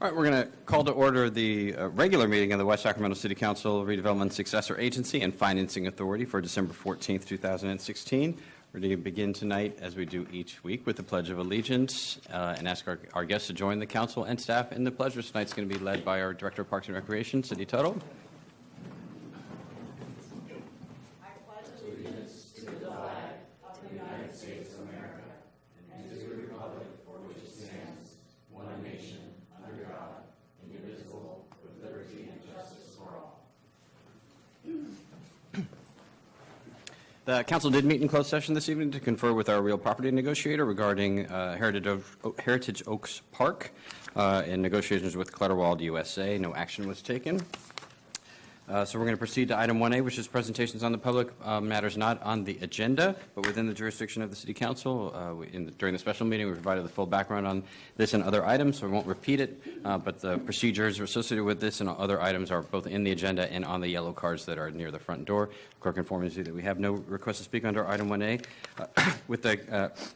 All right, we're going to call to order the regular meeting of the West Sacramento City Council Redevelopment Successor Agency and Financing Authority for December 14th, 2016. We're going to begin tonight, as we do each week, with the Pledge of Allegiance and ask our guests to join the council and staff in the pledge, which tonight's going to be led by our Director of Parks and Recreation, Cindy Tuttle. The council did meet in closed session this evening to confer with our real property negotiator regarding Heritage Oaks Park in negotiations with Clutterwald USA. No action was taken. So we're going to proceed to item 1A, which is presentations on the public matters not on the agenda, but within the jurisdiction of the City Council. During the special meeting, we provided the full background on this and other items, so we won't repeat it, but the procedures associated with this and other items are both in the agenda and on the yellow cards that are near the front door. Clerk informs you that we have no request to speak under item 1A.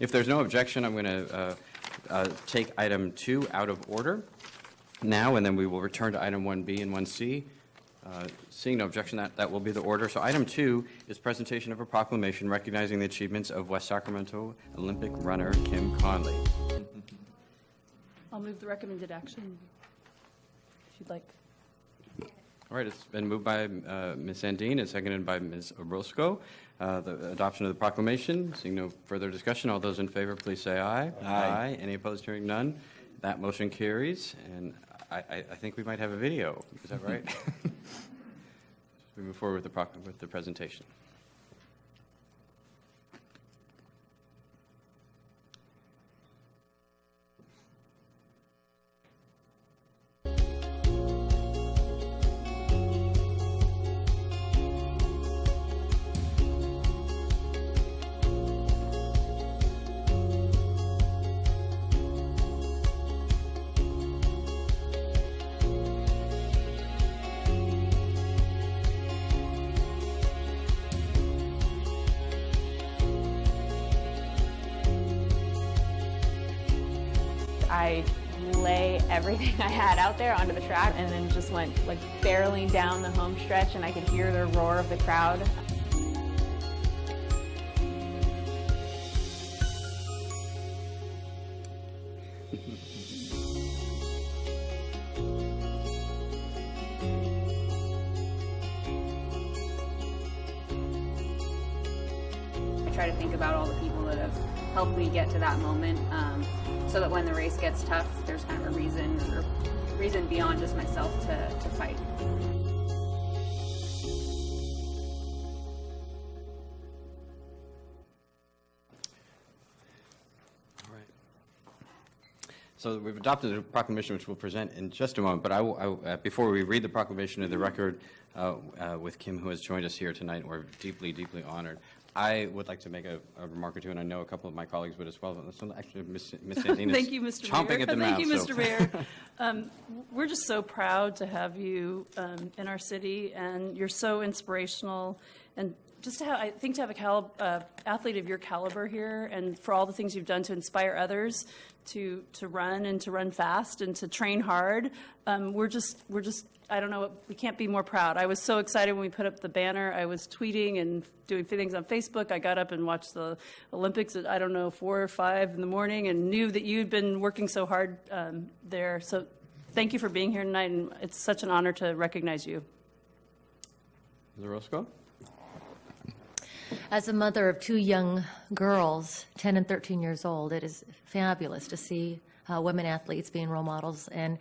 If there's no objection, I'm going to take item 2 out of order now, and then we will return to item 1B and 1C. Seeing no objection, that will be the order. So item 2 is presentation of a proclamation recognizing the achievements of West Sacramento Olympic runner Kim Conley. I'll move the recommended action, if you'd like. All right, it's been moved by Ms. Sandine and seconded by Ms. Orozco. The adoption of the proclamation. Seeing no further discussion, all those in favor, please say aye. Aye. Any opposed? Hearing none. That motion carries, and I think we might have a video. Is that right? We move forward with the presentation. I lay everything I had out there onto the track and then just went like barreling down the home stretch, and I could hear the roar of the crowd. I try to think about all the people that have helped me get to that moment. So that when the race gets tough, there's kind of a reason beyond just myself to fight. All right. So we've adopted a proclamation which we'll present in just a moment, but before we read the proclamation of the record with Kim, who has joined us here tonight, we're deeply, deeply honored. I would like to make a remark or two, and I know a couple of my colleagues would as well. So actually, Ms. Sandine Thank you, Mr. chomping Mayor. at the mouth. Thank you, Mr. Mayor. We're just so proud to have you in our city, and you're so inspirational. And just to have, I think, to have a athlete of your caliber here, and for all the things you've done to inspire others to run and to run fast and to train hard, we're just. I don't know, we can't be more proud. I was so excited when we put up the banner. I was tweeting and doing things on Facebook. I got up and watched the Olympics at, 4 or 5 in the morning, and knew that you'd been working so hard there. So thank you for being here tonight, and it's such an honor to recognize you. Ms. Orozco? As a mother of 2 young girls, 10 and 13 years old, it is fabulous to see women athletes being role models, and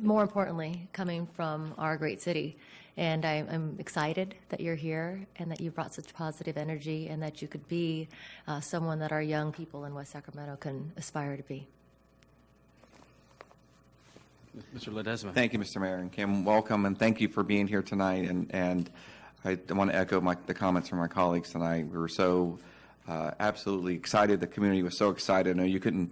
more importantly, coming from our great city. And I'm excited that you're here and that you brought such positive energy, and that you could be someone that our young people in West Sacramento can aspire to be. Mr. Ledesma. Thank you, Mr. Mayor, and Kim, welcome, and thank you for being here tonight. And I want to echo the comments from my colleagues tonight. We were so absolutely excited. The community was so excited. I know you couldn't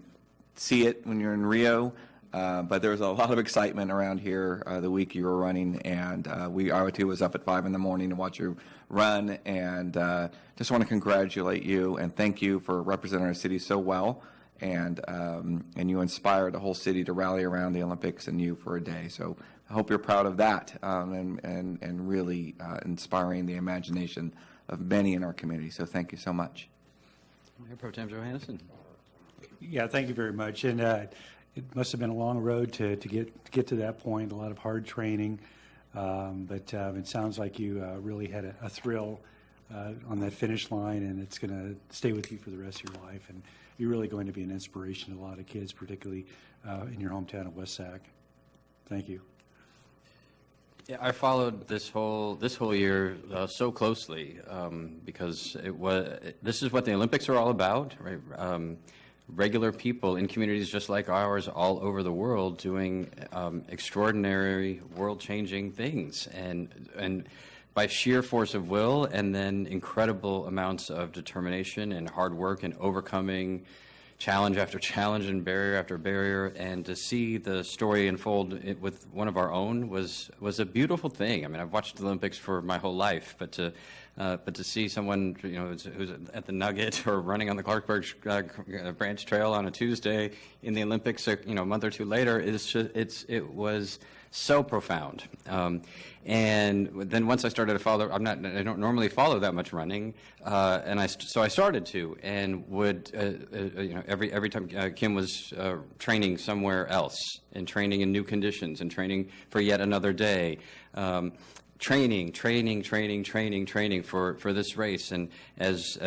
see it when you're in Rio, but there was a lot of excitement around here the week you were running, and I too was up at 5 in the morning to watch you run, and just want to congratulate you and thank you for representing our city so well and you inspired the whole city to rally around the Olympics and you for a day. So I hope you're proud of that, and really inspiring the imagination of many in our community. So thank you so much. Mayor Pro Tem Johannesson. Yeah, thank you very much. And it must have been a long road to get to that point, a lot of hard training. But it sounds like you really had a thrill on that finish line, and it's going to stay with you for the rest of your life. And you're really going to be an inspiration to a lot of kids, particularly in your hometown of West Sac. Thank you. Yeah, I followed this whole year so closely because this is what the Olympics are all about, right? Regular people in communities just like ours all over the world doing extraordinary, world-changing things, and by sheer force of will, and then incredible amounts of determination and hard work and overcoming challenge after challenge and barrier after barrier, and to see the story unfold with one of our own was a beautiful thing. I mean, I've watched the Olympics for my whole life, but to see someone, you know, who's at the Nugget or running on the Clarksburg Branch Trail on a Tuesday in the Olympics, you know, a month or two later, it was so profound. And then once I started to follow, I don't normally follow that much running, so I started to, and would, you know, every time Kim was training somewhere else, and training in new conditions, and training for yet another day, training for this race, and as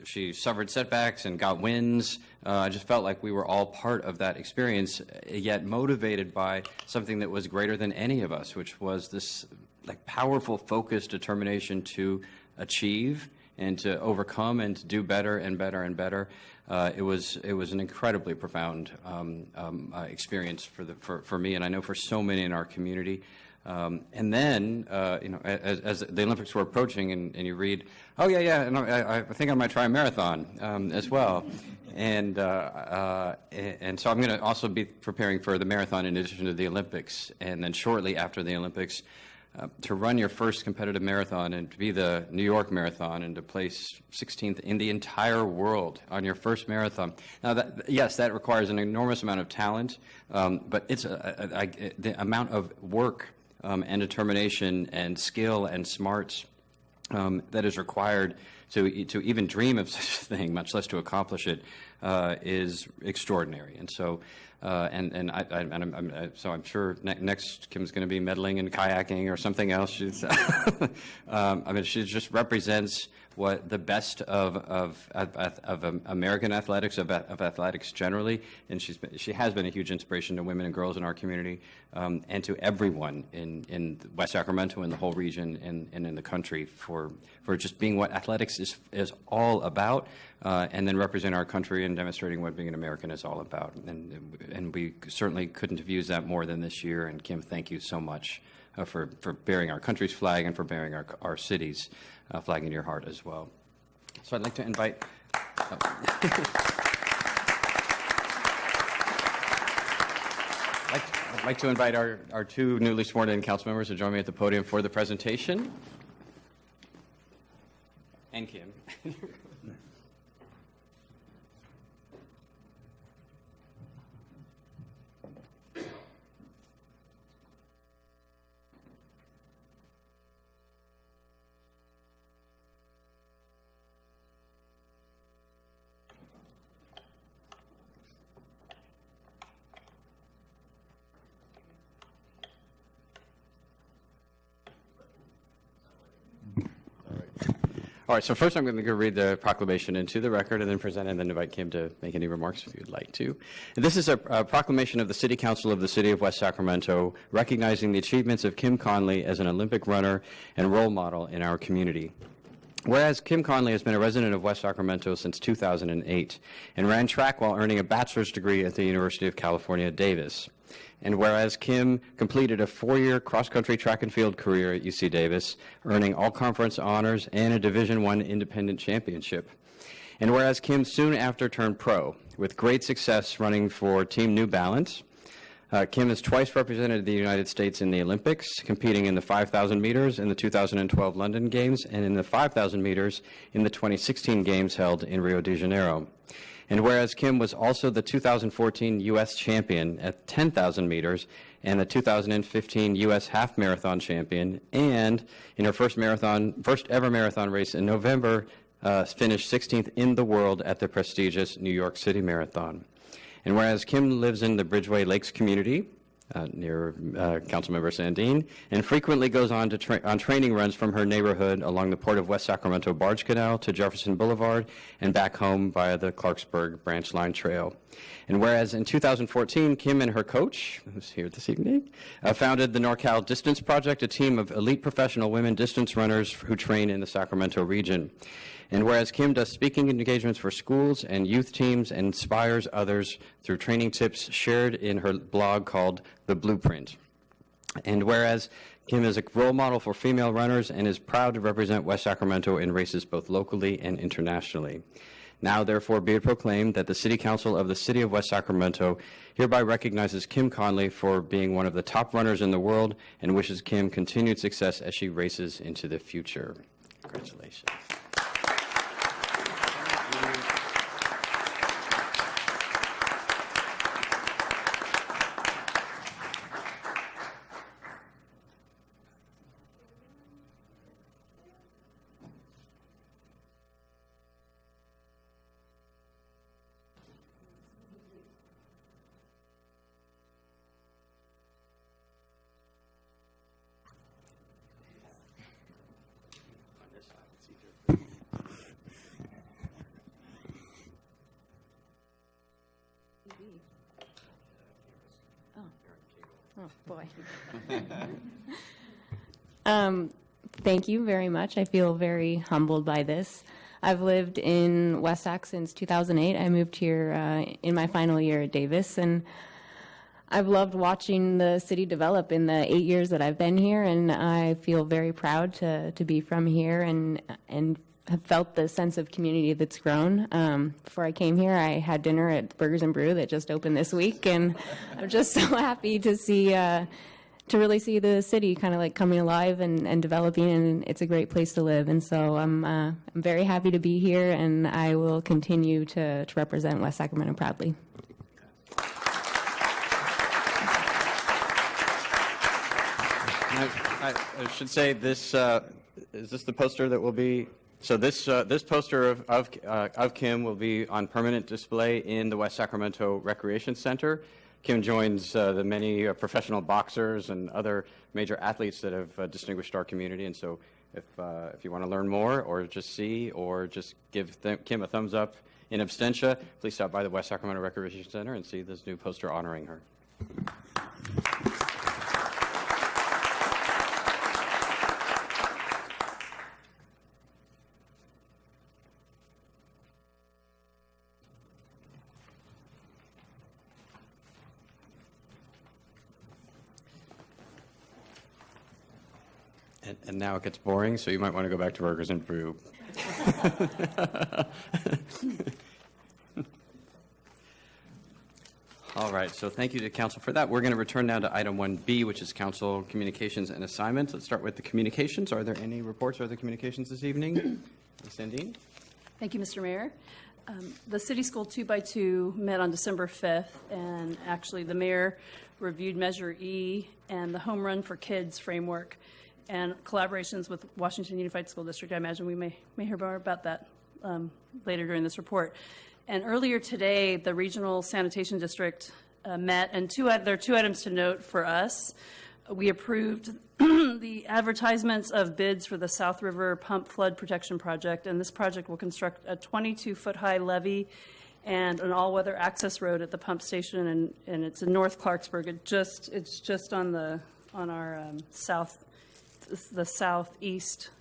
she suffered setbacks and got wins, I just felt like we were all part of that experience, yet motivated by something that was greater than any of us, which was this like powerful, focused determination to achieve and to overcome and to do better and better and better. It was an incredibly profound experience for me, and I know for so many in our community. And then, you know, as the Olympics were approaching, and you read, oh yeah, and I think I might try a marathon as well, and so I'm going to also be preparing for the marathon in addition to the Olympics, and then shortly after the Olympics, to run your first competitive marathon and to be the New York Marathon and to place 16th in the entire world on your first marathon. Now, that requires an enormous amount of talent, but it's the amount of work and determination and skill and smarts that is required to even dream of such a thing, much less to accomplish it, is extraordinary. And so, so I'm sure next Kim's going to be medaling in kayaking or something else. She's, I mean, she just represents what the best of American athletics, of athletics generally, and she has been a huge inspiration to women and girls in our community, and to everyone in West Sacramento and the whole region and in the country for just being what athletics is all about, and then represent our country and demonstrating what being an American is all about. And we certainly couldn't have used that more than this year. And Kim, thank you so much for bearing our country's flag and for bearing our city's flag in your heart as well. So I'd like to invite... I'd like to invite our two newly sworn-in council members to join me at the podium for the presentation. And Kim. All right, so first I'm going to go read the proclamation into the record and then present and then invite Kim to make any remarks if you'd like to. And this is a proclamation of the City Council of the City of West Sacramento recognizing the achievements of Kim Conley as an Olympic runner and role model in our community. Whereas Kim Conley has been a resident of West Sacramento since 2008 and ran track while earning a bachelor's degree at the University of California, Davis. And whereas Kim completed a 4-year cross-country track and field career at UC Davis, earning all-conference honors and a Division I independent championship. And whereas Kim soon after turned pro, with great success running for Team New Balance, Kim has twice represented the United States in the Olympics, competing in the 5,000 meters in the 2012 London Games and in the 5,000 meters in the 2016 Games held in Rio de Janeiro. And whereas Kim was also the 2014 U.S. champion at 10,000 meters and the 2015 U.S. half marathon champion, and in her first ever marathon race in November, finished 16th in the world at the prestigious New York City Marathon. And whereas Kim lives in the Bridgeway Lakes community, near Councilmember Sandine, and frequently goes on to on training runs from her neighborhood along the Port of West Sacramento Barge Canal to Jefferson Boulevard and back home via the Clarksburg Branch Line Trail. And whereas in 2014, Kim and her coach, who's here this evening, founded the NorCal Distance Project, a team of elite professional women distance runners who train in the Sacramento region. And whereas Kim does speaking engagements for schools and youth teams and inspires others through training tips shared in her blog called The Blueprint. And whereas Kim is a role model for female runners and is proud to represent West Sacramento in races both locally and internationally. Now, therefore, be it proclaimed that the City Council of the City of West Sacramento hereby recognizes Kim Conley for being one of the top runners in the world and wishes Kim continued success as she races into the future. Congratulations. Oh, boy. Thank you very much. I feel very humbled by this. I've lived in West Sac since 2008. I moved here in my final year at Davis, and I've loved watching the city develop in the 8 years that I've been here, and I feel very proud to be from here and have felt the sense of community that's grown. Before I came here, I had dinner at Burgers and Brew that just opened this week, and I'm just so happy to see, to really see the city kind of like coming alive and developing, and it's a great place to live. And so I'm very happy to be here, and I will continue to represent West Sacramento proudly. I should say this, is this the poster that will be, so this poster of Kim will be on permanent display in the West Sacramento Recreation Center. Kim joins the many professional boxers and other major athletes that have distinguished our community, and so if you want to learn more or just see or just give Kim a thumbs up in absentia, please stop by the West Sacramento Recreation Center and see this new poster honoring her. And now it gets boring, so you might want to go back to Burgers and Brew. All right, so thank you to Council for that. We're going to return now to item 1B, which is Council Communications and Assignments. Let's start with the communications. Are there any reports or the communications this evening? Ms. Sandine? Thank you, Mr. Mayor. The City School 2x2 met on December 5th, and actually the mayor reviewed Measure E and the Home Run for Kids framework and collaborations with Washington Unified School District. I imagine we may hear more about that later during this report. And earlier today, the Regional Sanitation District met, and there are two items to note for us. We approved the advertisements of bids for the South River Pump Flood Protection Project, and this project will construct a 22-foot-high levee and an all-weather access road at the pump station, and it's in North Clarksburg. It's just on our the southeast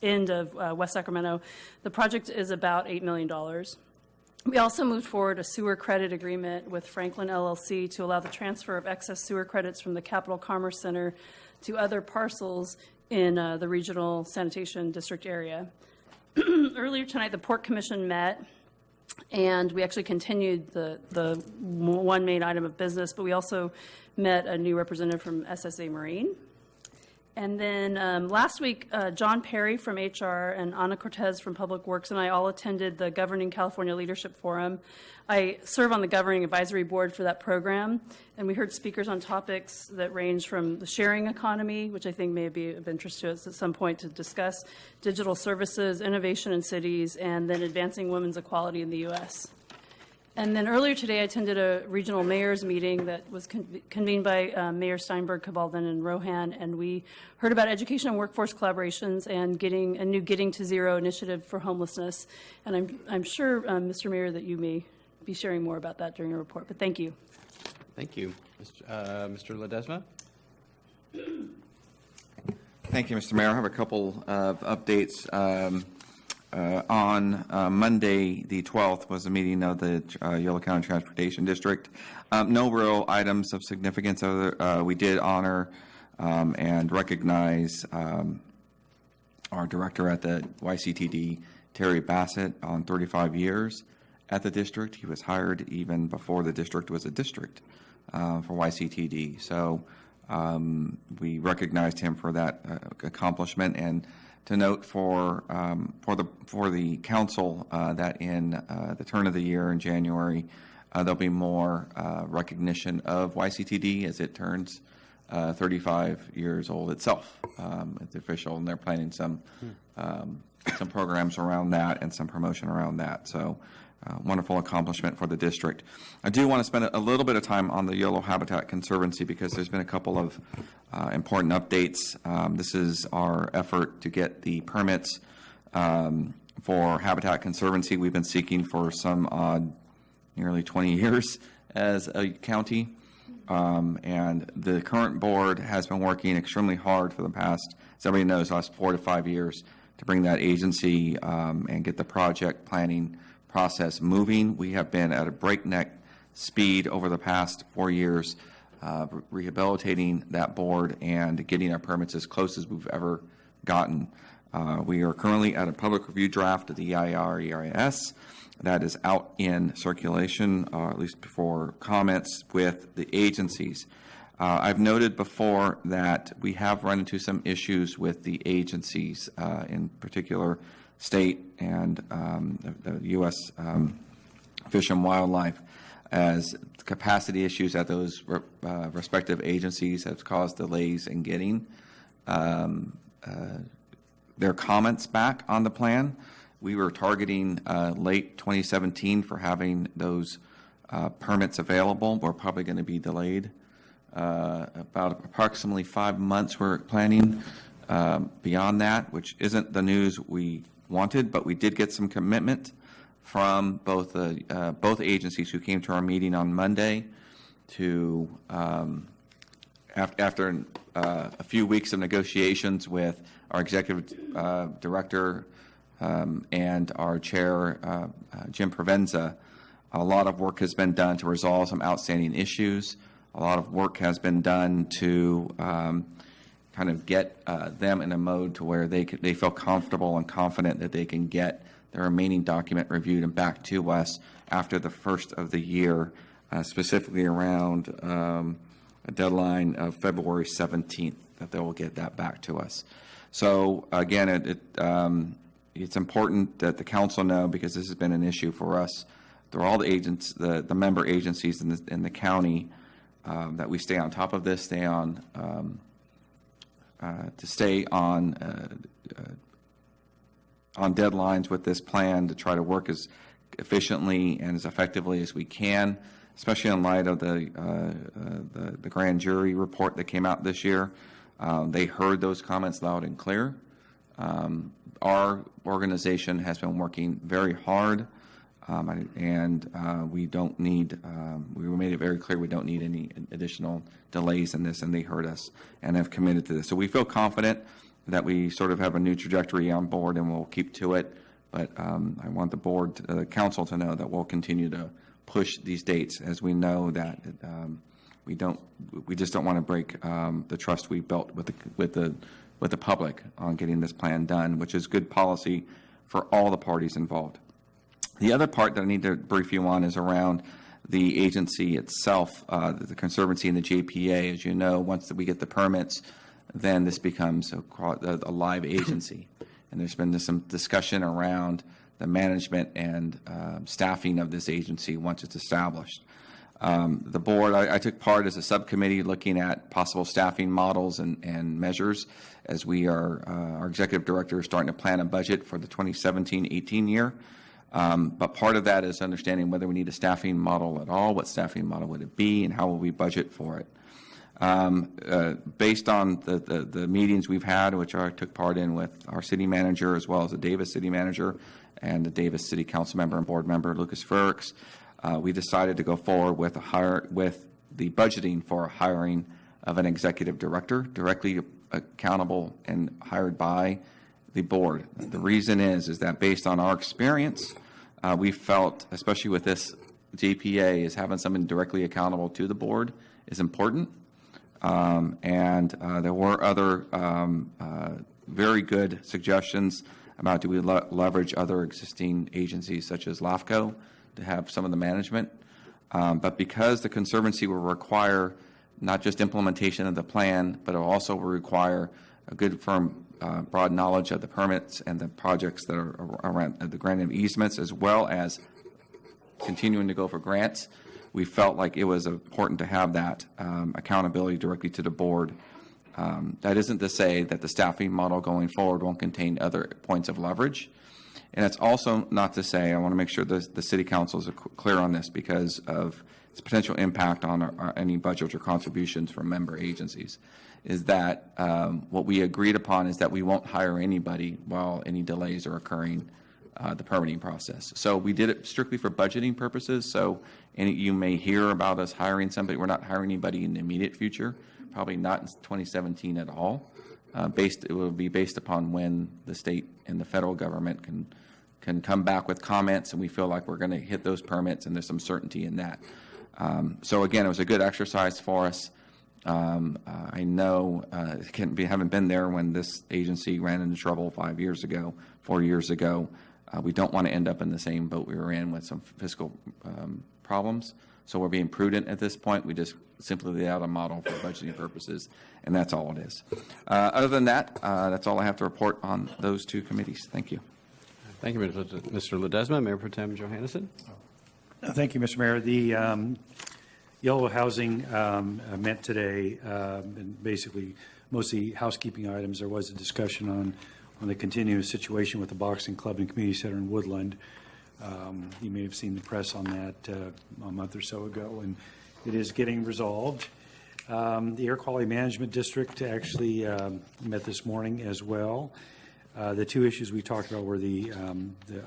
end of West Sacramento. The project is about $8 million. We also moved forward a sewer credit agreement with Franklin LLC to allow the transfer of excess sewer credits from the Capital Commerce Center to other parcels in the Regional Sanitation District area. Earlier tonight, the Port Commission met, and we actually continued the one main item of business, but we also met a new representative from SSA Marine. And then last week, John Perry from HR and Ana Cortez from Public Works and I all attended the Governing California Leadership Forum. I serve on the Governing Advisory Board for that program, and we heard speakers on topics that range from the sharing economy, which I think may be of interest to us at some point to discuss, digital services, innovation in cities, and then advancing women's equality in the U.S. And then earlier today, I attended a regional mayors meeting that was convened by Mayor Steinberg, Cabalden, and Rohan, and we heard about education and workforce collaborations and getting a new Getting to Zero initiative for homelessness. And I'm sure, Mr. Mayor, that you may be sharing more about that during your report, but thank you. Thank you. Mr. Ledesma? Thank you, Mr. Mayor. I have a couple of updates. On Monday, the 12th, was a meeting of the Yolo County Transportation District. No real items of significance. We did honor and recognize our director at the YCTD, Terry Bassett, on 35 years at the district. He was hired even before the district was a district for YCTD. So we recognized him for that accomplishment. And to note for the council that in the turn of the year in January, there'll be more recognition of YCTD as it turns 35 years old itself. It's official, and they're planning some programs around that and some promotion around that. So wonderful accomplishment for the district. I do want to spend a little bit of time on the Yolo Habitat Conservancy because there's been a couple of important updates. This is our effort to get the permits for Habitat Conservancy. We've been seeking for some odd, nearly 20 years as a county. And the current board has been working extremely hard for the past, as everybody knows, last 4 to 5 years to bring that agency and get the project planning process moving. We have been at a breakneck speed over the past 4 years, rehabilitating that board and getting our permits as close as we've ever gotten. We are currently at a public review draft of the EIS that is out in circulation, at least before comments with the agencies. I've noted before that we have run into some issues with the agencies, in particular state and the U.S. Fish and Wildlife, as capacity issues at those respective agencies have caused delays in getting their comments back on the plan. We were targeting late 2017 for having those permits available. We're probably going to be delayed about approximately 5 months. We're planning beyond that, which isn't the news we wanted, but we did get some commitment from both agencies who came to our meeting on Monday to, after a few weeks of negotiations with our executive director and our chair, Jim Provenza, a lot of work has been done to resolve some outstanding issues. A lot of work has been done to kind of get them in a mode to where they feel comfortable and confident that they can get the remaining document reviewed and back to us after the first of the year, specifically around a deadline of February 17th, that they will get that back to us. So again, it's important that the council know, because this has been an issue for us through all the agents, the member agencies in the county, that we stay on top of this, stay on deadlines with this plan to try to work as efficiently and as effectively as we can, especially in light of the grand jury report that came out this year. They heard those comments loud and clear. Our organization has been working very hard, and we don't need, we made it very clear we don't need any additional delays in this, and they heard us and have committed to this. So we feel confident that we sort of have a new trajectory on board, and we'll keep to it. But I want the board, the council, to know that we'll continue to push these dates, as we know that we just don't want to break the trust we built with the public on getting this plan done, which is good policy for all the parties involved. The other part that I need to brief you on is around the agency itself, the Conservancy and the JPA. As you know, once we get the permits, then this becomes a live agency. And there's been some discussion around the management and staffing of this agency once it's established. The board, I took part as a subcommittee looking at possible staffing models and measures as we are, our executive director is starting to plan a budget for the 2017-18 year. But part of that is understanding whether we need a staffing model at all, what staffing model would it be, and how will we budget for it. Based on the meetings we've had, which I took part in with our city manager as well as the Davis city manager and the Davis city council member and board member Lucas Frericks, we decided to go forward with with the budgeting for a hiring of an executive director directly accountable and hired by the board. The reason is that based on our experience, we felt, especially with this JPA, is having someone directly accountable to the board is important. And there were other very good suggestions about do we leverage other existing agencies such as LAFCO to have some of the management. But because the Conservancy will require not just implementation of the plan, but it also will require a good firm broad knowledge of the permits and the projects that are around the granting of easements, as well as continuing to go for grants, we felt like it was important to have that accountability directly to the board. That isn't to say that the staffing model going forward won't contain other points of leverage. And it's also not to say, I want to make sure the city councils are clear on this because of its potential impact on any budgets or contributions from member agencies, is that what we agreed upon is that we won't hire anybody while any delays are occurring the permitting process. So we did it strictly for budgeting purposes. So you may hear about us hiring somebody. We're not hiring anybody in the immediate future, probably not in 2017 at all. It will be based upon when the state and the federal government can come back with comments, and we feel like we're going to hit those permits, and there's some certainty in that. So again, it was a good exercise for us. I know haven't been there when this agency ran into trouble 4 years ago. We don't want to end up in the same boat we were in with some fiscal problems. So we're being prudent at this point. We just simply lay out a model for budgeting purposes, and that's all it is. Other than that, that's all I have to report on those two committees. Thank you. Thank you, Mr. Ledesma. Mayor Pro Tem Johannesson. Thank you, Mr. Mayor. The Yellow Housing met today, and basically mostly housekeeping items. There was a discussion on the continuous situation with the boxing club and community center in Woodland. You may have seen the press on that a month or so ago, and it is getting resolved. The Air Quality Management District actually met this morning as well. The two issues we talked about were the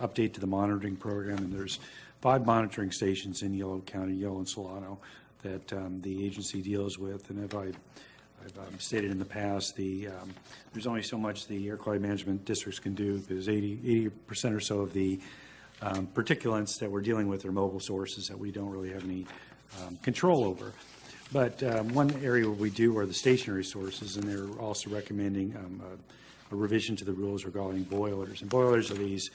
update to the monitoring program, and there's 5 monitoring stations in Yolo County, Yolo and Solano, that the agency deals with. And I've stated in the past, there's only so much the Air Quality Management Districts can do, because 80% or so of the particulates that we're dealing with are mobile sources that we don't really have any control over. But one area where we do are the stationary sources, and they're also recommending a revision to the rules regarding boilers. And boilers are these,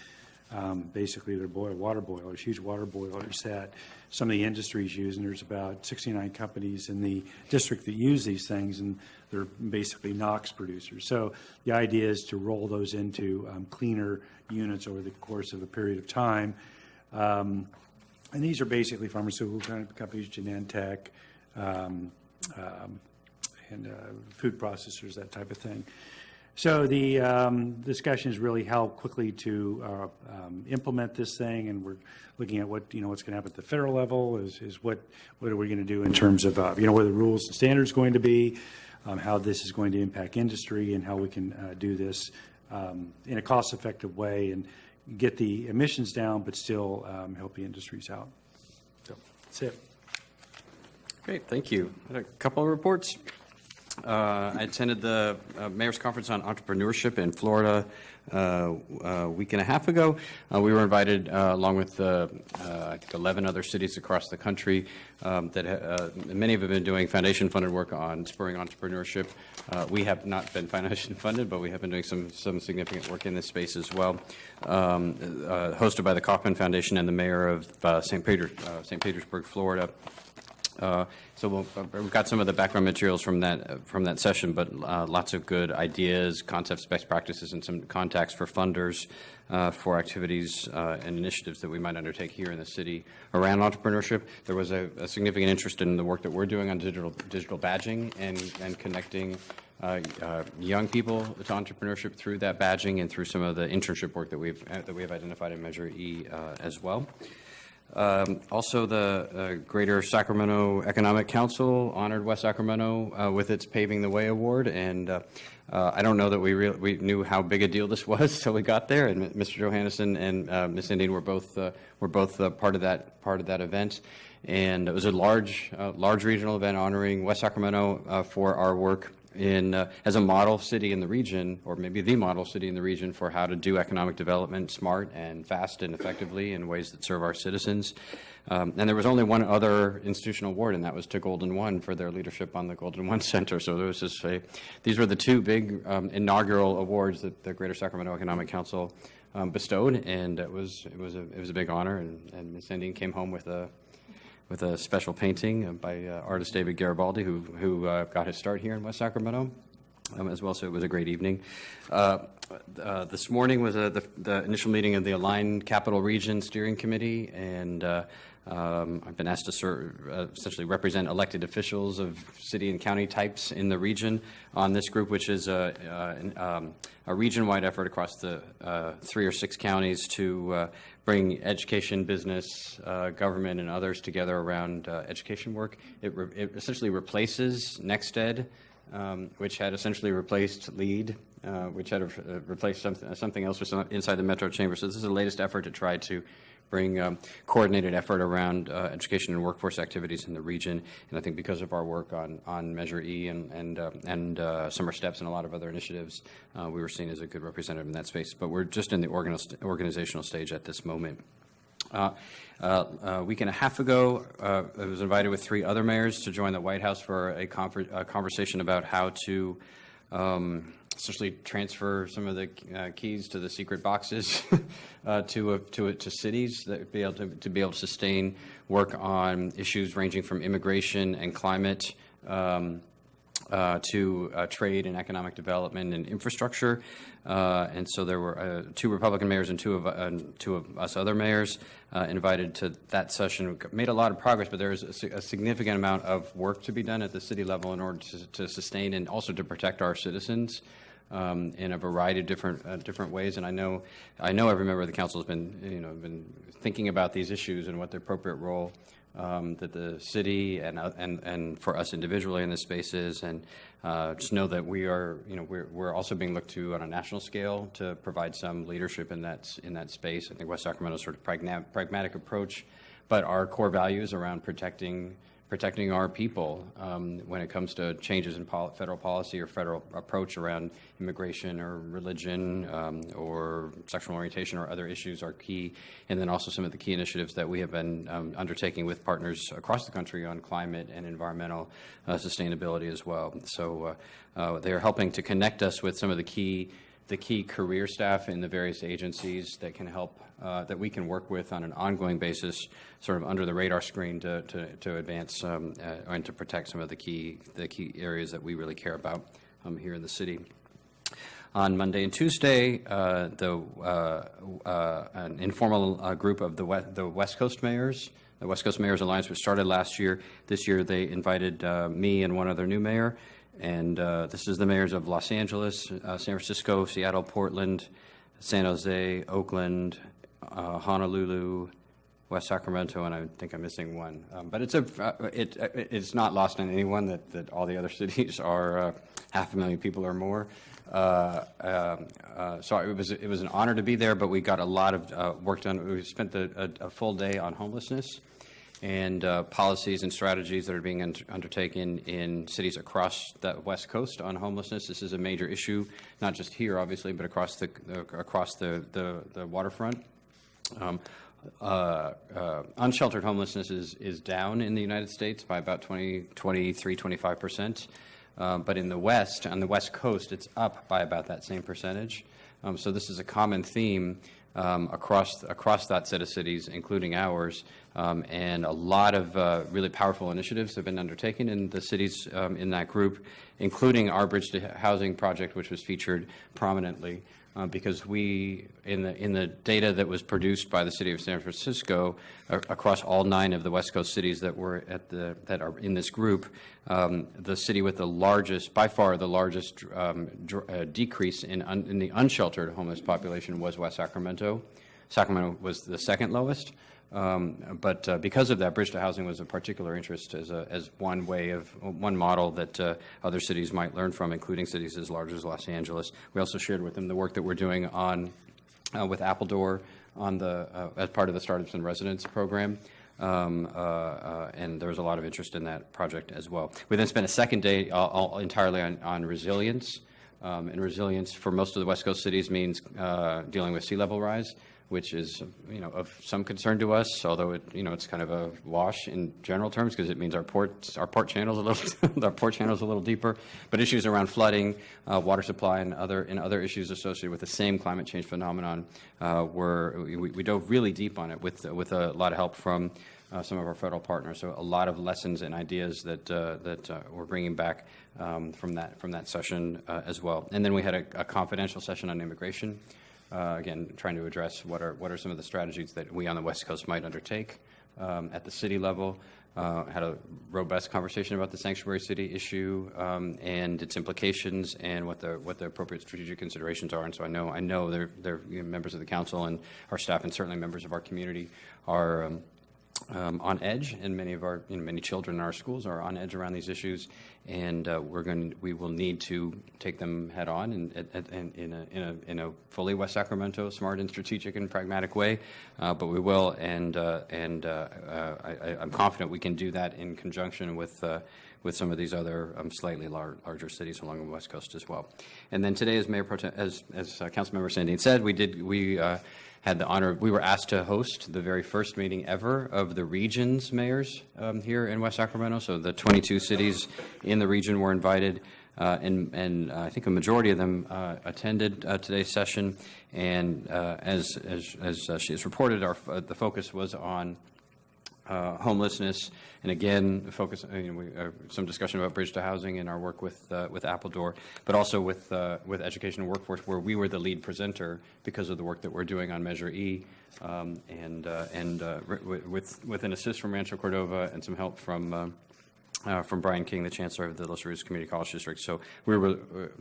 basically they're water boilers, huge water boilers that some of the industries use, and there's about 69 companies in the district that use these things, and they're basically NOx producers. So the idea is to roll those into cleaner units over the course of a period of time. And these are basically pharmaceutical companies, Genentech, and food processors, that type of thing. So the discussion is really how quickly to implement this thing, and we're looking at what's going to happen at the federal level. Is what are we going to do in terms of what are the rules and standards going to be, how this is going to impact industry, and how we can do this in a cost-effective way and get the emissions down, but still help the industries out. So that's it. Great, thank you. I had a couple of reports. I attended the Mayor's Conference on Entrepreneurship in Florida a week and a half ago. We were invited along with, I think, 11 other cities across the country that many of them have been doing foundation-funded work on spurring entrepreneurship. We have not been foundation-funded, but we have been doing some significant work in this space as well. Hosted by the Kauffman Foundation and the mayor of St. Petersburg, Florida. We've got some of the background materials from that session, but lots of good ideas, concepts, best practices, and some contacts for funders for activities and initiatives that we might undertake here in the city around entrepreneurship. There was a significant interest in the work that we're doing on digital badging and connecting young people to entrepreneurship through that badging and through some of the internship work that we have identified in Measure E as well. Also, the Greater Sacramento Economic Council honored West Sacramento with its Paving the Way Award, and I don't know that we knew how big a deal this was till we got there. And Mr. Johannesson and Ms. Indian were both part of that event, and it was a large regional event honoring West Sacramento for our work as a model city in the region, or maybe the model city in the region, for how to do economic development smart and fast and effectively in ways that serve our citizens. And there was only one other institutional award, and that was to Golden One for their leadership on the Golden One Center. So there was these were the two big inaugural awards that the Greater Sacramento Economic Council bestowed, and it was a big honor. And Ms. Indian came home with a special painting by artist David Garibaldi, who got his start here in West Sacramento as well. So it was a great evening. This morning was the initial meeting of the Aligned Capital Region Steering Committee, and I've been asked to essentially represent elected officials of city and county types in the region on this group, which is a region-wide effort across the 3 or 6 counties to bring education, business, government, and others together around education work. It essentially replaces NextEd, which had essentially replaced LEAD, which had replaced something else inside the Metro Chamber. So this is the latest effort to try to bring coordinated effort around education and workforce activities in the region. And I think because of our work on Measure E and Summer Steps and a lot of other initiatives, we were seen as a good representative in that space. But we're just in the organizational stage at this moment. A week and a half ago, I was invited with 3 other mayors to join the White House for a conversation about how to essentially transfer some of the keys to the secret boxes to cities that be able to sustain work on issues ranging from immigration and climate to trade and economic development and infrastructure. And so there were 2 Republican mayors and two of us other mayors invited to that session. We made a lot of progress, but there is a significant amount of work to be done at the city level in order to sustain and also to protect our citizens in a variety of different ways. And I know every member of the council has been thinking about these issues and what the appropriate role that the city and for us individually in this space is, and just know that we're also being looked to on a national scale to provide some leadership in that space. I think West Sacramento's sort of pragmatic approach, but our core values around protecting our people when it comes to changes in federal policy or federal approach around immigration or religion or sexual orientation or other issues are key. And then also some of the key initiatives that we have been undertaking with partners across the country on climate and environmental sustainability as well. So they're helping to connect us with some of the key career staff in the various agencies that can help, that we can work with on an ongoing basis, sort of under the radar screen to advance and to protect some of the key areas that we really care about here in the city. On Monday and Tuesday, an informal group of the West Coast mayors, the West Coast Mayors Alliance, which started last year. This year they invited me and one other new mayor. And this is the mayors of Los Angeles, San Francisco, Seattle, Portland, San Jose, Oakland, Honolulu, West Sacramento, and I think I'm missing one. But it's not lost on anyone that all the other cities are 500,000 people or more. So it was an honor to be there, but we got a lot of work done. We spent a full day on homelessness and policies and strategies that are being undertaken in cities across the West Coast on homelessness. This is a major issue, not just here, obviously, but across the waterfront. Unsheltered homelessness is down in the United States by about 25%. But in the West, on the West Coast, it's up by about that same percentage. So this is a common theme across that set of cities, including ours. And a lot of really powerful initiatives have been undertaken in the cities in that group, including our Bridge to Housing project, which was featured prominently. Because we, in the data that was produced by the city of San Francisco across all 9 of the West Coast cities that were that are in this group, the city with the largest, by far the largest decrease in the unsheltered homeless population was West Sacramento. Sacramento was the second lowest. But because of that, Bridge to Housing was a particular interest as one model that other cities might learn from, including cities as large as Los Angeles. We also shared with them the work that we're doing on with Appledore as part of the Startups and Residents program. And there was a lot of interest in that project as well. We then spent a second day all entirely on resilience. And resilience for most of the West Coast cities means dealing with sea level rise, which is, of some concern to us, although it's kind of a wash in general terms because it means our port channel's a little deeper. But issues around flooding, water supply, and other issues associated with the same climate change phenomenon, we dove really deep on it with a lot of help from some of our federal partners. So a lot of lessons and ideas that we're bringing back from that session as well. And then we had a confidential session on immigration. Again, trying to address what are some of the strategies that we on the West Coast might undertake at the city level. Had a robust conversation about the sanctuary city issue and its implications and what the appropriate strategic considerations are. And so I know they're members of the council and our staff and certainly members of our community are on edge, and many children in our schools are on edge around these issues, and we will need to take them head on and in a fully West Sacramento smart and strategic and pragmatic way, but we will, and I'm confident we can do that in conjunction with some of these other slightly larger cities along the West Coast as well. And then today, as Councilmember Sandine said, we had the honor, we were asked to host the very first meeting ever of the region's mayors here in West Sacramento. So the 22 cities in the region were invited, and I think a majority of them attended today's session. And as she has reported, the focus was on homelessness, and again, some discussion about Bridge to Housing and our work with Appledore, but also with Education and Workforce, where we were the lead presenter because of the work that we're doing on Measure E, and with an assist from Rancho Cordova and some help from Brian King, the Chancellor of the Los Rios Community College District. So we were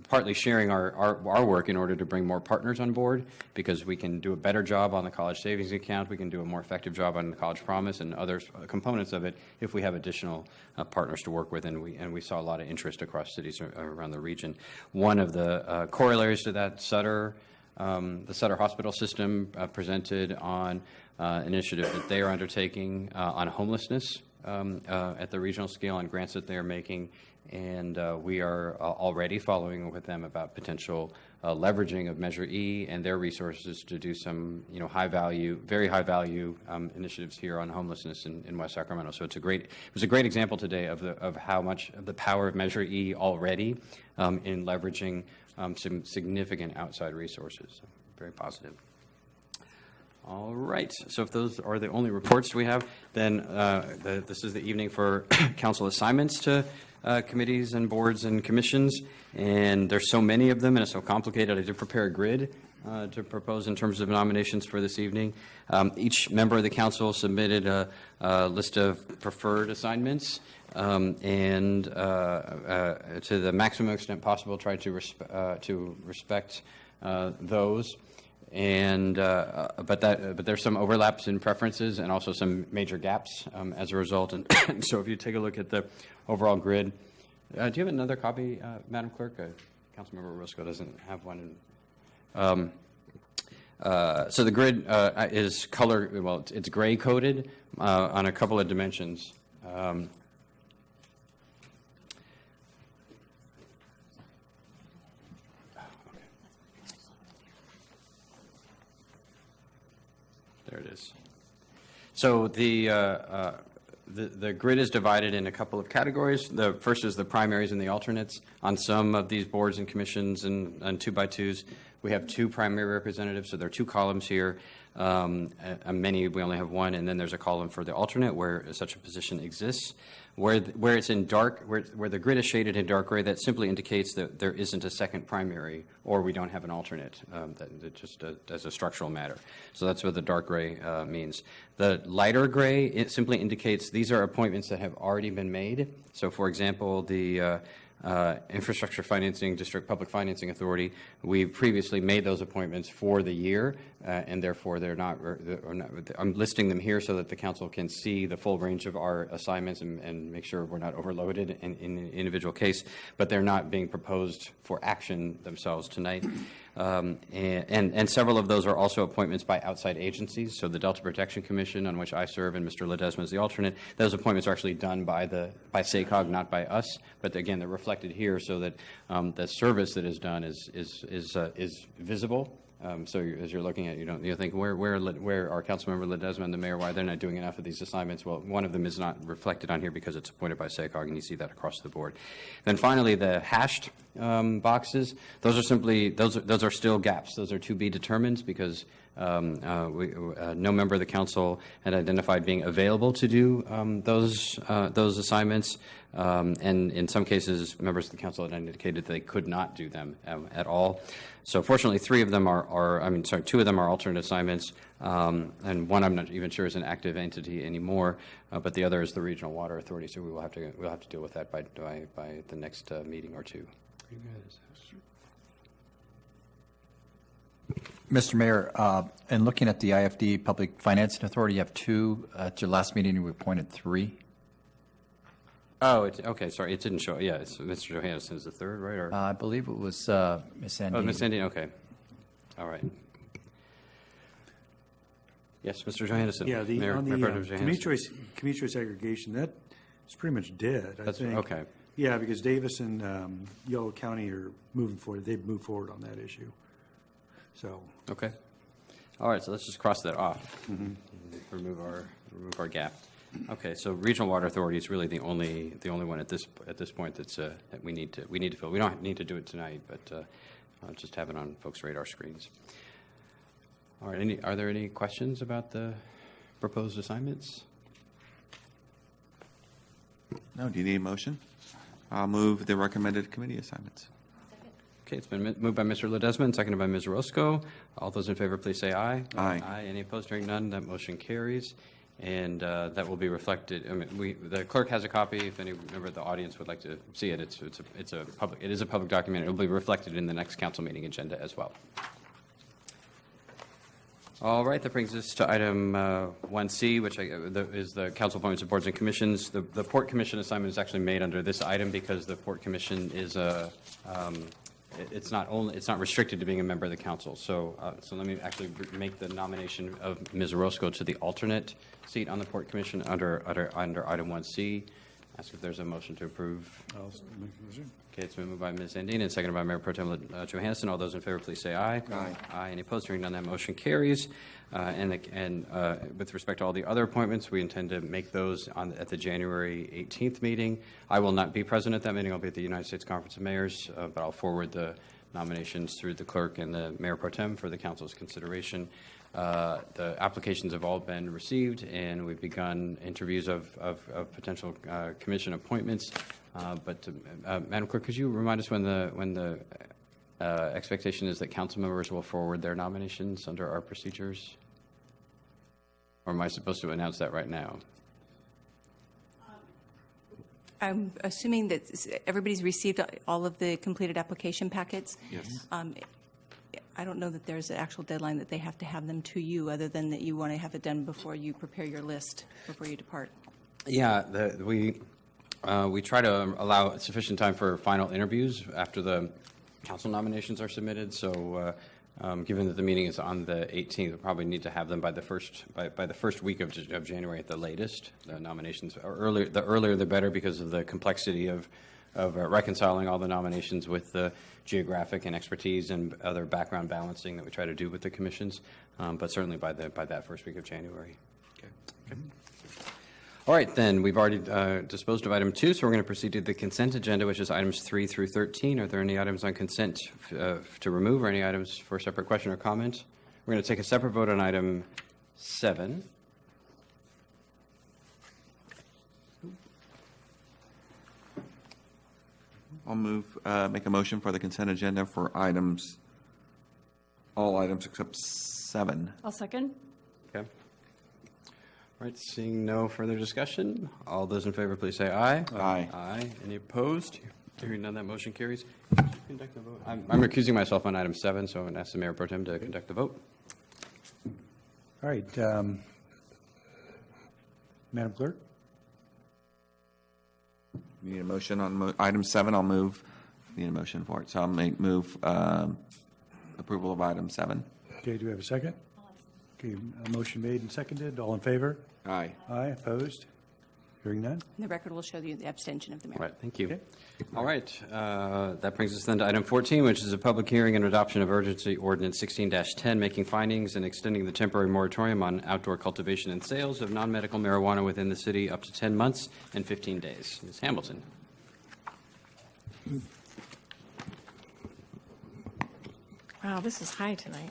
partly sharing our work in order to bring more partners on board, because we can do a better job on the college savings account, we can do a more effective job on the college promise and other components of it if we have additional partners to work with, and we saw a lot of interest across cities around the region. One of the corollaries to that, the Sutter Hospital System presented on an initiative that they are undertaking on homelessness at the regional scale on grants that they are making, and we are already following with them about potential leveraging of Measure E and their resources to do some very high value initiatives here on homelessness in West Sacramento. So it was a great example today of how much of the power of Measure E already in leveraging some significant outside resources. So very positive. All right, so if those are the only reports we have, then this is the evening for council assignments to committees and boards and commissions, and there's so many of them and it's so complicated. I did prepare a grid to propose in terms of nominations for this evening. Each member of the council submitted a list of preferred assignments, and to the maximum extent possible tried to respect those. And but there's some overlaps in preferences and also some major gaps as a result. And so if you take a look at the overall grid, do you have another copy, Madam Clerk? Councilmember Roscoe doesn't have one. So the grid is it's gray coded on a couple of dimensions. There it is. So the grid is divided in a couple of categories. The first is the primaries and the alternates. On some of these boards and commissions and 2x2s, We have 2 primary representatives, so there are 2 columns here. Many, we only have 1, and then there's a column for the alternate where such a position exists. Where it's in dark, where the grid is shaded in dark gray, that simply indicates that there isn't a second primary, or we don't have an alternate, that just as a structural matter. So that's what the dark gray means. The lighter gray, it simply indicates these are appointments that have already been made. So for example, the Infrastructure Financing District Public Financing Authority, we previously made those appointments for the year, and therefore they're not, I'm listing them here so that the council can see the full range of our assignments and make sure we're not overloaded in an individual case, but they're not being proposed for action themselves tonight. And several of those are also appointments by outside agencies. So the Delta Protection Commission, on which I serve, and Mr. Ledesma is the alternate, those appointments are actually done by SACOG, not by us. But again, they're reflected here so that the service that is done is visible. So as you're looking at, you think where are Councilmember Ledesma and the mayor, why they're not doing enough of these assignments? Well, one of them is not reflected on here because it's appointed by SACOG, and you see that across the board. Then finally, the hashed boxes, those are simply those are still gaps. Those are to be determined because no member of the council had identified being available to do those assignments. And in some cases, members of the council had indicated they could not do them at all. So fortunately, 2 of them are alternate assignments, and one I'm not even sure is an active entity anymore, but the other is the Regional Water Authority, so we'll have to deal with that by the next meeting or 2. Mr. Mayor, in looking at the IFD Public Financing Authority, you have 2. At your last meeting, you appointed 3. Oh, okay, sorry, it didn't show. Yeah, it's Mr. Johannesson is the 3rd, right? Or I believe it was Ms. Andine. oh, Ms. Andine, okay. All right. Yes, Mr. Johannesson. Yeah, Mayor, on the Mayor Pro Tem Johannesson. community choice aggregation, that is pretty much dead, I That's think. okay. Yeah, because Davis and Yolo County are moving forward. They've moved forward on that issue. So, Okay. All right, so let's just cross that off. Remove our gap. Okay, so Regional Water Authority is really the only one at this point that we need to fill. We don't need to do it tonight, but just have it on folks' radar screens. All right, are there any questions about the proposed assignments? No, do you need a motion? I'll move the recommended committee assignments. Okay, it's been moved by Mr. Ledesma and seconded by Ms. Roscoe. All those in favor, please say aye. Aye. Aye. Any opposed? Hearing none, that motion carries. And that will be reflected. I mean, the clerk has a copy. If any member of the audience would like to see it, it is a public document. It will be reflected in the next council meeting agenda as well. All right, that brings us to item 1C, which is the council appointments of boards and commissions. The Port Commission assignment is actually made under this item because the Port Commission is it's not restricted to being a member of the council. So let me actually make the nomination of Ms. Orozco to the alternate seat on the Port Commission under item 1C. Ask if there's a motion to approve. I'll make a motion. Okay, it's been moved by Ms. Andine and seconded by Mayor Pro Tem Johannesson. All those in favor, please say aye. Aye. Aye. Any opposed? Hearing none, that motion carries. And with respect to all the other appointments, we intend to make those at the January 18th meeting. I will not be present at that meeting. I'll be at the United States Conference of Mayors, but I'll forward the nominations through the clerk and the Mayor Pro Tem for the council's consideration. The applications have all been received, and we've begun interviews of potential commission appointments. Madam Clerk, could you remind us when the expectation is that council members will forward their nominations under our procedures? Or am I supposed to announce that right now? I'm assuming that everybody's received all of the completed application packets. Yes. I don't know that there's an actual deadline that they have to have them to you, other than that you want to have it done before you prepare your list, before you depart. Yeah, we try to allow sufficient time for final interviews after the council nominations are submitted. So given that the meeting is on the 18th, we probably need to have them by the first week of January at the latest. The nominations are earlier. The earlier the better, because of the complexity of reconciling all the nominations with the geographic and expertise and other background balancing that we try to do with the commissions. But certainly by that first week of January. Okay. All right, then, we've already disposed of item 2, so we're going to proceed to the consent agenda, which is items 3 through 13. Are there any items on consent to remove, or any items for separate question or comment? We're going to take a separate vote on item 7. I'll make a motion for the consent agenda for all items except 7. I'll second. Okay. All right, seeing no further discussion, all those in favor, please say aye. Aye. Aye. Any opposed? Hearing none, that motion carries. Conduct the vote. I'm recusing myself on item 7, so I'm going to ask the Mayor Pro Tem to conduct the vote. All right. Madam Clerk? You need a motion on item 7. I'll move. Need a motion for it. So I'll move approval of item 7. Okay, do we have a second? Okay, a motion made and seconded. All in favor? Aye. Aye, opposed? Hearing none? The record will show you the abstention of the mayor. All right, thank you. Okay. All right, that brings us then to item 14, which is a public hearing and adoption of urgency ordinance 16-10, making findings and extending the temporary moratorium on outdoor cultivation and sales of non-medical marijuana within the city up to 10 months and 15 days. Ms. Hamilton. Wow, this is high tonight.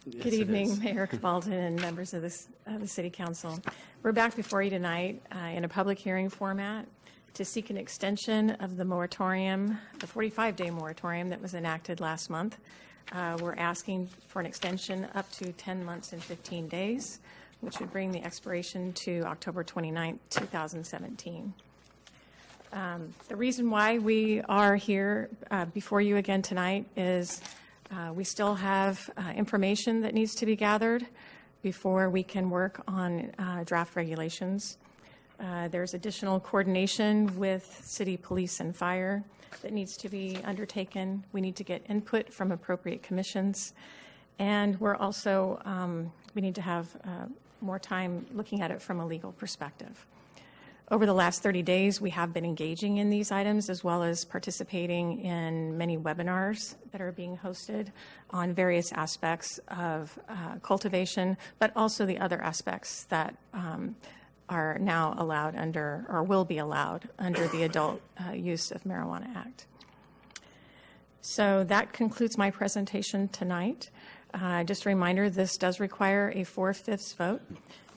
Yes, Good it evening, is. Mayor Cabaldon and members of the City Council. We're back before you tonight in a public hearing format to seek an extension of the moratorium, the 45-day moratorium that was enacted last month. We're asking for an extension up to 10 months and 15 days, which would bring the expiration to October 29th, 2017. The reason why we are here before you again tonight is we still have information that needs to be gathered before we can work on draft regulations. There's additional coordination with city police and fire that needs to be undertaken. We need to get input from appropriate commissions. And we're also, we need to have more time looking at it from a legal perspective. Over the last 30 days, we have been engaging in these items as well as participating in many webinars that are being hosted on various aspects of cultivation, but also the other aspects that are now allowed under, or will be allowed under the Adult Use of Marijuana Act. So that concludes my presentation tonight. Just a reminder, this does require a 4/5 vote.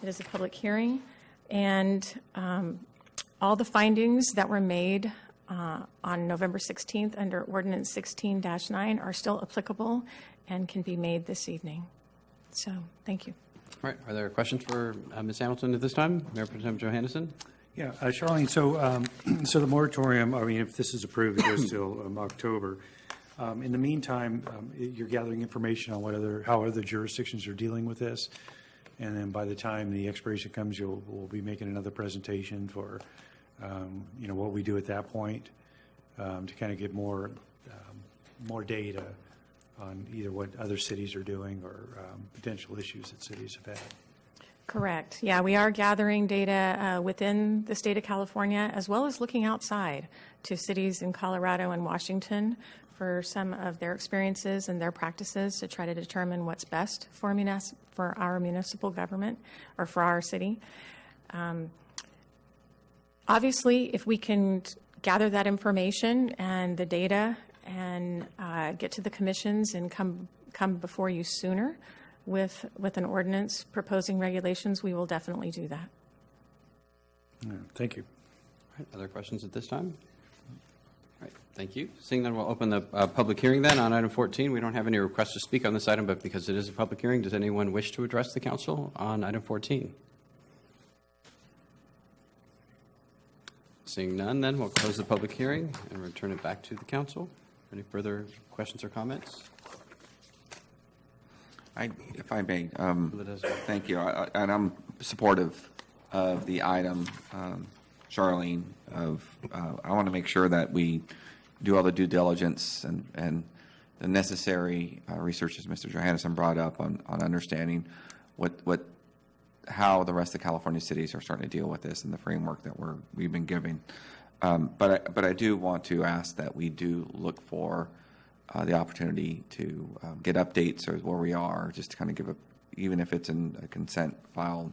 It is a public hearing. And all the findings that were made on November 16th under Ordinance 16-9 are still applicable and can be made this evening. So, thank you. All right, are there questions for Ms. Hamilton at this time? Mayor Pro Tem Johannesson? Yeah, Charlene, so the moratorium, I mean, if this is approved, it goes till October. In the meantime, you're gathering information on how other jurisdictions are dealing with this. And then by the time the expiration comes, we'll be making another presentation for, what we do at that point to kind of get more data on either what other cities are doing or potential issues that cities have had. Correct. Yeah, we are gathering data within the state of California as well as looking outside to cities in Colorado and Washington for some of their experiences and their practices to try to determine what's best for our municipal government or for our city. Obviously, if we can gather that information and the data and get to the commissions and come before you sooner with an ordinance proposing regulations, we will definitely do that. Yeah, thank you. All right, other questions at this time? All right, thank you. Seeing none, we'll open the public hearing then on item 14. We don't have any requests to speak on this item, but because it is a public hearing, does anyone wish to address the council on item 14? Seeing none, then we'll close the public hearing and return it back to the council. Any further questions or comments? If I may, thank you. And I'm supportive of the item, Charlene, I want to make sure that we do all the due diligence and the necessary research, as Mr. Johannesson brought up, on understanding how the rest of California cities are starting to deal with this and the framework that we've been giving. But I do want to ask that we do look for the opportunity to get updates or where we are, just to kind of give even if it's in a consent file,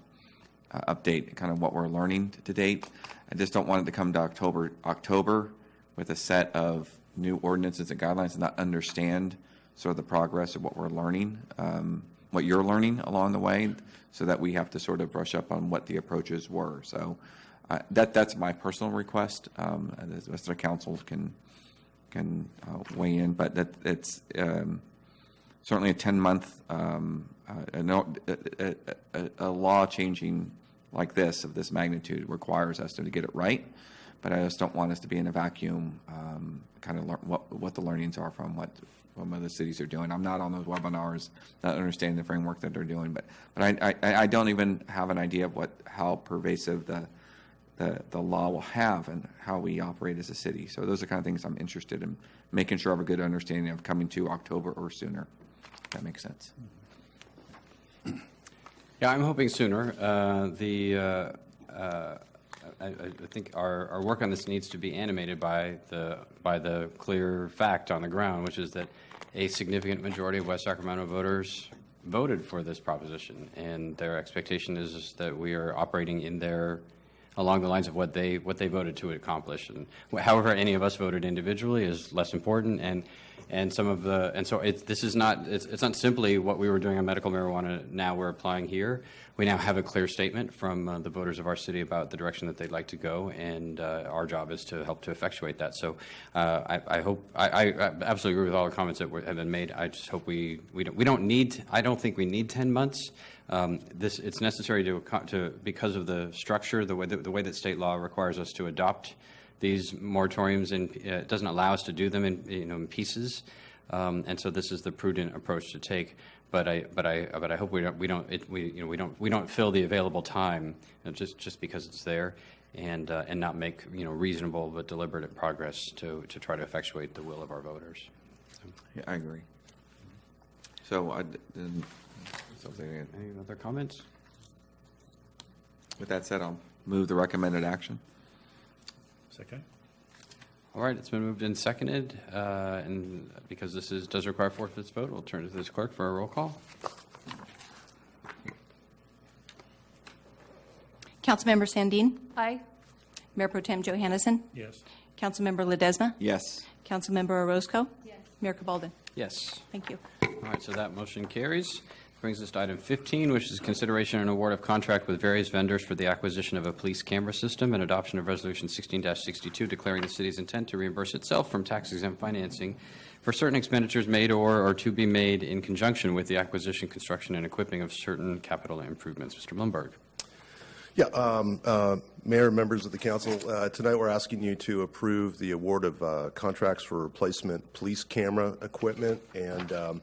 update kind of what we're learning to date. I just don't want it to come to October with a set of new ordinances and guidelines and not understand sort of the progress of what we're learning, what you're learning along the way, so that we have to sort of brush up on what the approaches were. So that's my personal request. And the rest of the council can weigh in, but it's certainly a 10-month a law changing like this of this magnitude requires us to get it right. But I just don't want us to be in a vacuum. Kind of learn what the learnings are from what other cities are doing. I'm not on those webinars, not understanding the framework that they're doing. But I don't even have an idea of how pervasive the law will have and how we operate as a city. So those are the kind of things I'm interested in making sure I have a good understanding of coming to October or sooner. If that makes sense. Yeah, I'm hoping sooner. I think our work on this needs to be animated by the clear fact on the ground, which is that a significant majority of West Sacramento voters voted for this proposition, and their expectation is that we are operating along the lines of what they voted to accomplish. And however any of us voted individually is less important. And so it's not simply what we were doing on medical marijuana. Now we're applying here. We now have a clear statement from the voters of our city about the direction that they'd like to go, and our job is to help to effectuate that. So I absolutely agree with all the comments that have been made. I just hope we don't need. I don't think we need 10 months. It's necessary to because of the structure, the way that state law requires us to adopt these moratoriums, and it doesn't allow us to do them in pieces, and so this is the prudent approach to take. But I hope we don't fill the available time just because it's there, and not make reasonable but deliberate progress to try to effectuate the will of our voters. So. Yeah, I agree. So Any other comments? with that said, I'll move the recommended action. Second. All right, it's been moved and seconded, and because this does require four-fifths vote, we'll turn to this clerk for a roll call. Councilmember Sandin. Aye. Mayor Pro Tem Johannesson. Yes. Councilmember Ledesma. Yes. Councilmember Orozco. Yes. Mayor Cabaldon. Yes. Thank you. All right, so that motion carries. Brings us to item 15, which is consideration and award of contract with various vendors for the acquisition of a police camera system and adoption of Resolution 16-62, declaring the city's intent to reimburse itself from tax-exempt financing for certain expenditures made or to be made in conjunction with the acquisition, construction, and equipping of certain capital improvements. Mr. Blumberg. Yeah, Mayor, members of the council, tonight we're asking you to approve the award of contracts for replacement police camera equipment, and the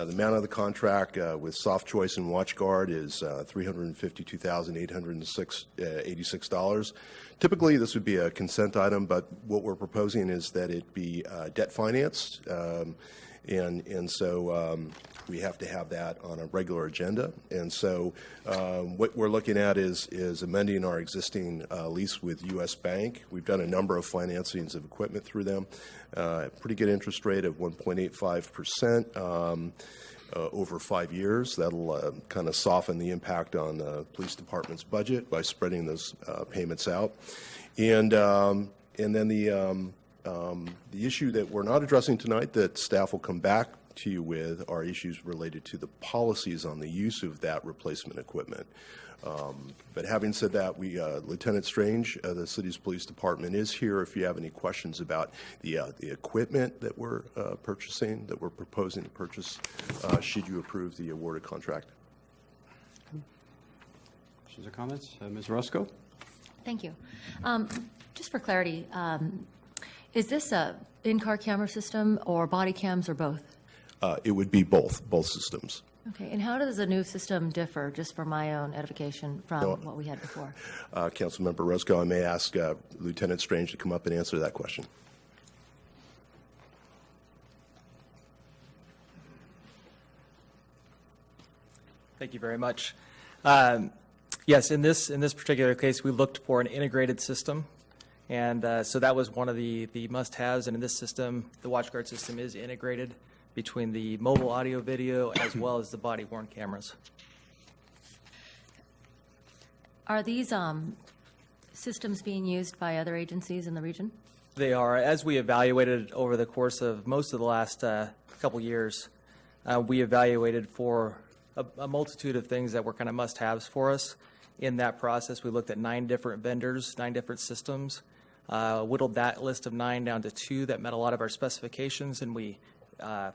amount of the contract with Soft Choice and WatchGuard is $352,886. Typically, this would be a consent item, but what we're proposing is that it be debt financed, and so we have to have that on a regular agenda. And so what we're looking at is amending our existing lease with U.S. Bank. We've done a number of financings of equipment through them. Pretty good interest rate of 1.85% over 5 years. That'll kind of soften the impact on the police department's budget by spreading those payments out. And then the issue that we're not addressing tonight that staff will come back to you with are issues related to the policies on the use of that replacement equipment. But having said that, Lieutenant Strange, the city's police department, is here if you have any questions about the equipment that we're purchasing, that we're proposing to purchase, should you approve the awarded contract. Questions or comments? Ms. Roscoe? Thank you. Just for clarity, is this a in-car camera system or body cams or both? It would be both systems. Okay, and how does the new system differ, just for my own edification, from what we had before? Councilmember Roscoe, I may ask Lieutenant Strange to come up and answer that question. Thank you very much. Yes, in this particular case, we looked for an integrated system, and so that was one of the must-haves. And in this system, the WatchGuard system is integrated between the mobile audio video as well as the body-worn cameras. Are these systems being used by other agencies in the region? They are. As we evaluated over the course of most of the last couple years, we evaluated for a multitude of things that were kind of must-haves for us. In that process, we looked at 9 different vendors, 9 different systems, whittled that list of 9 down to 2 that met a lot of our specifications, and we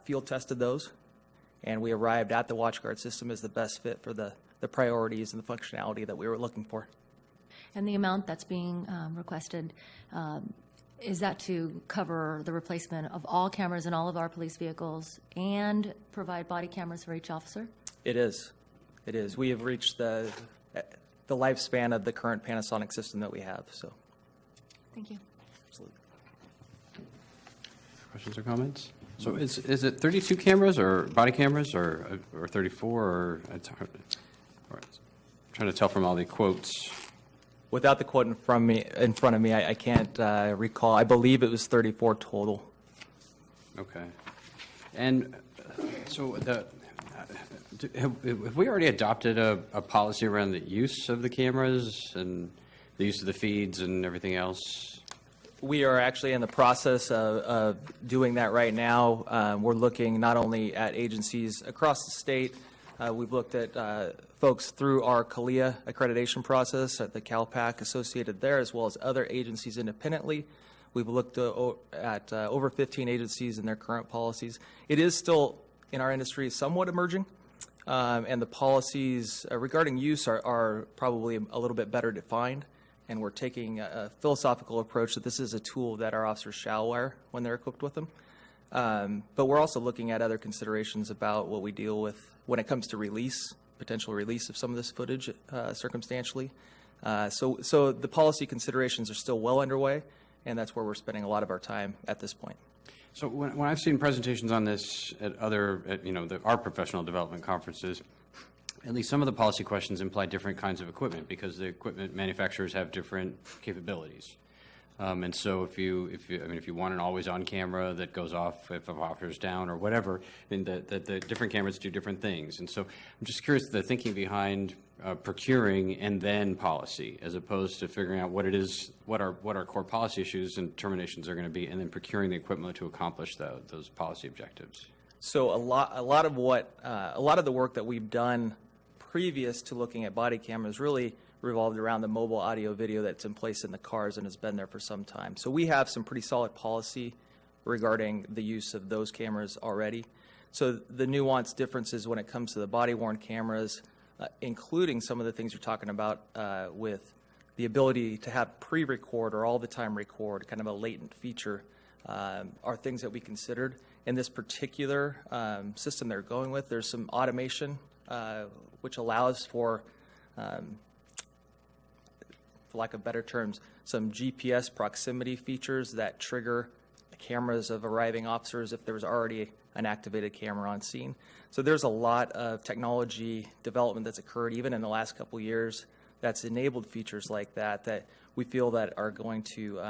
field tested those, and we arrived at the WatchGuard system as the best fit for the priorities and the functionality that we were looking for. And the amount that's being requested, is that to cover the replacement of all cameras in all of our police vehicles and provide body cameras for each officer? It is. It is. We have reached the lifespan of the current Panasonic system that we have. So, Thank you. absolutely. Questions or comments? So is it 32 cameras or body cameras or 34 or it's hard. All right. I'm trying to tell from all the quotes. Without the quote in front of me, I can't recall. I believe it was 34 total. Okay. And so have we already adopted a policy around the use of the cameras and the use of the feeds and everything else? We are actually in the process of doing that right now. We're looking not only at agencies across the state. We've looked at folks through our CALIA accreditation process at the CalPAC associated there, as well as other agencies independently. We've looked at over 15 agencies and their current policies. It is still, in our industry, somewhat emerging, and the policies regarding use are probably a little bit better defined, and we're taking a philosophical approach that this is a tool that our officers shall wear when they're equipped with them. But we're also looking at other considerations about what we deal with when it comes to potential release of some of this footage circumstantially. So the policy considerations are still well underway, and that's where we're spending a lot of our time at this point. So when I've seen presentations on this at our professional development conferences, at least some of the policy questions imply different kinds of equipment because the equipment manufacturers have different capabilities. And so if you want an always-on camera that goes off if an officer's down or whatever, I mean, the different cameras do different things. And so I'm just curious the thinking behind procuring and then policy, as opposed to figuring out what it is, what our core policy issues and determinations are going to be, and then procuring the equipment to accomplish those policy objectives. So a lot of the work that we've done previous to looking at body cameras really revolved around the mobile audio video that's in place in the cars and has been there for some time. So we have some pretty solid policy regarding the use of those cameras already. So the nuanced differences when it comes to the body-worn cameras, including some of the things you're talking about with the ability to have pre-record or all-the-time record, kind of a latent feature, are things that we considered. In this particular system they're going with, there's some automation which allows for lack of better terms, some GPS proximity features that trigger the cameras of arriving officers if there was already an activated camera on scene. So there's a lot of technology development that's occurred even in the last couple of years that's enabled features like that we feel that are going to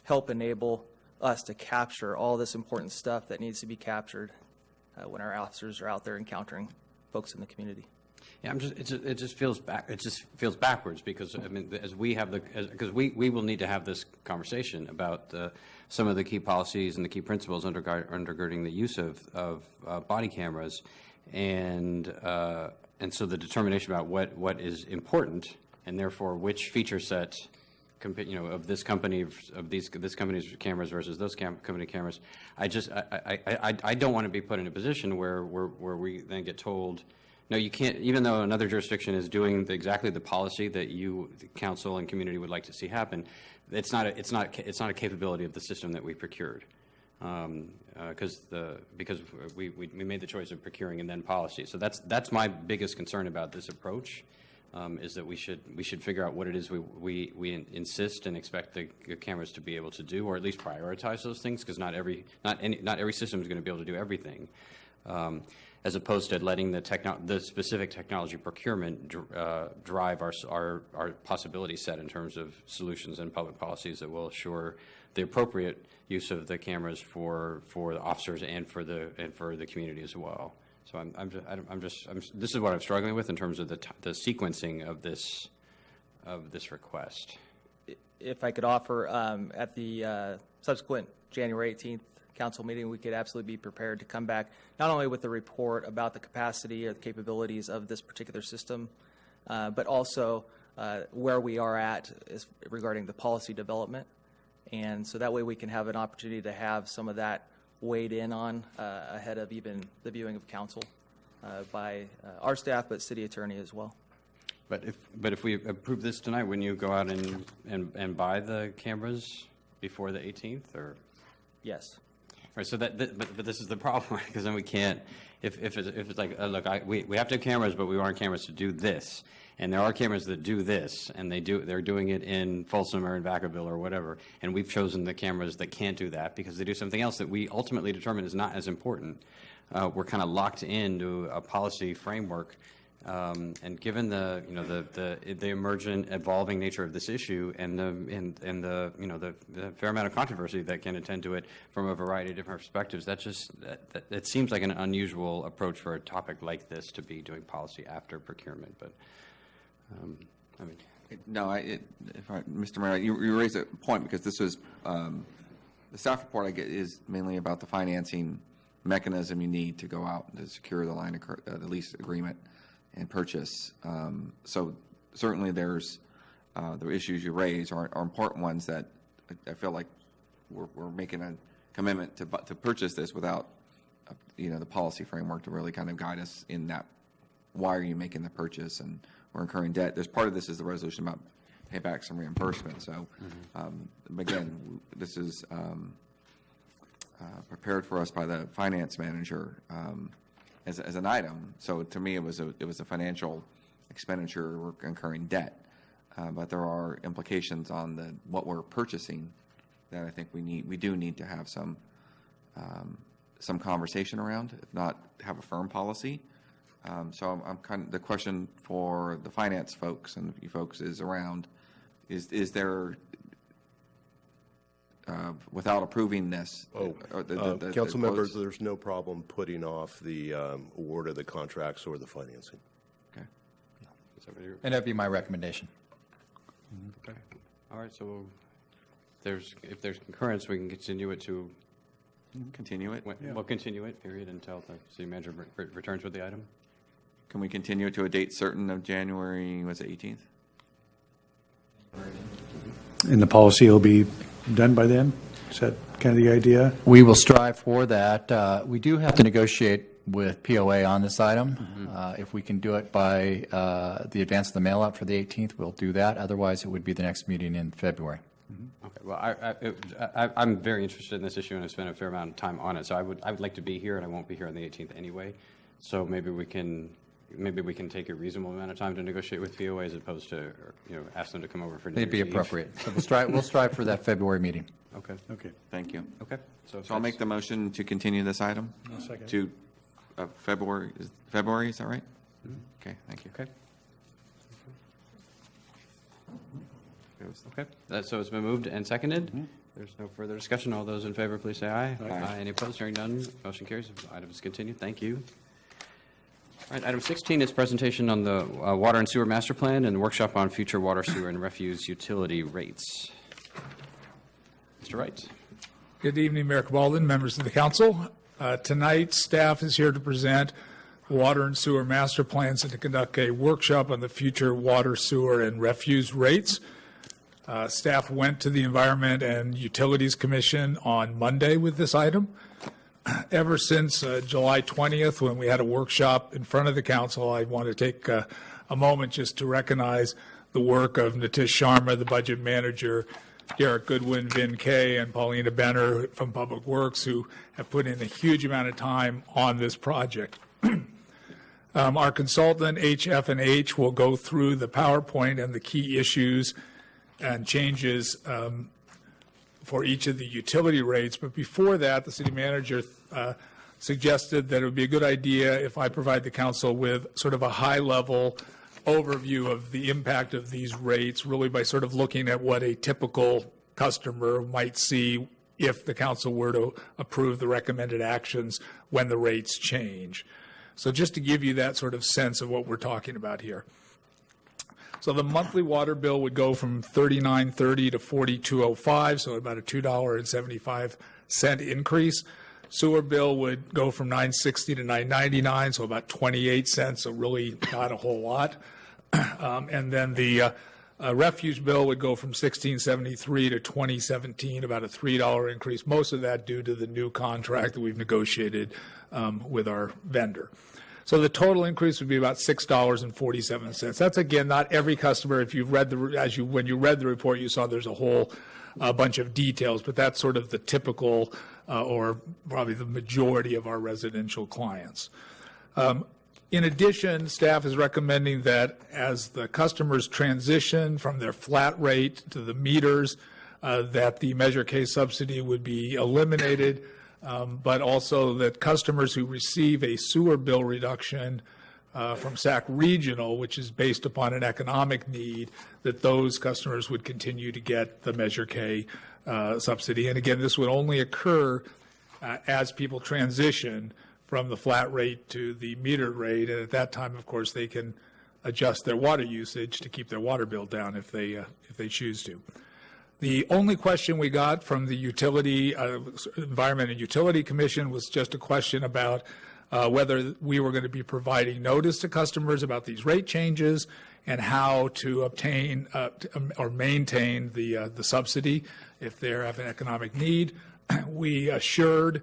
help enable us to capture all this important stuff that needs to be captured when our officers are out there encountering folks in the community. Yeah, it just feels backwards because I mean, because we will need to have this conversation about some of the key policies and the key principles undergirding the use of body cameras, and so the determination about what is important and therefore which feature set, of this company's cameras versus those company cameras. I don't want to be put in a position where we then get told, no, you can't, even though another jurisdiction is doing exactly the policy that you, the council and community would like to see happen. It's not a capability of the system that we procured, because we made the choice of procuring and then policy. So that's my biggest concern about this approach, is that we should figure out what it is we insist and expect the cameras to be able to do, or at least prioritize those things, because not every system is going to be able to do everything. As opposed to letting the specific technology procurement drive our possibility set in terms of solutions and public policies that will assure the appropriate use of the cameras for the officers and for the community as well. So this is what I'm struggling with in terms of the sequencing of this of this request? If I could offer, at the subsequent January 18th council meeting, we could absolutely be prepared to come back, not only with the report about the capacity or the capabilities of this particular system, but also where we are at regarding the policy development. And so that way we can have an opportunity to have some of that weighed in on ahead of even the viewing of council by our staff, but city attorney as well. But if we approve this tonight, wouldn't you go out and buy the cameras before the 18th, or? Yes. Right, so but this is the problem, because then we can't, if it's like, look, we have to have cameras, but we want cameras to do this. And there are cameras that do this, and they're doing it in Folsom or in Vacaville or whatever, and we've chosen the cameras that can't do that because they do something else that we ultimately determine is not as important. We're kind of locked into a policy framework, and given the emergent, evolving nature of this issue and the fair amount of controversy that can attend to it from a variety of different perspectives, that seems like an unusual approach for a topic like this to be doing policy after procurement, but. I mean, No, Mr. Mayor, you raise a point, because this was, the staff report I get is mainly about the financing mechanism you need to go out to secure the the lease agreement and purchase. So certainly there's the issues you raise are important ones that I feel like we're making a commitment to purchase this without the policy framework to really kind of guide us in that. Why are you making the purchase, and we're incurring debt? There's part of this is the resolution about paybacks and reimbursement. So again, this is prepared for us by the finance manager as an item. So to me, it was a financial expenditure. We're incurring debt, but there are implications on what we're purchasing that I think we do need to have some conversation around, if not have a firm policy. So I'm kind of, the question for the finance folks and you folks is around, is there, without approving this? Council members, there's no problem putting off the award of the contracts or the financing. Okay. And that'd be my recommendation. Okay. All right, so if there's concurrence, we can continue it to. Continue it? We'll continue it, period, until the city manager returns with the item. Can we continue it to a date certain of January, was it 18th? And the policy will be done by then? Is that kind of the idea? We will strive for that. We do have to negotiate with POA on this item. If we can do it by the advance of the mail out for the 18th, we'll do that. Otherwise, it would be the next meeting in February. Okay, well, I'm very interested in this issue, and I've spent a fair amount of time on it, so I would like to be here, and I won't be here on the 18th anyway, so maybe we can take a reasonable amount of time to negotiate with POA as opposed to, ask them to come over for New They'd be Year's Eve. appropriate. So we'll strive for that February meeting. Okay. Okay. Thank you. Okay. So I'll make the motion to continue this item to February. February, is that right? Okay, thank you. Okay. Okay. So it's been moved and seconded. There's no further discussion. All those in favor, please say aye. Aye. Any opposed? Hearing none. Motion carries. Item is continued. Thank you. All right. Item 16 is presentation on the water and sewer master plan and workshop on future water, sewer, and refuse utility rates. Mr. Wright. Good evening, Mayor Cabaldon, members of the council. Tonight, staff is here to present water and sewer master plans and to conduct a workshop on the future water, sewer, and refuse rates. Staff went to the Environment and Utilities Commission on Monday with this item. Ever since July 20th, when we had a workshop in front of the council, I want to take a moment just to recognize the work of Nitish Sharma, the budget manager, Garrett Goodwin, Vin Kay, and Paulina Benner from Public Works, who have put in a huge amount of time on this project. Our consultant, HF&H, will go through the PowerPoint and the key issues and changes for each of the utility rates. But before that, the city manager suggested that it would be a good idea if I provide the council with sort of a high-level overview of the impact of these rates, really by sort of looking at what a typical customer might see if the council were to approve the recommended actions when the rates change. So just to give you that sort of sense of what we're talking about here. So the monthly water bill would go from $39.30 to $42.05, so about a $2.75 increase. Sewer bill would go from $9.60 to $9.99, so about 28 cents, so really not a whole lot. And then the refuse bill would go from $16.73 to $20.17, about a $3 increase, most of that due to the new contract that we've negotiated with our vendor. So the total increase would be about $6.47. That's, again, not every customer. If you've read when you read the report, you saw there's a whole bunch of details, but that's sort of the typical or probably the majority of our residential clients. In addition, staff is recommending that as the customers transition from their flat rate to the meters, that the Measure K subsidy would be eliminated, but also that customers who receive a sewer bill reduction from SAC Regional, which is based upon an economic need, that those customers would continue to get the Measure K subsidy. And again, this would only occur as people transition from the flat rate to the metered rate, and at that time, of course, they can adjust their water usage to keep their water bill down if they choose to. The only question we got from the Environment and Utility Commission was just a question about whether we were going to be providing notice to customers about these rate changes and how to obtain or maintain the subsidy if they have an economic need. We assured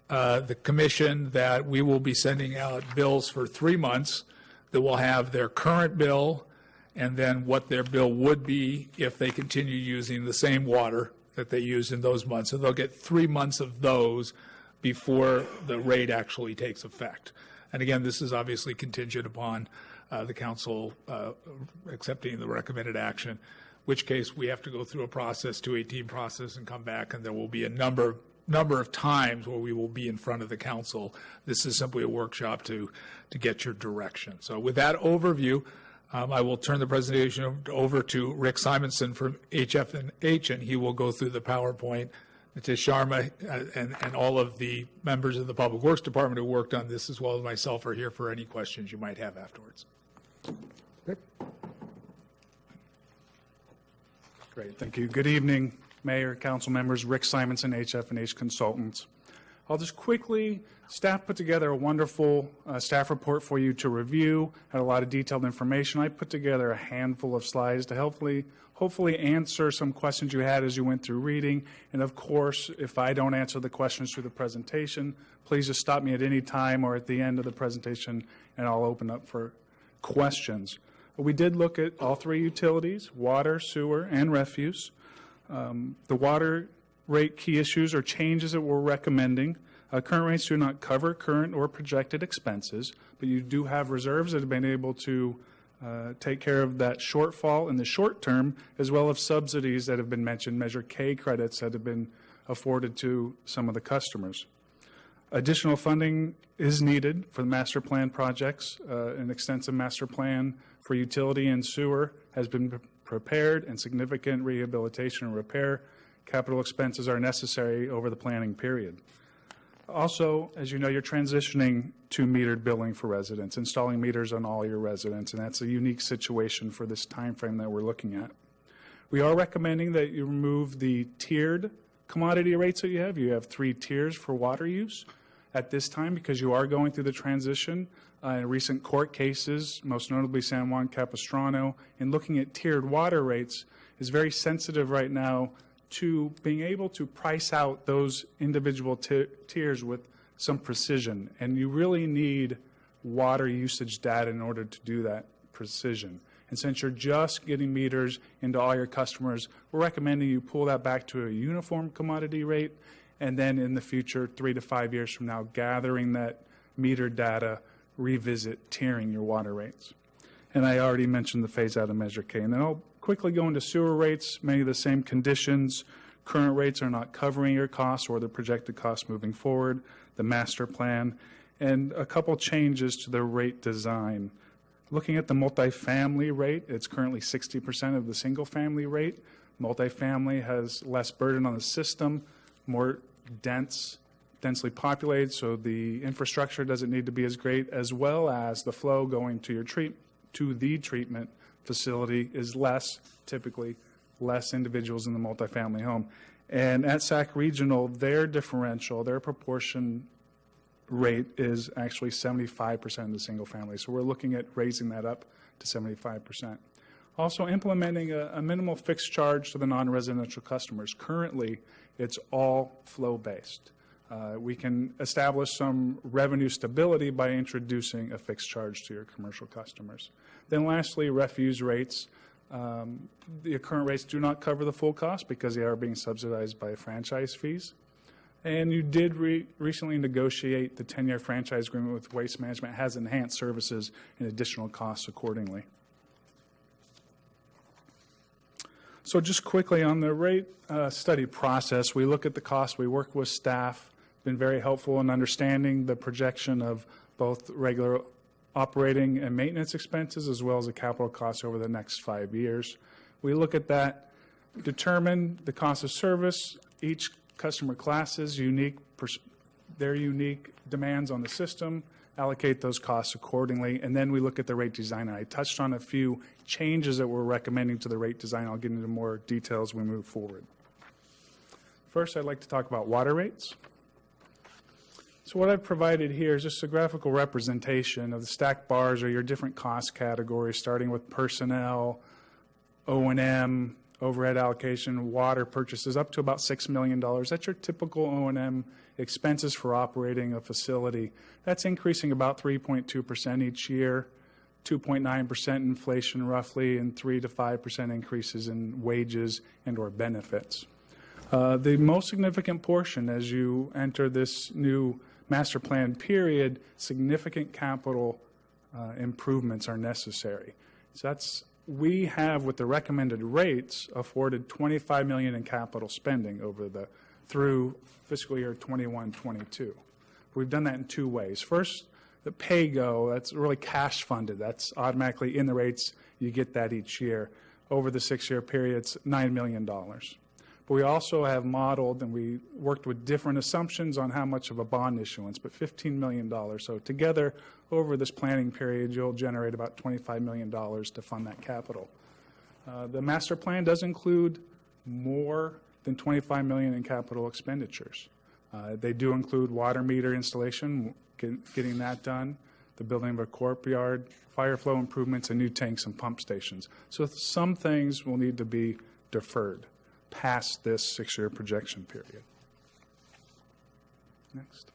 the commission that we will be sending out bills for 3 months that will have their current bill and then what their bill would be if they continue using the same water that they used in those months. So they'll get 3 months of those before the rate actually takes effect. And again, this is obviously contingent upon the council accepting the recommended action, which case we have to go through a process, 218 process, and come back, and there will be a number of times where we will be in front of the council. This is simply a workshop to get your direction. So with that overview, I will turn the presentation over to Rick Simonson from HF&H, and he will go through the PowerPoint. Nitish Sharma and all of the members of the Public Works Department who worked on this, as well as myself, are here for any questions you might have afterwards. Rick? Great, thank you. Good evening, Mayor, council members. Rick Simonson, HF&H Consultants. I'll just quickly, staff put together a wonderful staff report for you to review, had a lot of detailed information. I put together a handful of slides to hopefully answer some questions you had as you went through reading. And of course, if I don't answer the questions through the presentation, please just stop me at any time or at the end of the presentation and I'll open up for questions. We did look at all three utilities, water, sewer, and refuse. The water rate key issues or changes that we're recommending. Current rates do not cover current or projected expenses, but you do have reserves that have been able to take care of that shortfall in the short term, as well as subsidies that have been mentioned, Measure K credits that have been afforded to some of the customers. Additional funding is needed for the master plan projects. An extensive master plan for utility and sewer has been prepared, and significant rehabilitation and repair capital expenses are necessary over the planning period. Also, as you know, you're transitioning to metered billing for residents, installing meters on all your residents, and that's a unique situation for this time frame that we're looking at. We are recommending that you remove the tiered commodity rates that you have. You have 3 tiers for water use at this time because you are going through the transition. In recent court cases, most notably San Juan Capistrano, in looking at tiered water rates is very sensitive right now to being able to price out those individual tiers with some precision. And you really need water usage data in order to do that precision. And since you're just getting meters into all your customers, we're recommending you pull that back to a uniform commodity rate, and then in the future, 3 to 5 years from now, gathering that meter data, revisit tiering your water rates. And I already mentioned the phase out of Measure K. And then I'll quickly go into sewer rates. Many of the same conditions. Current rates are not covering your costs or the projected costs moving forward, the master plan, and a couple changes to the rate design. Looking at the multifamily rate, it's currently 60% of the single family rate. Multifamily has less burden on the system, more densely populated, so the infrastructure doesn't need to be as great, as well as the flow going to your the treatment facility is less, typically less individuals in the multifamily home. And at Sac Regional, their differential, their proportion rate is actually 75% of the single family. So we're looking at raising that up to 75%. Also implementing a minimal fixed charge to the non-residential customers. Currently, it's all flow-based. We can establish some revenue stability by introducing a fixed charge to your commercial customers. Then lastly, refuse rates. The current rates do not cover the full cost because they are being subsidized by franchise fees. And you did recently negotiate the 10-year franchise agreement with Waste Management. It has enhanced services and additional costs accordingly. So just quickly on the rate study process, we look at the cost. We work with staff. Been very helpful in understanding the projection of both regular operating and maintenance expenses as well as the capital costs over the next 5 years. We look at that, determine the cost of service, each customer classes, their unique demands on the system, allocate those costs accordingly, and then we look at the rate design. I touched on a few changes that we're recommending to the rate design. I'll get into more details as we move forward. First, I'd like to talk about water rates. So what I've provided here is just a graphical representation of the stacked bars or your different cost categories, starting with personnel, O&M, overhead allocation, water purchases, up to about $6 million. That's your typical O&M expenses for operating a facility. That's increasing about 3.2% each year, 2.9% inflation roughly, and 3 to 5% increases in wages and or benefits. The most significant portion as you enter this new master plan period, significant capital improvements are necessary. So we have, with the recommended rates, afforded $25 million in capital spending through fiscal year 21-22. We've done that in two ways. First, the pay-go, that's really cash funded. That's automatically in the rates. You get that each year. Over the 6-year period, it's $9 million. But we also have modeled, and we worked with different assumptions on how much of a bond issuance, but $15 million. So together, over this planning period, you'll generate about $25 million to fund that capital. The master plan does include more than $25 million in capital expenditures. They do include water meter installation, getting that done, the building of a courtyard, fire flow improvements, and new tanks and pump stations. So some things will need to be deferred past this 6-year projection period. Next.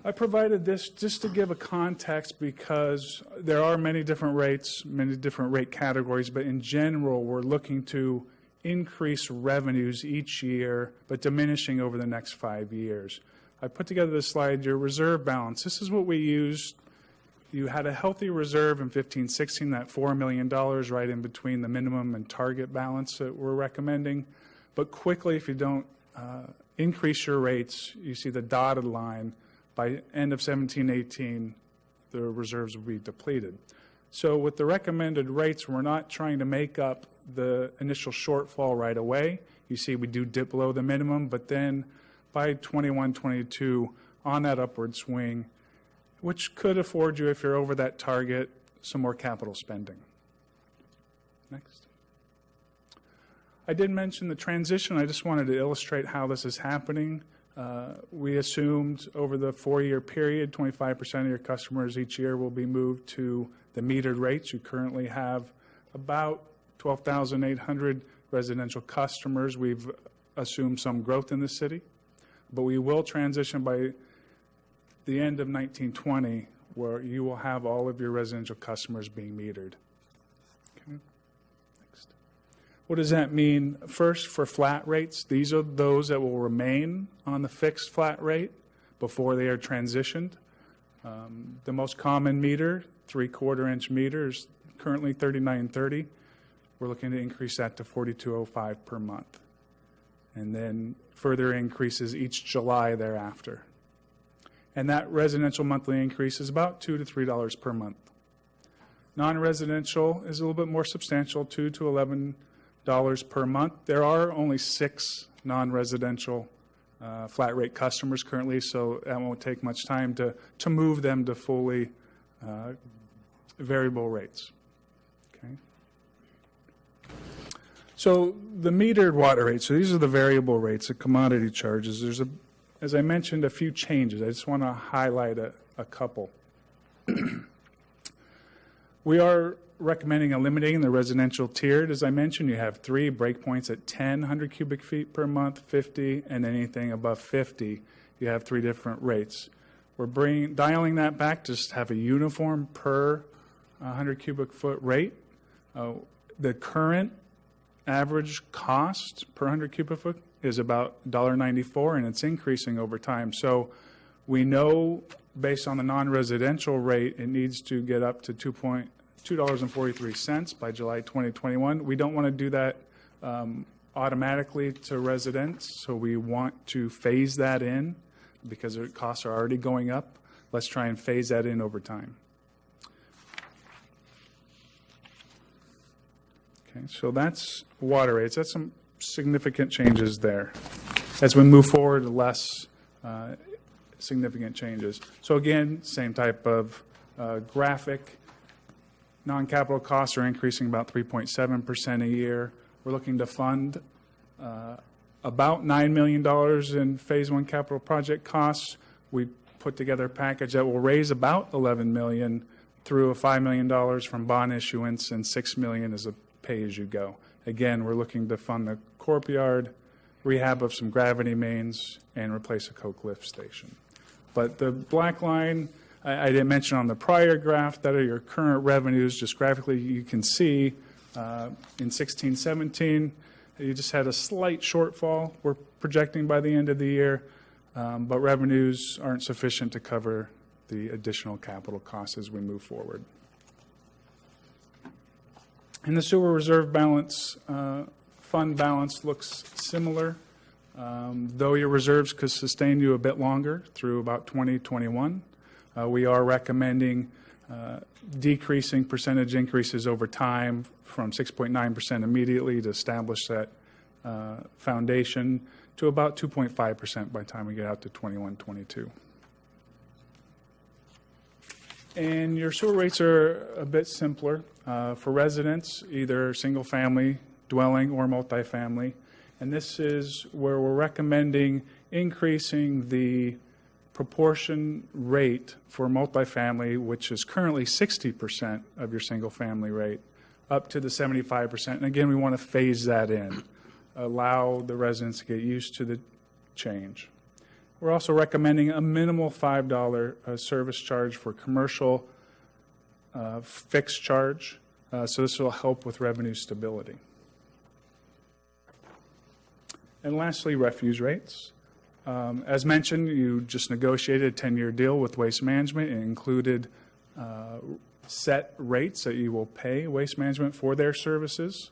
I provided this just to give a context because there are many different rates, many different rate categories, but in general, we're looking to increase revenues each year, but diminishing over the next 5 years. I put together this slide, your reserve balance. This is what we used. You had a healthy reserve in 15-16, that $4 million right in between the minimum and target balance that we're recommending. But quickly, if you don't increase your rates, you see the dotted line, by end of 17-18, the reserves will be depleted. So with the recommended rates, we're not trying to make up the initial shortfall right away. You see we do dip below the minimum, but then by 21-22, on that upward swing, which could afford you, if you're over that target, some more capital spending. Next. I did mention the transition. I just wanted to illustrate how this is happening. We assumed over the 4-year period, 25% of your customers each year will be moved to the metered rates. You currently have about 12,800 residential customers. We've assumed some growth in the city, but we will transition by the end of 1920, where you will have all of your residential customers being metered. Okay. Next. What does that mean? First, for flat rates, these are those that will remain on the fixed flat rate before they are transitioned. The most common meter, 3/4-inch meter, is currently $39.30. We're looking to increase that to $42.05 per month, and then further increases each July thereafter. And that residential monthly increase is about $2 to $3 per month. Non-residential is a little bit more substantial, $2 to $11 per month. There are only 6 non-residential flat rate customers currently, so that won't take much time to move them to fully variable rates. So the metered water rates, so these are the variable rates, the commodity charges. There's, as I mentioned, a few changes. I just want to highlight a couple. We are recommending eliminating the residential tiered. As I mentioned, you have 3 breakpoints at 10, 100 cubic feet per month, 50, and anything above 50, you have 3 different rates. We're dialing that back to just have a uniform per 100 cubic foot rate. The current average cost per 100 cubic foot is about $1.94, and it's increasing over time. So we know, based on the non-residential rate, it needs to get up to $2.43 by July 2021. We don't want to do that automatically to residents, so we want to phase that in because their costs are already going up. Let's try and phase that in over time. Okay, so that's water rates. That's some significant changes there. As we move forward, less significant changes. So again, same type of graphic. Non-capital costs are increasing about 3.7% a year. We're looking to fund about $9 million in Phase 1 capital project costs. We put together a package that will raise about $11 million through $5 million from bond issuance and $6 million as a pay-as-you-go. Again, we're looking to fund the courtyard, rehab of some gravity mains, and replace a coke lift station. But the black line, I didn't mention on the prior graph, that are your current revenues. Just graphically, you can see in 16-17, you just had a slight shortfall we're projecting by the end of the year, but revenues aren't sufficient to cover the additional capital costs as we move forward. And the sewer reserve balance, fund balance looks similar, though your reserves could sustain you a bit longer through about 2021. We are recommending decreasing percentage increases over time from 6.9% immediately to establish that foundation to about 2.5% by the time we get out to 21-22. And your sewer rates are a bit simpler for residents, either single-family dwelling or multifamily. And this is where we're recommending increasing the proportion rate for multifamily, which is currently 60% of your single-family rate, up to the 75%. And again, we want to phase that in, allow the residents to get used to the change. We're also recommending a minimal $5 service charge for commercial fixed charge, so this will help with revenue stability. And lastly, refuse rates. As mentioned, you just negotiated a 10-year deal with Waste Management. It included set rates that you will pay Waste Management for their services.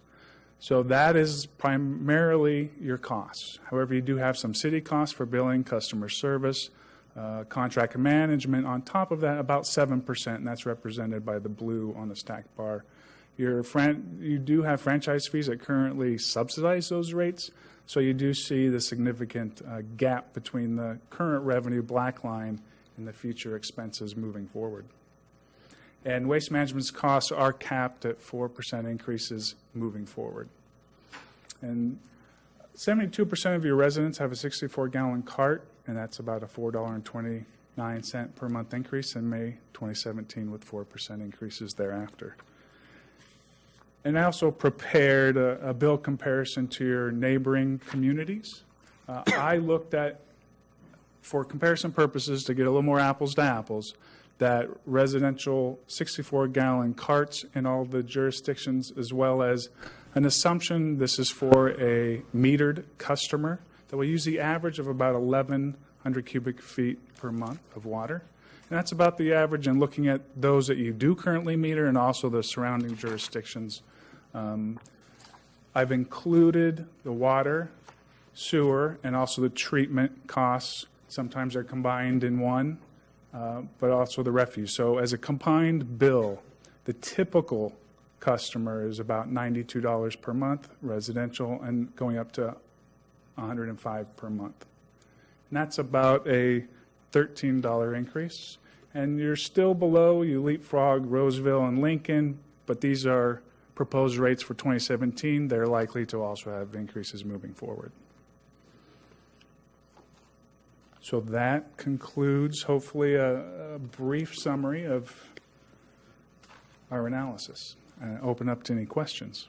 So that is primarily your costs. However, you do have some city costs for billing, customer service, contract management. On top of that, about 7%, and that's represented by the blue on the stacked bar. You do have franchise fees that currently subsidize those rates, so you do see the significant gap between the current revenue black line and the future expenses moving forward. And Waste Management's costs are capped at 4% increases moving forward. And 72% of your residents have a 64-gallon cart, and that's about a $4.29 per month increase in May 2017 with 4% increases thereafter. And I also prepared a bill comparison to your neighboring communities. I looked at, for comparison purposes, to get a little more apples to apples, that residential 64-gallon carts in all the jurisdictions, as well as an assumption this is for a metered customer, that we use the average of about 1,100 cubic feet per month of water. And that's about the average in looking at those that you do currently meter and also the surrounding jurisdictions. I've included the water, sewer, and also the treatment costs. Sometimes they're combined in one, but also the refuse. So as a combined bill, the typical customer is about $92 per month, residential, and going up to $105 per month. And that's about a $13 increase. And you're still below, you leapfrog Roseville and Lincoln, but these are proposed rates for 2017, they're likely to also have increases moving forward. So that concludes, hopefully, a brief summary of our analysis. Open up to any questions.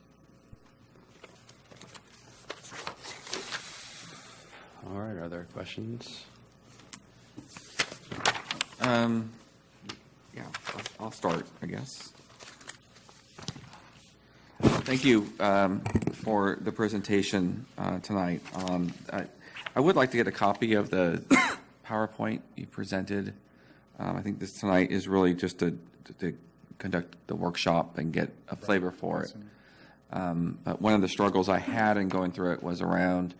All right, are there questions? Yeah, I'll start, I guess. Thank you for the presentation tonight. I would like to get a copy of the PowerPoint you presented. I think this tonight is really just to conduct the workshop and get a flavor for it. But one of the struggles I had in going through it was around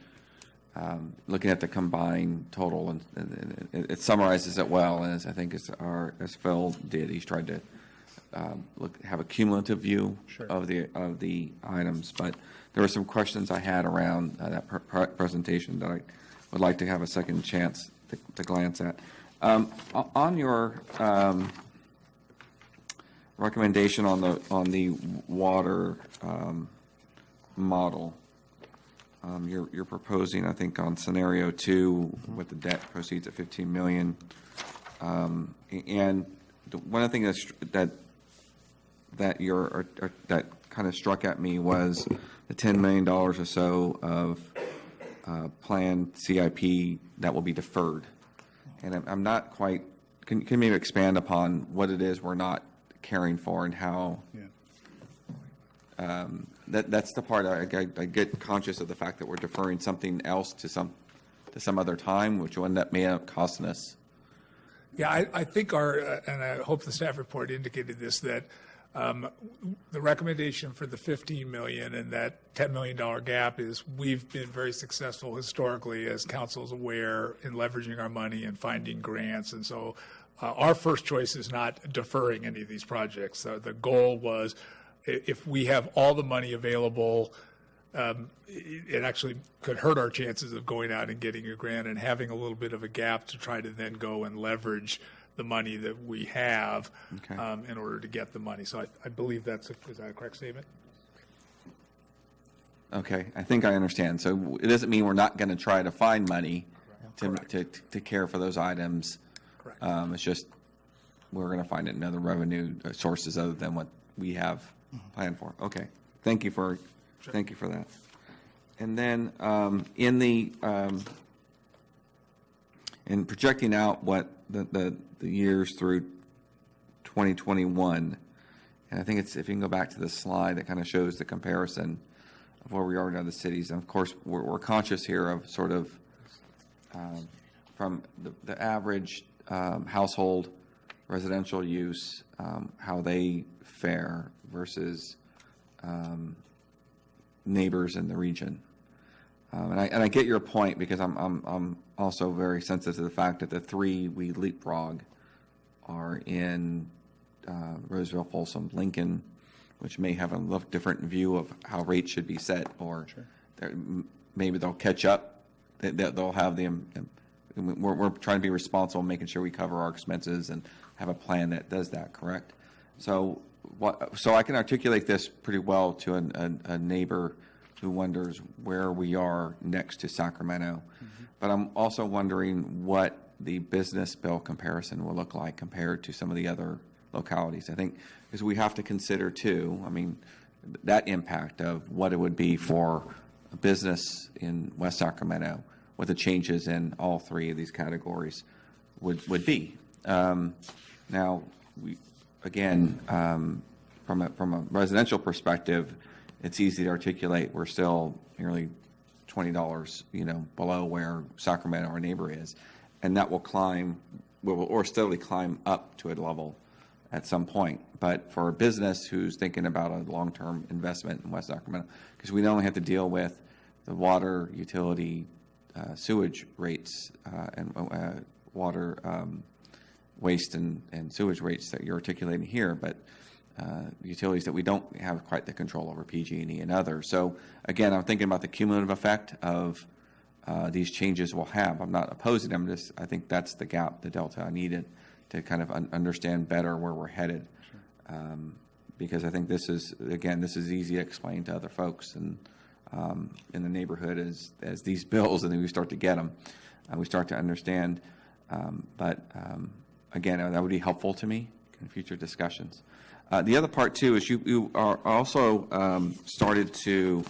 looking at the combined total, and it summarizes it well. And I think as Phil did, he's tried to have a cumulative view of the items. But there were some questions I had around that presentation that I would like to have a second chance to glance at. On your recommendation on the water model. You're proposing, I think, on scenario 2 with the debt proceeds at $15 million. And one of the things that kind of struck at me was the $10 million or so of planned CIP that will be deferred. And I'm not quite. Can you maybe expand upon what it is we're not caring for and how? Yeah. That's the part I get conscious of the fact that we're deferring something else to some other time, which will may end up costing us. Yeah, I think and I hope the staff report indicated this, that the recommendation for the $15 million and that $10 million gap is we've been very successful historically, as council is aware, in leveraging our money and finding grants. And so our first choice is not deferring any of these projects. So the goal was, if we have all the money available, it actually could hurt our chances of going out and getting a grant and having a little bit of a gap to try to then go and leverage the money that we have in order to get the money. So I believe is that a correct statement? Okay, I think I understand. So it doesn't mean we're not going to try to find money to care for those items. Correct. It's just we're going to find it in other revenue sources other than what we have planned for. Okay, thank you for that. And then in projecting out what the years through 2021, and I think if you can go back to the slide that kind of shows the comparison of where we are in other cities. And of course, we're conscious here of sort of from the average household residential use, how they fare versus neighbors in the region. And I get your point, because I'm also very sensitive to the fact that the three we leapfrog are in Roseville, Folsom, Lincoln, which may have a little different view of how rates should be set, or maybe they'll catch up. They'll have we're trying to be responsible, making sure we cover our expenses and have a plan that does that, correct? So I can articulate this pretty well to a neighbor who wonders where we are next to Sacramento. But I'm also wondering what the business bill comparison will look like compared to some of the other localities. I think because we have to consider too, I mean, that impact of what it would be for a business in West Sacramento, what the changes in all three of these categories would be. Now, again, from a residential perspective, it's easy to articulate. We're still nearly $20, below where Sacramento, our neighbor, is, and that will or steadily climb up to a level at some point. But for a business who's thinking about a long-term investment in West Sacramento, because we not only have to deal with the water, utility, sewage rates, and water waste and sewage rates that you're articulating here, but utilities that we don't have quite the control over, PG&E and others. So again, I'm thinking about the cumulative effect of these changes will have. I'm not opposing them. I think that's the gap, the delta I needed to kind of understand better where we're headed. because I think this is easy to explain to other folks and in the neighborhood as these bills, and then we start to get them, we start to understand. Again, that would be helpful to me in future discussions. The other part, too, is you are also started to,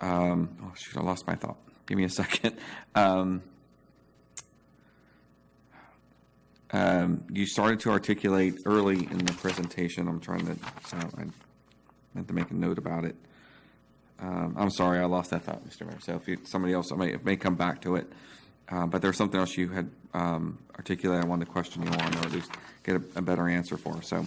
oh, shoot, I lost my thought. Give me a second. You started to articulate early in the presentation. I'm trying to, I meant to make a note about it. I'm sorry, I lost that thought, Mr. Mayor. So if somebody else may come back to it. But there's something else you had articulated I wanted to question you on, or at least get a better answer for. So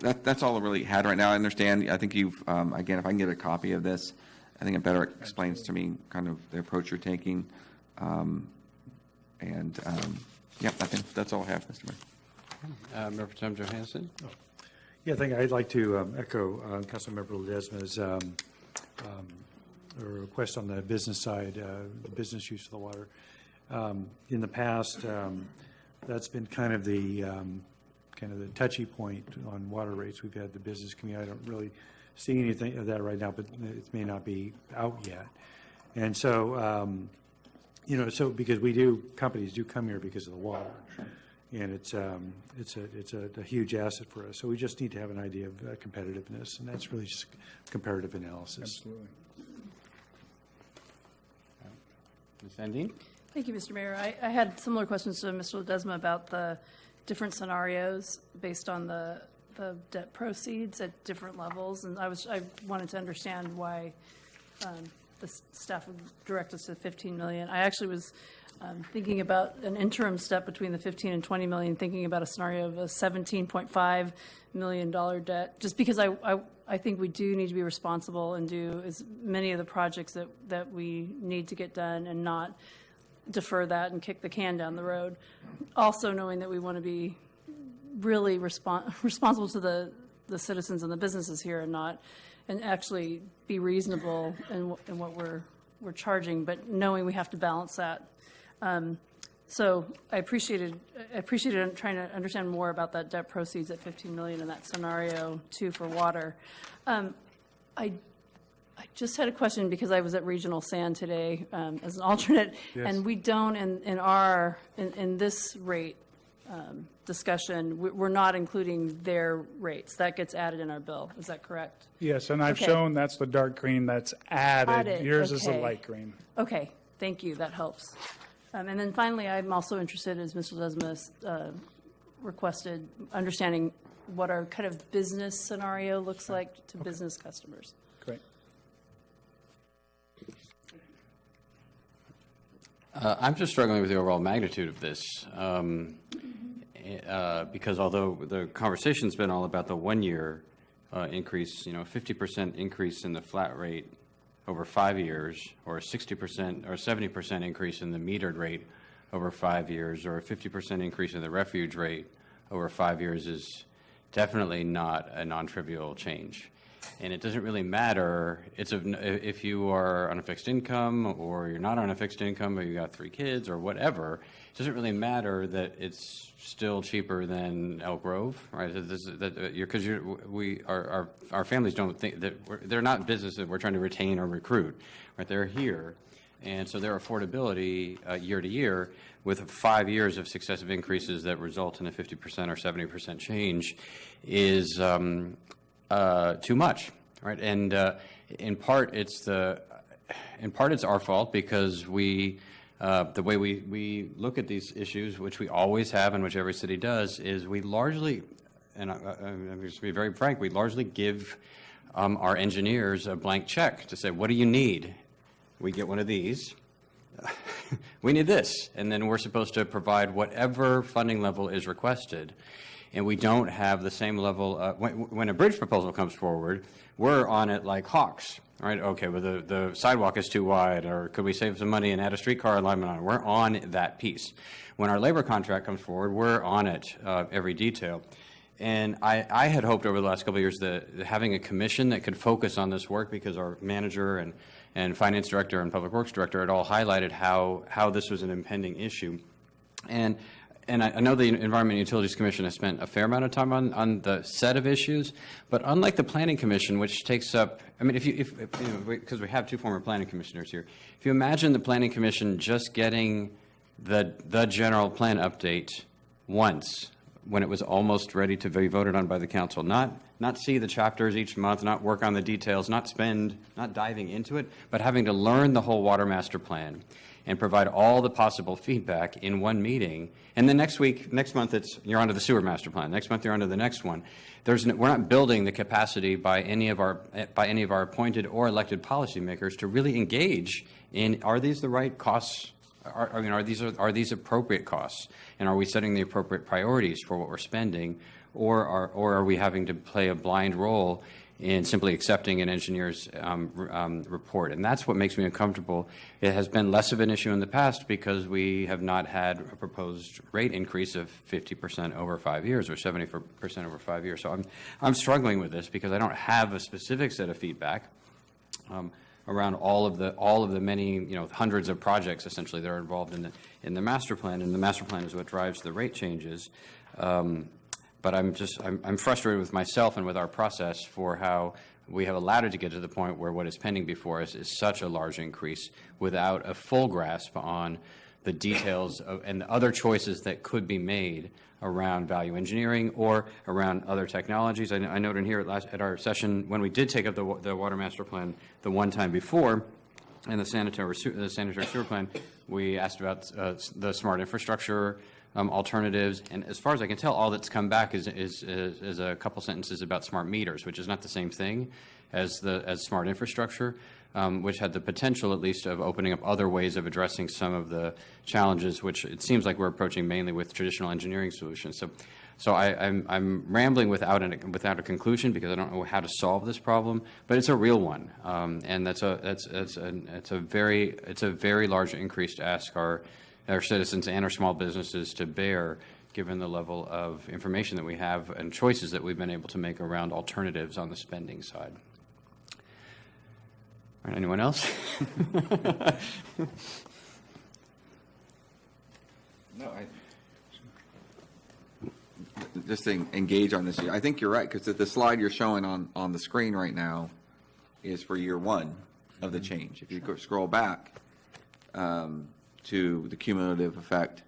that's all I really had right now. I understand. I think you've, again, if I can get a copy of this, I think it better explains to me kind of the approach you're taking. Yeah, I think that's all I have, Mr. Mayor. Member Pro Tem Johansson? Yeah, I think I'd like to echo Councilmember Ledesma's request on the business side, the business use of the water. In the past, that's been kind of the touchy point on water rates. We've had the business community. I don't really see anything of that right now, but it may not be out yet. And so, so because companies do come here because of the water, and it's a huge asset for us. So we just need to have an idea of competitiveness, and that's really just comparative analysis. Absolutely. Ms. Sandine? Thank you, Mr. Mayor. I had similar questions to Mr. Ledesma about the different scenarios based on the debt proceeds at different levels, and I wanted to understand why the staff would direct us to 15 million. I actually was thinking about an interim step between the 15 and 20 million, thinking about a scenario of a $17.5 million debt, just because I think we do need to be responsible and do as many of the projects that we need to get done and not defer that and kick the can down the road. Also knowing that we want to be really responsible to the citizens and the businesses here and actually be reasonable in what we're charging, but knowing we have to balance that. So I appreciated trying to understand more about that debt proceeds at 15 million in that scenario too for water. I just had a question because I was at Regional Sand today as an alternate, yes. And we don't in this rate discussion, we're not including their rates. That gets added in our bill. Is that correct? Yes, and I've Okay. shown that's the dark green that's added. Yours is the okay. light green. Okay, thank you. That helps. And then finally, I'm also interested, as Mr. Ledesma requested, understanding what our kind of business scenario looks like to business customers. Great. I'm just struggling with the overall magnitude of this because although the conversation's been all about the 1 year increase, 50% increase in the flat rate over 5 years, or a 60% or 70% increase in the metered rate over 5 years, or a 50% increase in the refuge rate over 5 years is definitely not a non-trivial change. And it doesn't really matter if you are on a fixed income or you're not on a fixed income or you got 3 kids or whatever. It doesn't really matter that it's still cheaper than Elk Grove, right? Because our families don't think that they're not business that we're trying to retain or recruit, right? They're here, and so their affordability year to year with 5 years of successive increases that result in a 50% or 70% change is too much, right? And in part it's our fault because the way we look at these issues, which we always have and which every city does, is we largely, and I'm just to be very frank, we largely give our engineers a blank check to say, what do you need? We get one of these. We need this. And then we're supposed to provide whatever funding level is requested. And we don't have the same level. When a bridge proposal comes forward, we're on it like hawks, right? Okay, well, the sidewalk is too wide, or could we save some money and add a streetcar alignment on it? We're on that piece. When our labor contract comes forward, we're on it, every detail. And I had hoped over the last couple of years that having a commission that could focus on this work, because our manager and finance director and public works director had all highlighted how this was an impending issue. And and I know the Environment and Utilities Commission has spent a fair amount of time on the set of issues, but unlike the Planning Commission, which takes up, I mean, because we have two former planning commissioners here, if you imagine the Planning Commission just getting the general plan update once, when it was almost ready to be voted on by the council, not see the chapters each month, not work on the details, not diving into it, but having to learn the whole water master plan and provide all the possible feedback in one meeting. And then next month, you're onto the sewer master plan. Next month, you're onto the next one. We're not building the capacity by any of our appointed or elected policymakers to really engage in, are these the right costs? Are these appropriate costs? And are we setting the appropriate priorities for what we're spending? Or are we having to play a blind role in simply accepting an engineer's report? And that's what makes me uncomfortable. It has been less of an issue in the past because we have not had a proposed rate increase of 50% over 5 years or 70% over 5 years. So I'm struggling with this because I don't have a specific set of feedback around all of the many, hundreds of projects essentially that are involved in the master plan, and the master plan is what drives the rate changes. But I'm frustrated with myself and with our process for how we have allowed it to get to the point where what is pending before us is such a large increase without a full grasp on the details and the other choices that could be made around value engineering or around other technologies. I noted here at our session when we did take up the water master plan the one time before, and the sanitary sewer plan, we asked about the smart infrastructure alternatives, and as far as I can tell, all that's come back is a couple sentences about smart meters, which is not the same thing as smart infrastructure, which had the potential, at least, of opening up other ways of addressing some of the challenges, which it seems like we're approaching mainly with traditional engineering solutions. So I'm rambling without a conclusion because I don't know how to solve this problem, but it's a real one, and it's a very large increase to ask our citizens and our small businesses to bear, given the level of information that we have and choices that we've been able to make around alternatives on the spending side. All right, anyone else? No, just to engage on this. I think you're right, because the slide you're showing on the screen right now is for year one of the change. If you scroll back to the cumulative effect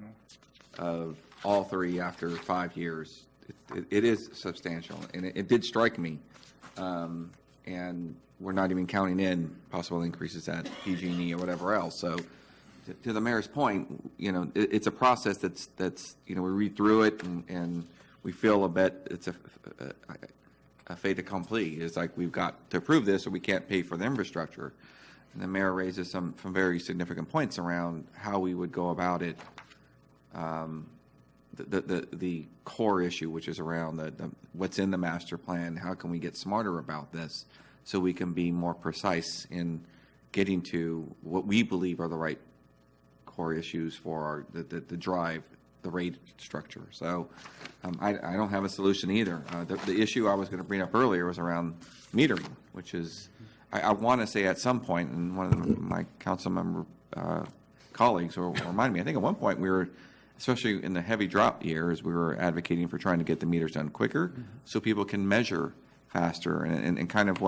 of all three after 5 years, it is substantial, and it did strike me. And we're not even counting in possible increases at PG&E or whatever else. So, to the mayor's point, it's a process that's we read through it and we feel a bit it's a fait accompli. It's like we've got to approve this or we can't pay for the infrastructure. And the mayor raises some very significant points around how we would go about it. The core issue, which is around the what's in the master plan, how can we get smarter about this so we can be more precise in getting to what we believe are the right core issues for the drive, the rate structure. So I don't have a solution either. The issue I was going to bring up earlier was around metering, which is, I want to say at some point, and one of my council member colleagues will remind me, I think at one point we were, especially in the heavy drop years, we were advocating for trying to get the meters done quicker so people can measure faster. And kind of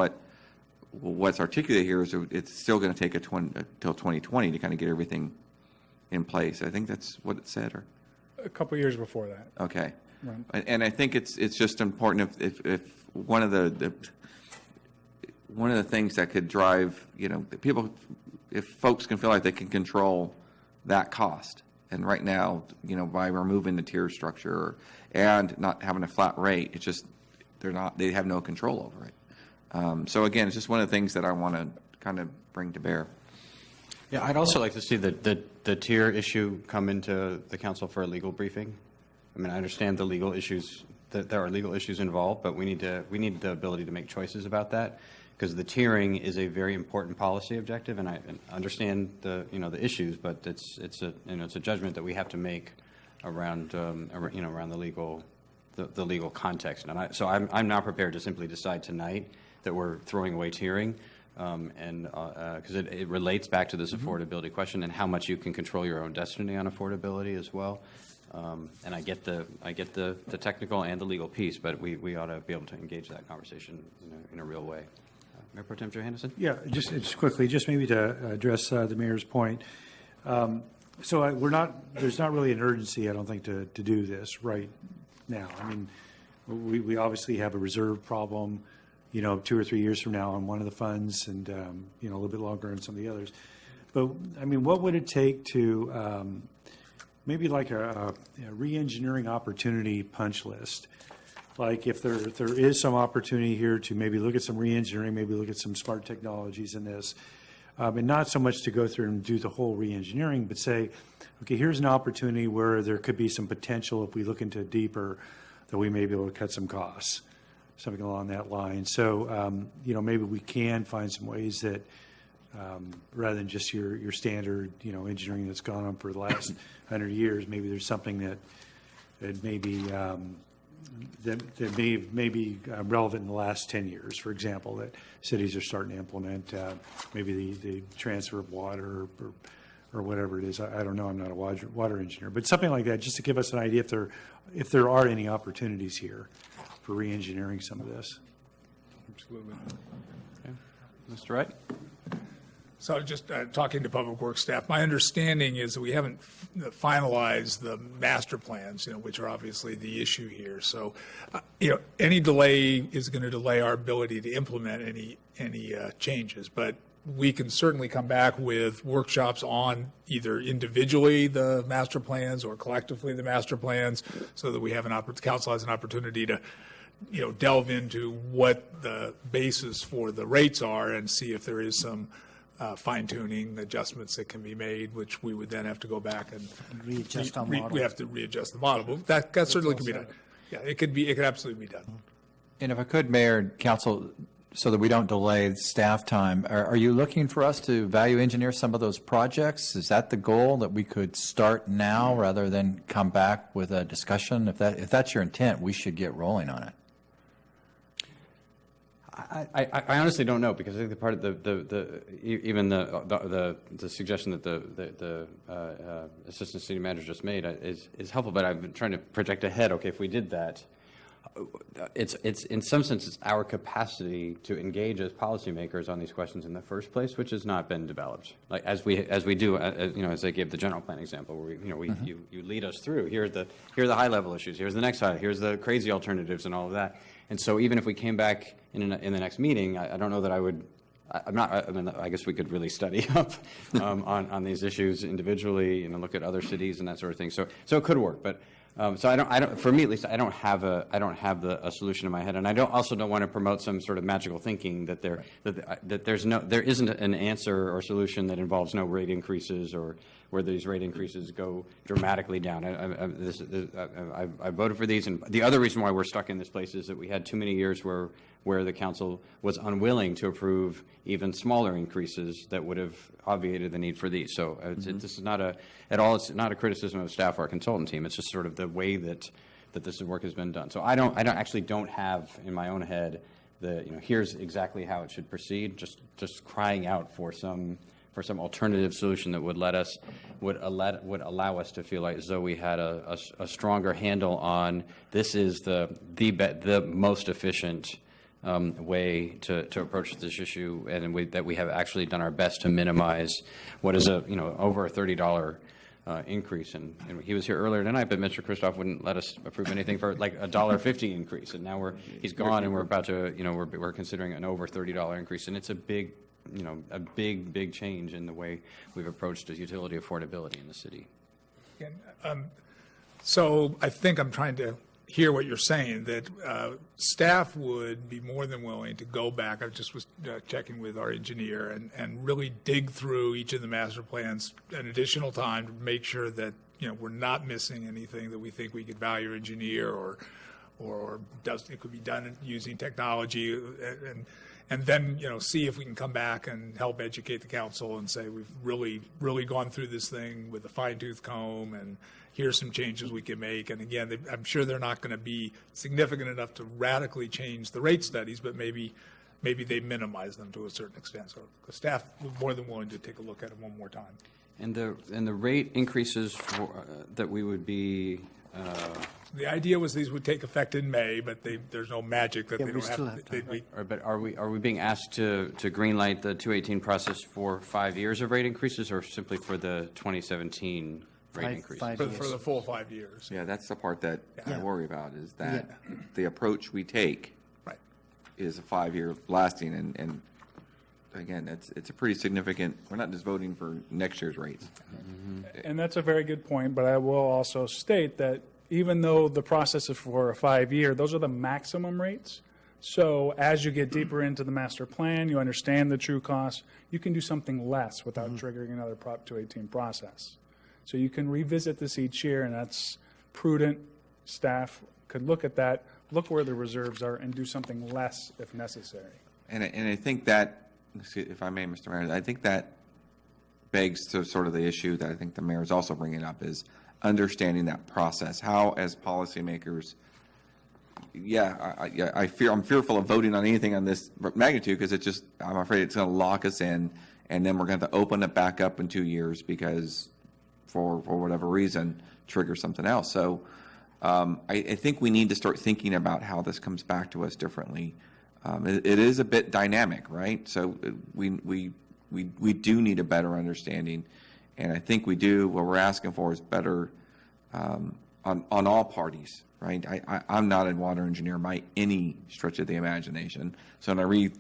what's articulated here is it's still going to take until 2020 to kind of get everything in place. I think that's what it said. Or A couple years before that. Okay. Right. And I think it's just important if one of the things that could drive, people, if folks can feel like they can control that cost. And right now, by removing the tier structure and not having a flat rate, it's just, they have no control over it. So again, it's just one of the things that I want to kind of bring to bear. Yeah, I'd also like to see the tier issue come into the council for a legal briefing. I mean, I understand the legal issues, that there are legal issues involved, but we need the ability to make choices about that, because the tiering is a very important policy objective, and I understand the issues, but it's a judgment that we have to make around around the legal context. And so I'm not prepared to simply decide tonight that we're throwing away tiering. and because it relates back to this affordability question and how much you can control your own destiny on affordability as well. And I get the technical and the legal piece, but we ought to be able to engage that conversation in a real way. Mayor Pro Tem Johannesson? Yeah, just quickly, just maybe to address the mayor's point. So there's not really an urgency, I don't think, to do this right now. I mean, we obviously have a reserve problem, 2 or 3 years from now on one of the funds and, a little bit longer on some of the others. But, I mean, what would it take to maybe like a re-engineering opportunity punch list? Like if there is some opportunity here to maybe look at some re-engineering, maybe look at some smart technologies in this, and not so much to go through and do the whole re-engineering, but say, okay, here's an opportunity where there could be some potential if we look into it deeper that we may be able to cut some costs, something along that line. So, maybe we can find some ways that rather than just your standard, engineering that's gone on for the last 100 years, maybe there's something that may be that may be relevant in the last 10 years, for example, that cities are starting to implement, maybe the transfer of water or whatever it is. I don't know. I'm not a water engineer, but something like that, just to give us an idea if there are any opportunities here for re-engineering some of this. Absolutely. Okay. Mr. Wright? So just talking to Public Works staff, my understanding is that we haven't finalized the master plans, which are obviously the issue here. So, any delay is going to delay our ability to implement any changes. But we can certainly come back with workshops on either individually the master plans or collectively the master plans, so that we have council has an opportunity to delve into what the basis for the rates are and see if there is some fine-tuning adjustments that can be made, which we would then have to go back and readjust our model. We have to readjust the model, but that certainly can be done. Yeah, it could absolutely be done. And if I could, Mayor and Council, so that we don't delay staff time, are you looking for us to value engineer some of those projects? Is that the goal, that we could start now rather than come back with a discussion? If that's your intent, we should get rolling on it. I honestly don't know, because I think the part of the suggestion that the assistant city manager just made is helpful. But I've been trying to project ahead. Okay, if we did that, it's in some sense it's our capacity to engage as policymakers on these questions in the first place, which has not been developed. Like as we do, as I gave the general plan example, where you lead us through. Here are the high level issues. Here's the next high. Here's the crazy alternatives and all of that. And so even if we came back in the next meeting, I don't know that I would. I guess we could really study up on these issues individually, look at other cities and that sort of thing. So it could work, but so I don't. For me, at least, I don't have a solution in my head, and I also don't want to promote some sort of magical thinking that there isn't an answer or solution that involves no rate increases or where these rate increases go dramatically down. I voted for these, and the other reason why we're stuck in this place is that we had too many years where the council was unwilling to approve even smaller increases that would have obviated the need for these. So this is not it's not a criticism of staff or our consultant team. It's just sort of the way that this work has been done. So I don't have in my own head here's exactly how it should proceed. Just crying out for some alternative solution that would allow us to feel like as though we had a stronger handle on this is the most efficient way to approach this issue, and that we have actually done our best to minimize what is over a $30 increase. And he was here earlier tonight, but Mr. Kristoff wouldn't let us approve anything for like a $1.50 increase, and now he's gone, and we're about to we're considering an over $30 increase, and it's a big change in the way we've approached utility affordability in the city. So I think I'm trying to hear what you're saying, that staff would be more than willing to go back. I just was checking with our engineer and really dig through each of the master plans an additional time to make sure that we're not missing anything that we think we could value engineer or it could be done using technology, and then see if we can come back and help educate the council and say we've really gone through this thing with a fine-tooth comb, and here's some changes we can make. And again, I'm sure they're not going to be significant enough to radically change the rate studies, but maybe maybe they minimize them to a certain extent. So the staff was more than willing to take a look at it one more time. And the rate increases for, that we would be, The idea was these would take effect in May, but there's no magic that Yeah, they we don't still have. have time. but are we being asked to greenlight the 218 process for 5 years of rate increases, or simply for the 2017 rate increase? For the full 5 years. Yeah, that's the part that I Yeah. worry about, is that Yeah. the approach we take Right. is a 5-year lasting, and again, it's a pretty significant, we're not just voting for next year's rates. And that's a very good point, but I will also state that even though the process is for a 5-year, those are the maximum rates. So as you get deeper into the master plan, you understand the true costs, you can do something less without triggering another Prop 218 process. So you can revisit this each year, and that's prudent. Staff could look at that, look where the reserves are, and do something less if necessary. And I think that, if I may, Mr. Mayor, I think that begs to sort of the issue that I think the mayor is also bringing up, is understanding that process. How, as policymakers, I'm fearful of voting on anything on this magnitude, because I'm afraid it's going to lock us in, and then we're going to open it back up in 2 years because, for whatever reason, trigger something else. So I think we need to start thinking about how this comes back to us differently. It is a bit dynamic, right? So we do need a better understanding, and I think we do. What we're asking for is better on all parties, right? I'm not a water engineer by any stretch of the imagination. So when I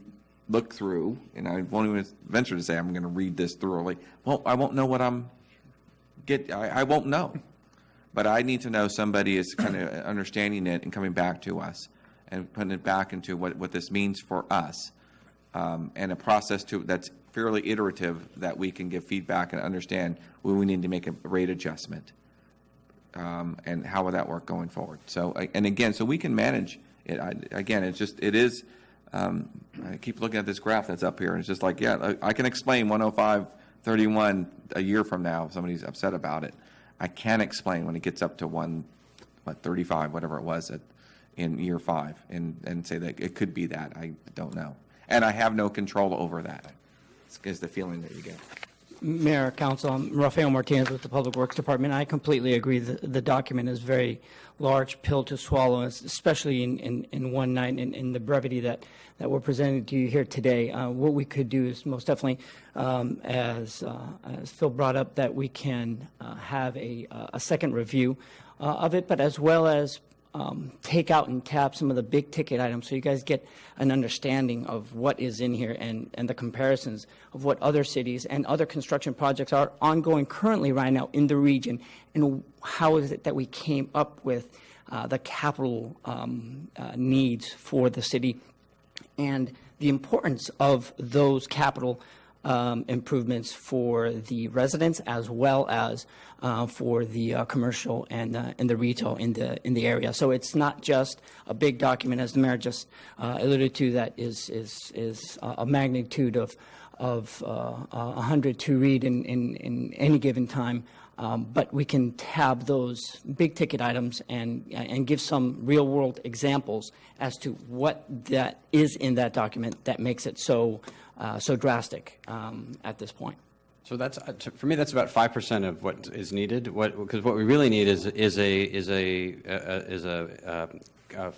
look through, and I won't even venture to say I'm going to read this thoroughly, well, I won't know what I won't know. But I need to know somebody is kind of understanding it and coming back to us and putting it back into what this means for us, and a process that's fairly iterative, that we can give feedback and understand when we need to make a rate adjustment, and how would that work going forward. So, and again, so we can manage it. I keep looking at this graph that's up here, and it's just like, yeah, I can explain 105.31 a year from now if somebody's upset about it. I can't explain when it gets up to 135, whatever it was in year 5, and say that it could be that. I don't know. And I have no control over that, is the feeling that you get. Mayor, Council, I'm Rafael Martinez with the Public Works Department. I completely agree. The document is a very large pill to swallow, especially in one night, in the brevity that we're presenting to you here today. What we could do is most definitely, as Phil brought up, that we can have a second review of it, but as well as take out and tap some of the big ticket items, so you guys get an understanding of what is in here, and the comparisons of what other cities and other construction projects are ongoing currently right now in the region, and how is it that we came up with the capital needs for the city, and the importance of those capital improvements for the residents, as well as for the commercial and the retail in the area. So it's not just a big document, as the mayor just alluded to, that is a magnitude of 100 to read in any given time. But we can tab those big ticket items and give some real world examples as to what that is in that document that makes it so drastic at this point. So that's, for me, that's about 5% of what is needed. Because what we really need is a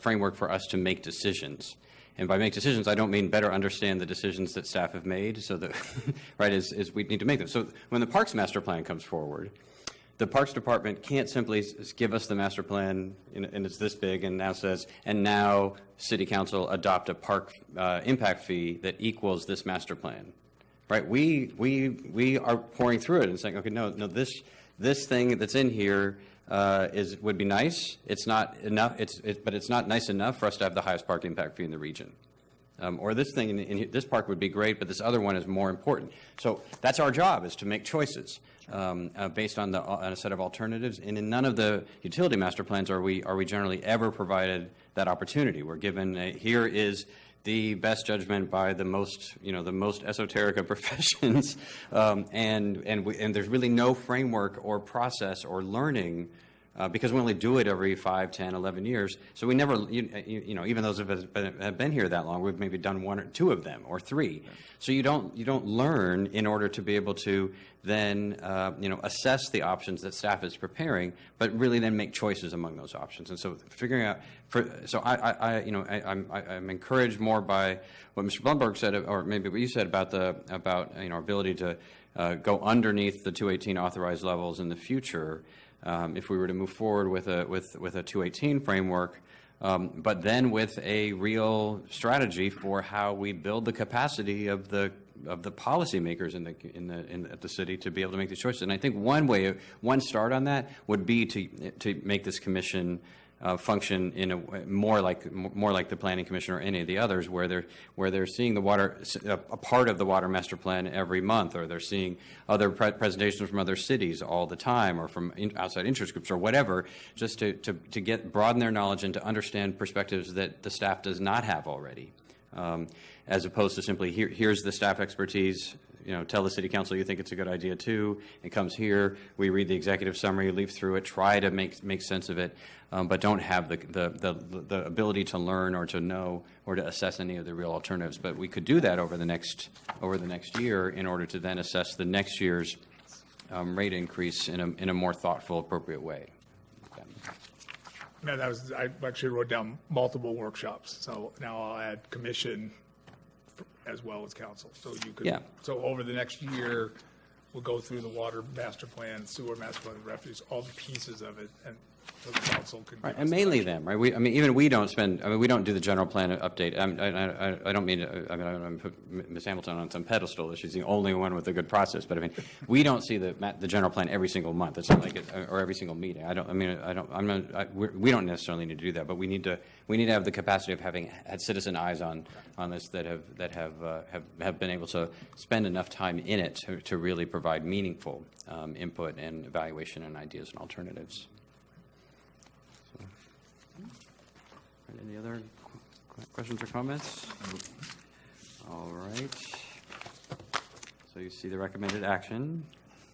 framework for us to make decisions. And by make decisions, I don't mean better understand the decisions that staff have made. So that, right, is we need to make them. So when the Parks Master Plan comes forward, the Parks Department can't simply give us the master plan, and it's this big, and now says, and now City Council adopt a park impact fee that equals this master plan, right? We are pouring through it and saying, okay, no, this thing that's in here would be nice. It's not enough. But it's not nice enough for us to have the highest park impact fee in the region. Or this thing in this park would be great, but this other one is more important. So that's our job, is to make choices based on a set of alternatives. And in none of the utility master plans are we generally ever provided that opportunity. We're given here is the best judgment by the most esoteric of professions, and there's really no framework or process or learning because we only do it every 5, 10, 11 years. So we never, even those of us have been here that long, we've maybe done 1 or 2 of them or 3. So you don't learn in order to be able to then assess the options that staff is preparing, but really then make choices among those options. And so figuring out, I'm encouraged more by what Mr. Blumberg said, or maybe what you said about our ability to go underneath the 218 authorized levels in the future. If we were to move forward with a 218 framework, but then with a real strategy for how we build the capacity of the policymakers at the city to be able to make these choices. And I think one start on that would be to make this commission function in a more like the Planning Commission or any of the others, where they're seeing the water, a part of the water master plan every month, or they're seeing other presentations from other cities all the time, or from outside interest groups or whatever, just to broaden their knowledge and to understand perspectives that the staff does not have already, as opposed to simply here's the staff expertise. Tell the city council you think it's a good idea too. It comes here. We read the executive summary, leaf through it, try to make sense of it, but don't have the ability to learn or to know or to assess any of the real alternatives. But we could do that over the next year in order to then assess the next year's rate increase in a more thoughtful, appropriate way. No, I actually wrote down multiple workshops. So now I'll add commission as well as council. So you could. Yeah. So over the next year, we'll go through the water master plan, sewer master plan, refuse, all the pieces of it, and so the council can. Right, and mainly them, right? We don't do the general plan update. I don't mean to. I don't put Ms. Hamilton on some pedestal. She's the only one with a good process. But we don't see the general plan every single month. It's not like or every single meeting. We don't necessarily need to do that, but we need to have the capacity of having had citizen eyes on this that have been able to spend enough time in it to really provide meaningful input and evaluation and ideas and alternatives. Any other questions or comments? All right. So you see the recommended action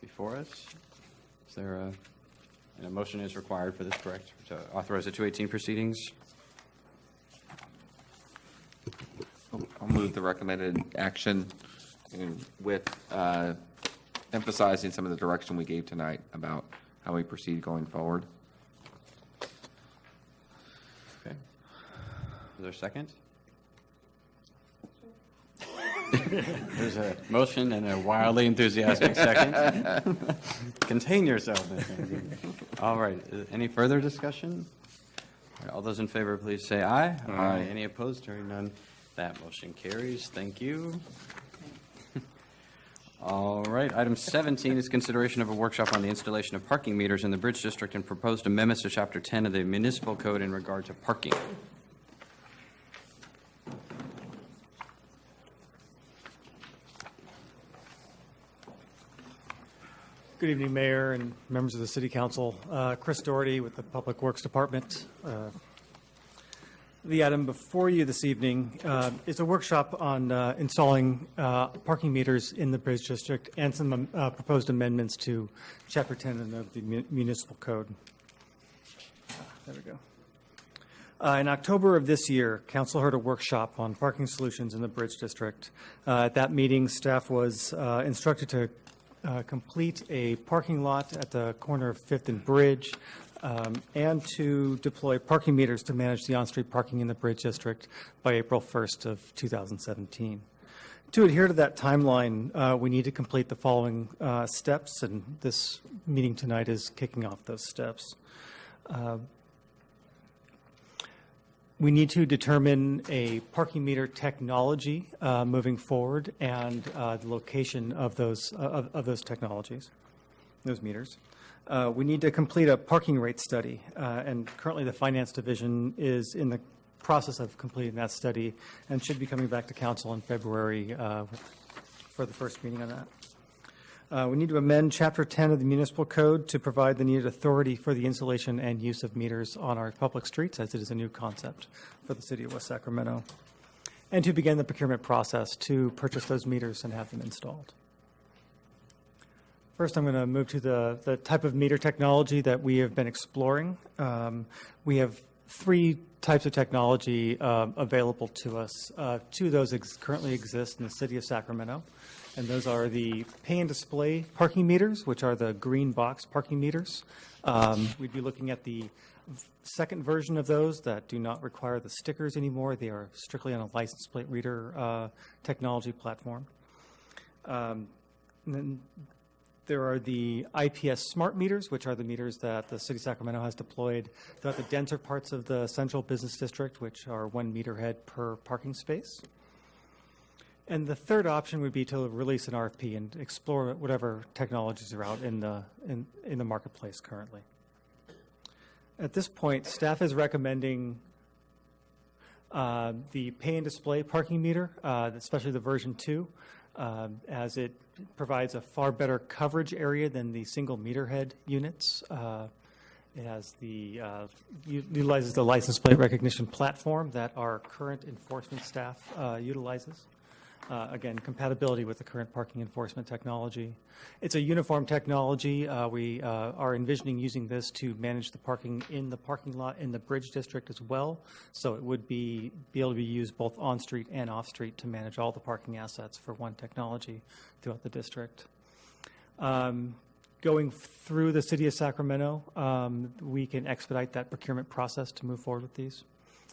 before us. Is there a motion is required for this, correct? To authorize the 218 proceedings? I'll move the recommended action with emphasizing some of the direction we gave tonight about how we proceed going forward. Okay. Is there a second? There's a motion and a wildly enthusiastic second. Contain yourself. All right. Any further discussion? All right, all those in favor, please say aye. Aye. Any opposed? Hearing none. That motion carries. Thank you. All right. Item 17 is consideration of a workshop on the installation of parking meters in the Bridge District and proposed amendments to Chapter 10 of the Municipal Code in regard to parking. Good evening, Mayor and members of the City Council. Chris Doherty with the Public Works Department. The item before you this evening is a workshop on installing parking meters in the Bridge District and some proposed amendments to Chapter 10 of the Municipal Code. There we go. In October of this year, Council heard a workshop on parking solutions in the Bridge District. At that meeting, staff was instructed to complete a parking lot at the corner of 5th and Bridge, and to deploy parking meters to manage the on-street parking in the Bridge District by April 1st of 2017. To adhere to that timeline, we need to complete the following steps, and this meeting tonight is kicking off those steps. We need to determine a parking meter technology moving forward, and the location of those technologies, those meters. We need to complete a parking rate study, and currently the Finance Division is in the process of completing that study and should be coming back to Council in February for the first meeting on that. We need to amend Chapter 10 of the Municipal Code to provide the needed authority for the installation and use of meters on our public streets, as it is a new concept for the City of West Sacramento, and to begin the procurement process to purchase those meters and have them installed. First, I'm going to move to the type of meter technology that we have been exploring. We have 3 types of technology available to us. 2 of those currently exist in the city of Sacramento, and those are the pay and display parking meters, which are the green box parking meters. We'd be looking at the second version of those that do not require the stickers anymore. They are strictly on a license plate reader technology platform. And then there are the IPS smart meters, which are the meters that the city of Sacramento has deployed throughout the denser parts of the central business district, which are 1 meter head per parking space. And the third option would be to release an RFP and explore whatever technologies are out in the marketplace currently. At this point, staff is recommending the pay and display parking meter, especially the version 2, as it provides a far better coverage area than the single meter head units. It has utilizes the license plate recognition platform that our current enforcement staff utilizes. Again, compatibility with the current parking enforcement technology. It's a uniform technology. We are envisioning using this to manage the parking in the parking lot in the Bridge District as well. So it would be able to be used both on-street and off-street to manage all the parking assets for one technology throughout the district. Going through the city of Sacramento, we can expedite that procurement process to move forward with these.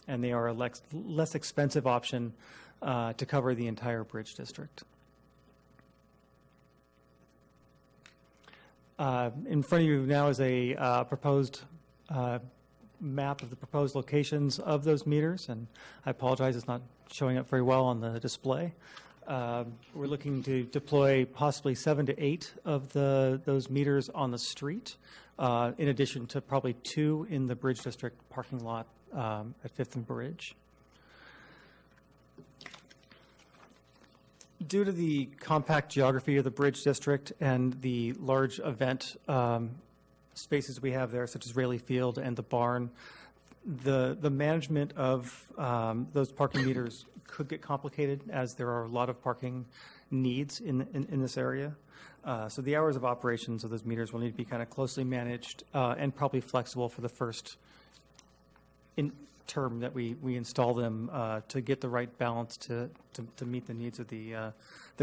And they are a less expensive option to cover the entire Bridge District. In front of you now is a proposed map of the proposed locations of those meters, and I apologize it's not showing up very well on the display. We're looking to deploy possibly 7 to 8 of those meters on the street, in addition to probably 2 in the Bridge District parking lot at 5th and Bridge. Due to the compact geography of the Bridge District and the large event spaces we have there, such as Rayleigh Field and the barn, the management of those parking meters could get complicated as there are a lot of parking needs in this area. So the hours of operations of those meters will need to be kind of closely managed and probably flexible for the first term that we install them to get the right balance to meet the needs of the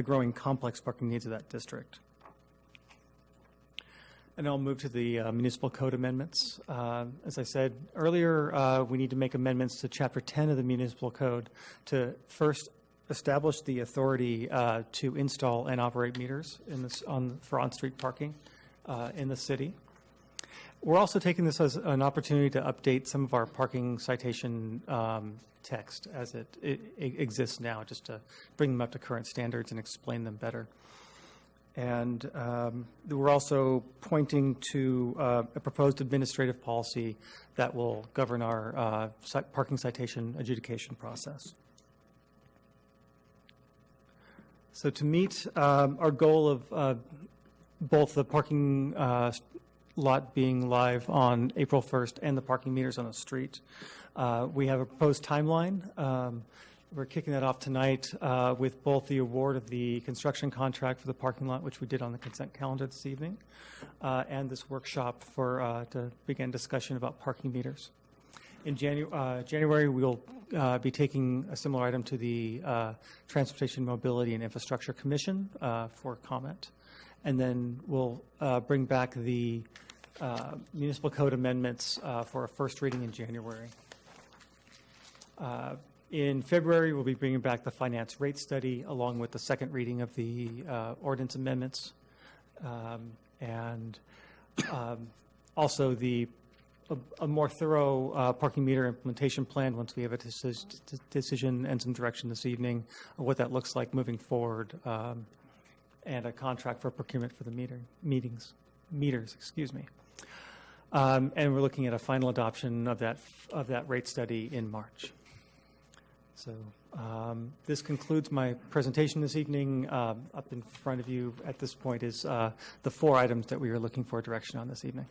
growing complex parking needs of that district. And I'll move to the municipal code amendments. As I said earlier, we need to make amendments to Chapter 10 of the municipal code to first establish the authority to install and operate meters for on-street parking in the city. We're also taking this as an opportunity to update some of our parking citation text as it exists now, just to bring them up to current standards and explain them better. And we're also pointing to a proposed administrative policy that will govern our parking citation adjudication process. So to meet our goal of both the parking lot being live on April 1st and the parking meters on the street, we have a proposed timeline. We're kicking that off tonight with both the award of the construction contract for the parking lot, which we did on the consent calendar this evening, and this workshop to begin discussion about parking meters. In January, we'll be taking a similar item to the Transportation, Mobility, and Infrastructure Commission for comment. And then we'll bring back the municipal code amendments for a first reading in January. In February, we'll be bringing back the finance rate study along with the second reading of the ordinance amendments. And also a more thorough parking meter implementation plan once we have a decision and some direction this evening of what that looks like moving forward, and a contract for procurement for the meters, excuse me. And we're looking at a final adoption of that rate study in March. So this concludes my presentation this evening. Up in front of you at this point is the 4 items that we are looking for direction on this evening.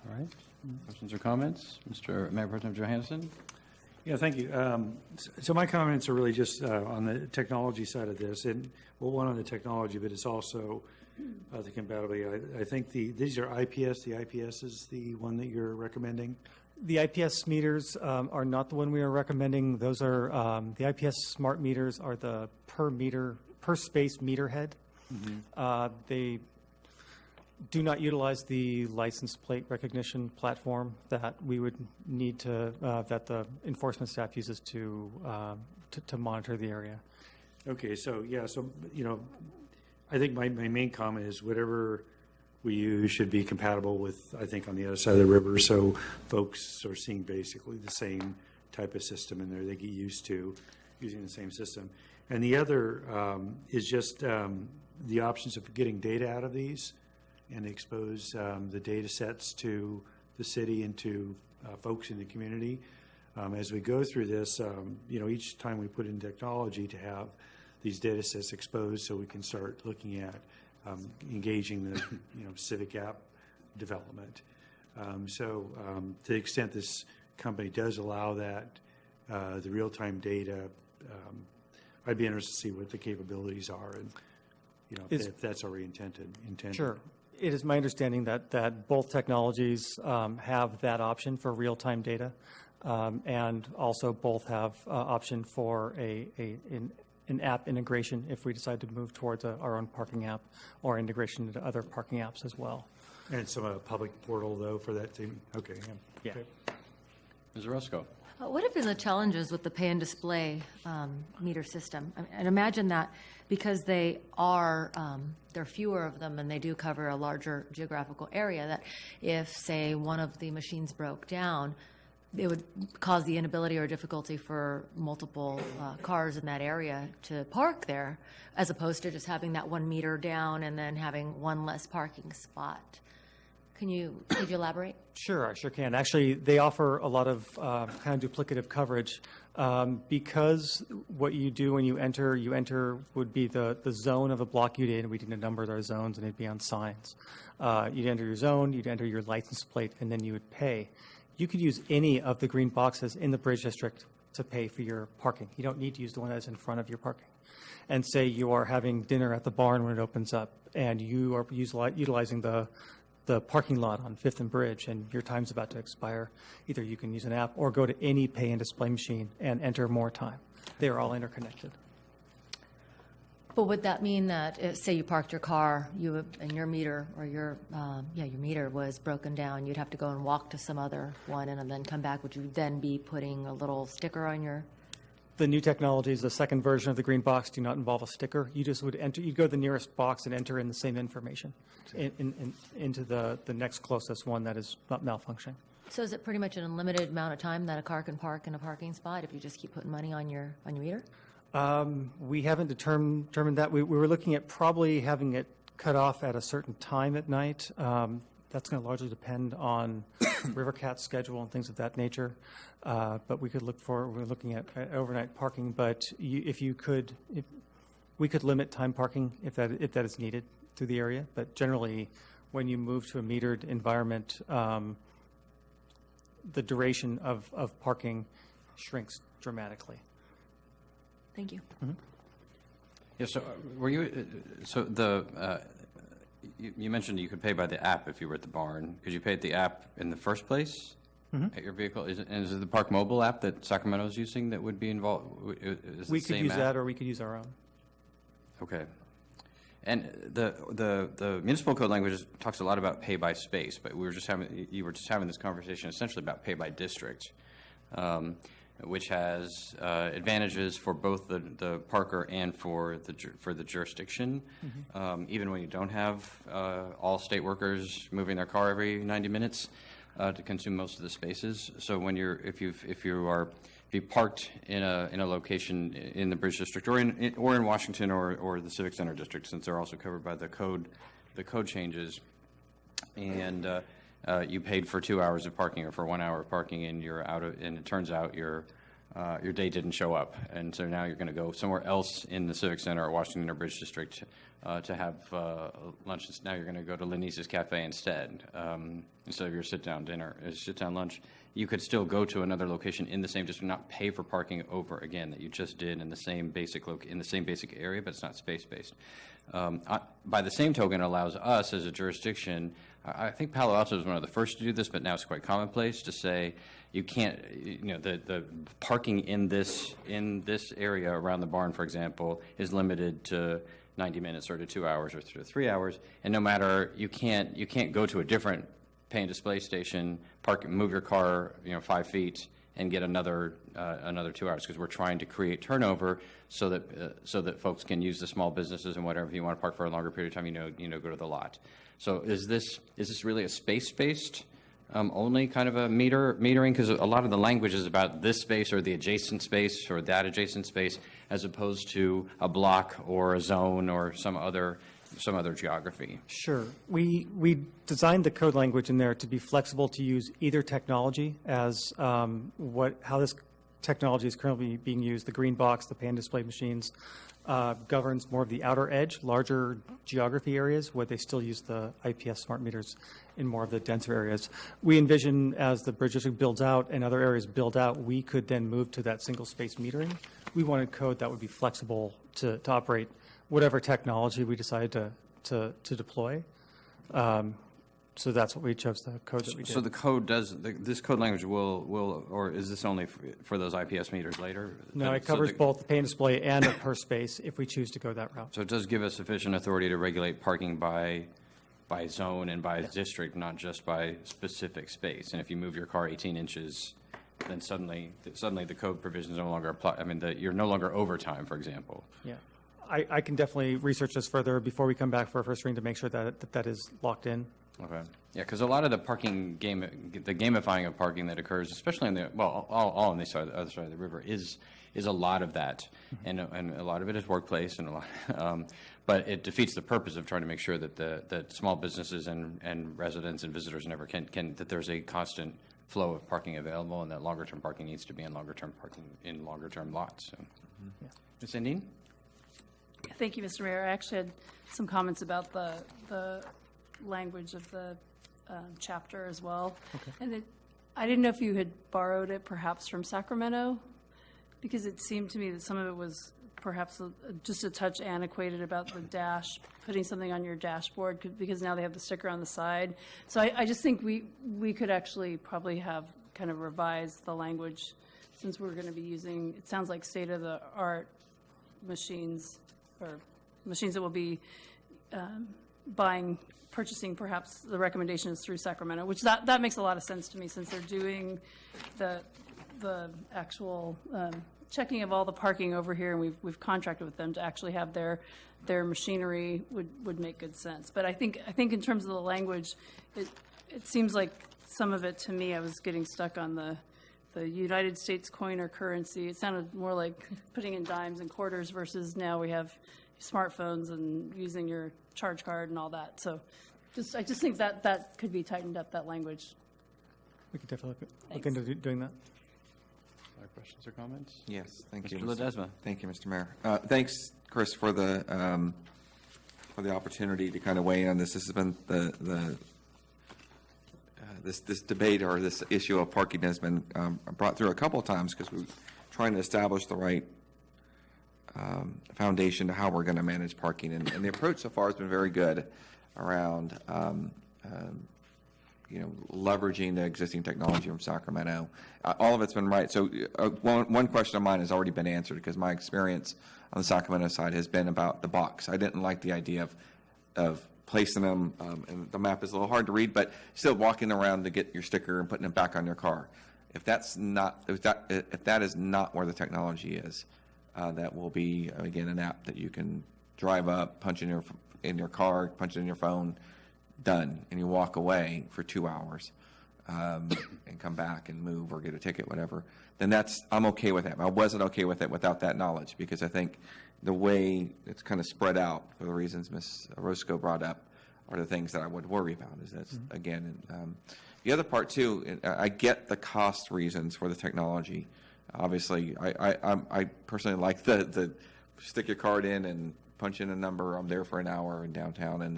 All right. Questions or comments? Mr. Mayor Pro Tem Johansson? Yeah, thank you. So my comments are really just on the technology side of this, and well, one on the technology, but it's also the compatibility. I think these are IPS. The IPS is the one that you're recommending. The IPS meters are not the one we are recommending. Those are the IPS smart meters are the per space meter head. They do not utilize the license plate recognition platform that we would need to that the enforcement staff uses to monitor the area. Okay, so yeah, so I think my main comment is whatever we use should be compatible with, I think, on the other side of the river, so folks are seeing basically the same type of system in there. They get used to using the same system. And the other is just the options of getting data out of these and expose the data sets to the city and to folks in the community. As we go through this, each time we put in technology to have these data sets exposed so we can start looking at engaging the civic app development. To the extent this company does allow that, the real-time data, I'd be interested to see what the capabilities are and if that's already intended. Sure. It is my understanding that both technologies have that option for real-time data, and also both have option for an app integration if we decide to move towards our own parking app or integration into other parking apps as well. And so a public portal, though, for that too? Okay. Yeah. Okay. Ms. Orozco. What have been the challenges with the pay and display meter system? And imagine that because there are fewer of them and they do cover a larger geographical area, that if, say, one of the machines broke down, it would cause the inability or difficulty for multiple cars in that area to park there, as opposed to just having that one meter down and then having one less parking spot. Could you elaborate? Sure, I sure can. Actually, they offer a lot of kind of duplicative coverage because what you do when you enter would be the zone of a block you'd in. We didn't number those zones, and it'd be on signs. You'd enter your zone, you'd enter your license plate, and then you would pay. You could use any of the green boxes in the Bridge District to pay for your parking. You don't need to use the one that's in front of your parking. And say you are having dinner at the barn when it opens up, and you are utilizing the parking lot on 5th and Bridge, and your time's about to expire. Either you can use an app or go to any pay and display machine and enter more time. They are all interconnected. But would that mean that, say you parked your car, and your meter or your meter was broken down, you'd have to go and walk to some other one and then come back? Would you then be putting a little sticker on your? The new technologies, the second version of the green box, do not involve a sticker. You just would enter. You'd go to the nearest box and enter in the same information into the next closest one that is not malfunctioning. So is it pretty much an unlimited amount of time that a car can park in a parking spot if you just keep putting money on your meter? We haven't determined that. We were looking at probably having it cut off at a certain time at night. That's going to largely depend on Rivercat's schedule and things of that nature. But we're looking at overnight parking. But if we could limit time parking if that is needed through the area. But generally, when you move to a metered environment, the duration of parking shrinks dramatically. Thank you. Mm-hmm. Yeah, so you mentioned you could pay by the app if you were at the barn. Could you pay at the app in the first place at your vehicle? Is it the Park Mobile app that Sacramento is using that would be involved? We could use that, or we could use our own. Okay. And the municipal code language talks a lot about pay by space, but you were just having this conversation essentially about pay by district, which has advantages for both the parker and for the jurisdiction. Even when you don't have all state workers moving their car every 90 minutes to consume most of the spaces. So when if you parked in a location in the Bridge District or in Washington or the Civic Center District, since they're also covered by the code changes, and you paid for 2 hours of parking or for 1 hour of parking, and it turns out you're your date didn't show up, and so now you're going to go somewhere else in the Civic Center or Washington or Bridge District to have lunch. Now you're going to go to Lenice's Cafe instead of your sit-down dinner, sit-down lunch. You could still go to another location in the same district, not pay for parking over again that you just did in the same basic area, but it's not space-based. By the same token, it allows us as a jurisdiction. I think Palo Alto was one of the first to do this, but now it's quite commonplace to say you can't. The parking in this area around the barn, for example, is limited to 90 minutes or to 2 hours or to 3 hours, and no matter you can't go to a different pay and display station, move your car 5 feet, and get another 2 hours, because we're trying to create turnover so that folks can use the small businesses and whatever. If you want to park for a longer period of time, go to the lot. So is this really a space-based only kind of a metering? Because a lot of the language is about this space or the adjacent space or that adjacent space, as opposed to a block or a zone or some other geography. Sure. We designed the code language in there to be flexible to use either technology as how this technology is currently being used. The green box, the pan display machines, governs more of the outer edge, larger geography areas where they still use the IPS smart meters in more of the denser areas. We envision as the bridge district builds out and other areas build out, we could then move to that single space metering. We wanted code that would be flexible to operate whatever technology we decide to deploy. So that's what we chose, the code that we did. So the code this code language will, or is this only for those IPS meters later? No, it covers both the pay and display and a per space if we choose to go that route. So it does give us sufficient authority to regulate parking by zone and by district, not just by specific space. And if you move your car 18 inches, then suddenly the code provisions no longer apply. I mean, you're no longer overtime, for example. Yeah. I can definitely research this further before we come back for our first reading to make sure that is locked in. Okay. Yeah, because a lot of the parking the gamifying of parking that occurs, especially all on this side, the other side of the river, is a lot of that, and a lot of it is workplace, and a lot, but it defeats the purpose of trying to make sure that small businesses and residents and visitors never can that there's a constant flow of parking available, and that longer term parking needs to be in longer term parking in longer term lots. So. Yeah. Ms. Sandine? Thank you, Mr. Mayor. I actually had some comments about the language of the chapter as well. Okay. And I didn't know if you had borrowed it perhaps from Sacramento, because it seemed to me that some of it was perhaps just a touch antiquated about the dash, putting something on your dashboard, because now they have the sticker on the side. So I just think we could actually probably have kind of revised the language, since we're going to be using, it sounds like state-of-the-art machines, or machines that will be purchasing, perhaps the recommendation is through Sacramento, which that makes a lot of sense to me, since they're doing the actual checking of all the parking over here, and we've contracted with them to actually have their machinery would make good sense. But I think in terms of the language, it seems like some of it to me, I was getting stuck on the United States coin or currency. It sounded more like putting in dimes and quarters versus now we have smartphones and using your charge card and all that. So I just think that could be tightened up, that language. We could definitely look into doing that. Other questions or comments? Yes, thank you. Mr. Ledesma. Thank you, Mr. Mayor. Thanks, Chris, for the opportunity to kind of weigh in on this. This has been this debate, or this issue of parking has been brought through a couple of times, because we're trying to establish the right foundation to how we're going to manage parking. And the approach so far has been very good around leveraging the existing technology from Sacramento. All of it's been right. So one question of mine has already been answered, because my experience on the Sacramento side has been about the box. I didn't like the idea of placing them, and the map is a little hard to read, but still walking around to get your sticker and putting it back on your car. If that is not where the technology is, that will be, again, an app that you can drive up, punch in your car, punch it in your phone, done, and you walk away for 2 hours, and come back and move or get a ticket, whatever. Then I'm okay with that. I wasn't okay with it without that knowledge, because I think the way it's kind of spread out, for the reasons Ms. Roscoe brought up, are the things that I would worry about. Is that's again, the other part too. I get the cost reasons for the technology, Obviously, I personally like the stick your card in and punch in a number. I'm there for an hour in downtown, and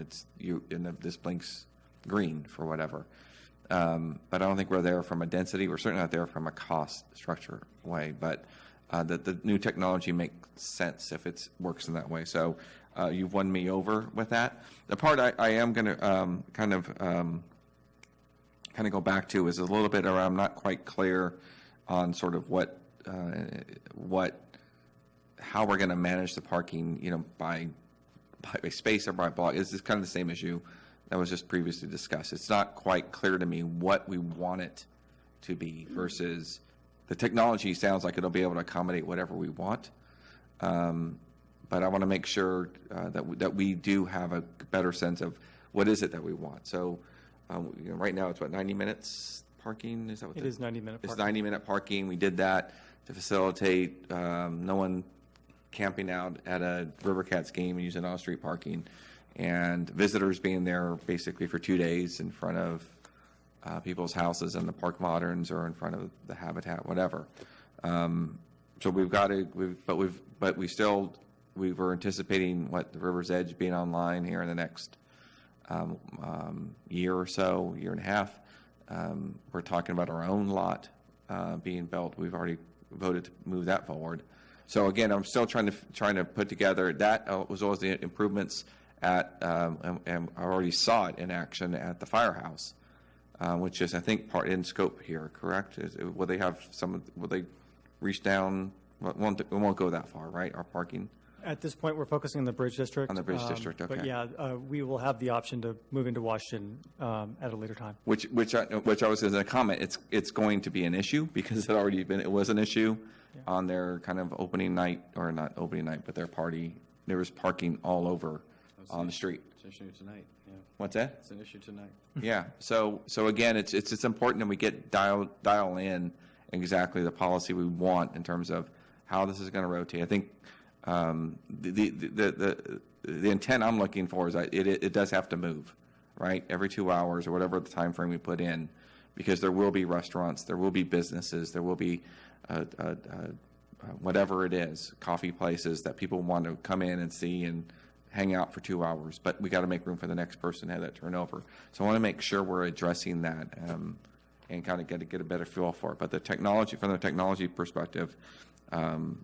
this blinks green for whatever. But I don't think we're there from a density. We're certainly not there from a cost structure way. But the new technology makes sense if it works in that way. So you've won me over with that. The part I am going to kind of go back to is a little bit around. I'm not quite clear on sort of how we're going to manage the parking, by space or by block. It's kind of the same issue that was just previously discussed. It's not quite clear to me what we want it to be versus the technology sounds like it'll be able to accommodate whatever we want. But I want to make sure that we do have a better sense of what is it that we want. So right now it's 90 minutes parking? Is that what it is 90-minute parking. It's 90-minute parking. We did that to facilitate no one camping out at a River Cats game and using on-street parking, and visitors being there basically for 2 days in front of people's houses in the Park Moderns or in front of the Habitat, whatever. So we've got to, we were anticipating the River's Edge being online here in the next year or so, year and a half. We're talking about our own lot being built. We've already voted to move that forward. So again, I'm still trying to put together that was always the improvements at, and I already saw it in action at the firehouse, which is I think part in scope here. Correct? Will they have will they reach down? We won't go that far, right? Our parking. At this point, we're focusing on the Bridge District. On the Bridge District, okay. But yeah, we will have the option to move into Washington at a later time. Which I was going to comment. It's going to be an issue because it was an issue on their kind of opening night, or not opening night, but their party. There was parking all over on the street. It's an issue tonight. Yeah. What's that? It's an issue tonight. Yeah. So again, it's important that we get dial in exactly the policy we want in terms of how this is going to rotate. I think the intent I'm looking for is that it does have to move, right? Every 2 hours or whatever the time frame we put in, because there will be restaurants, there will be businesses, there will be whatever it is, coffee places that people want to come in and see and hang out for 2 hours. But we got to make room for the next person to have that turnover. So I want to make sure we're addressing that and kind of get a better feel for it. But the technology, from the technology perspective, I'm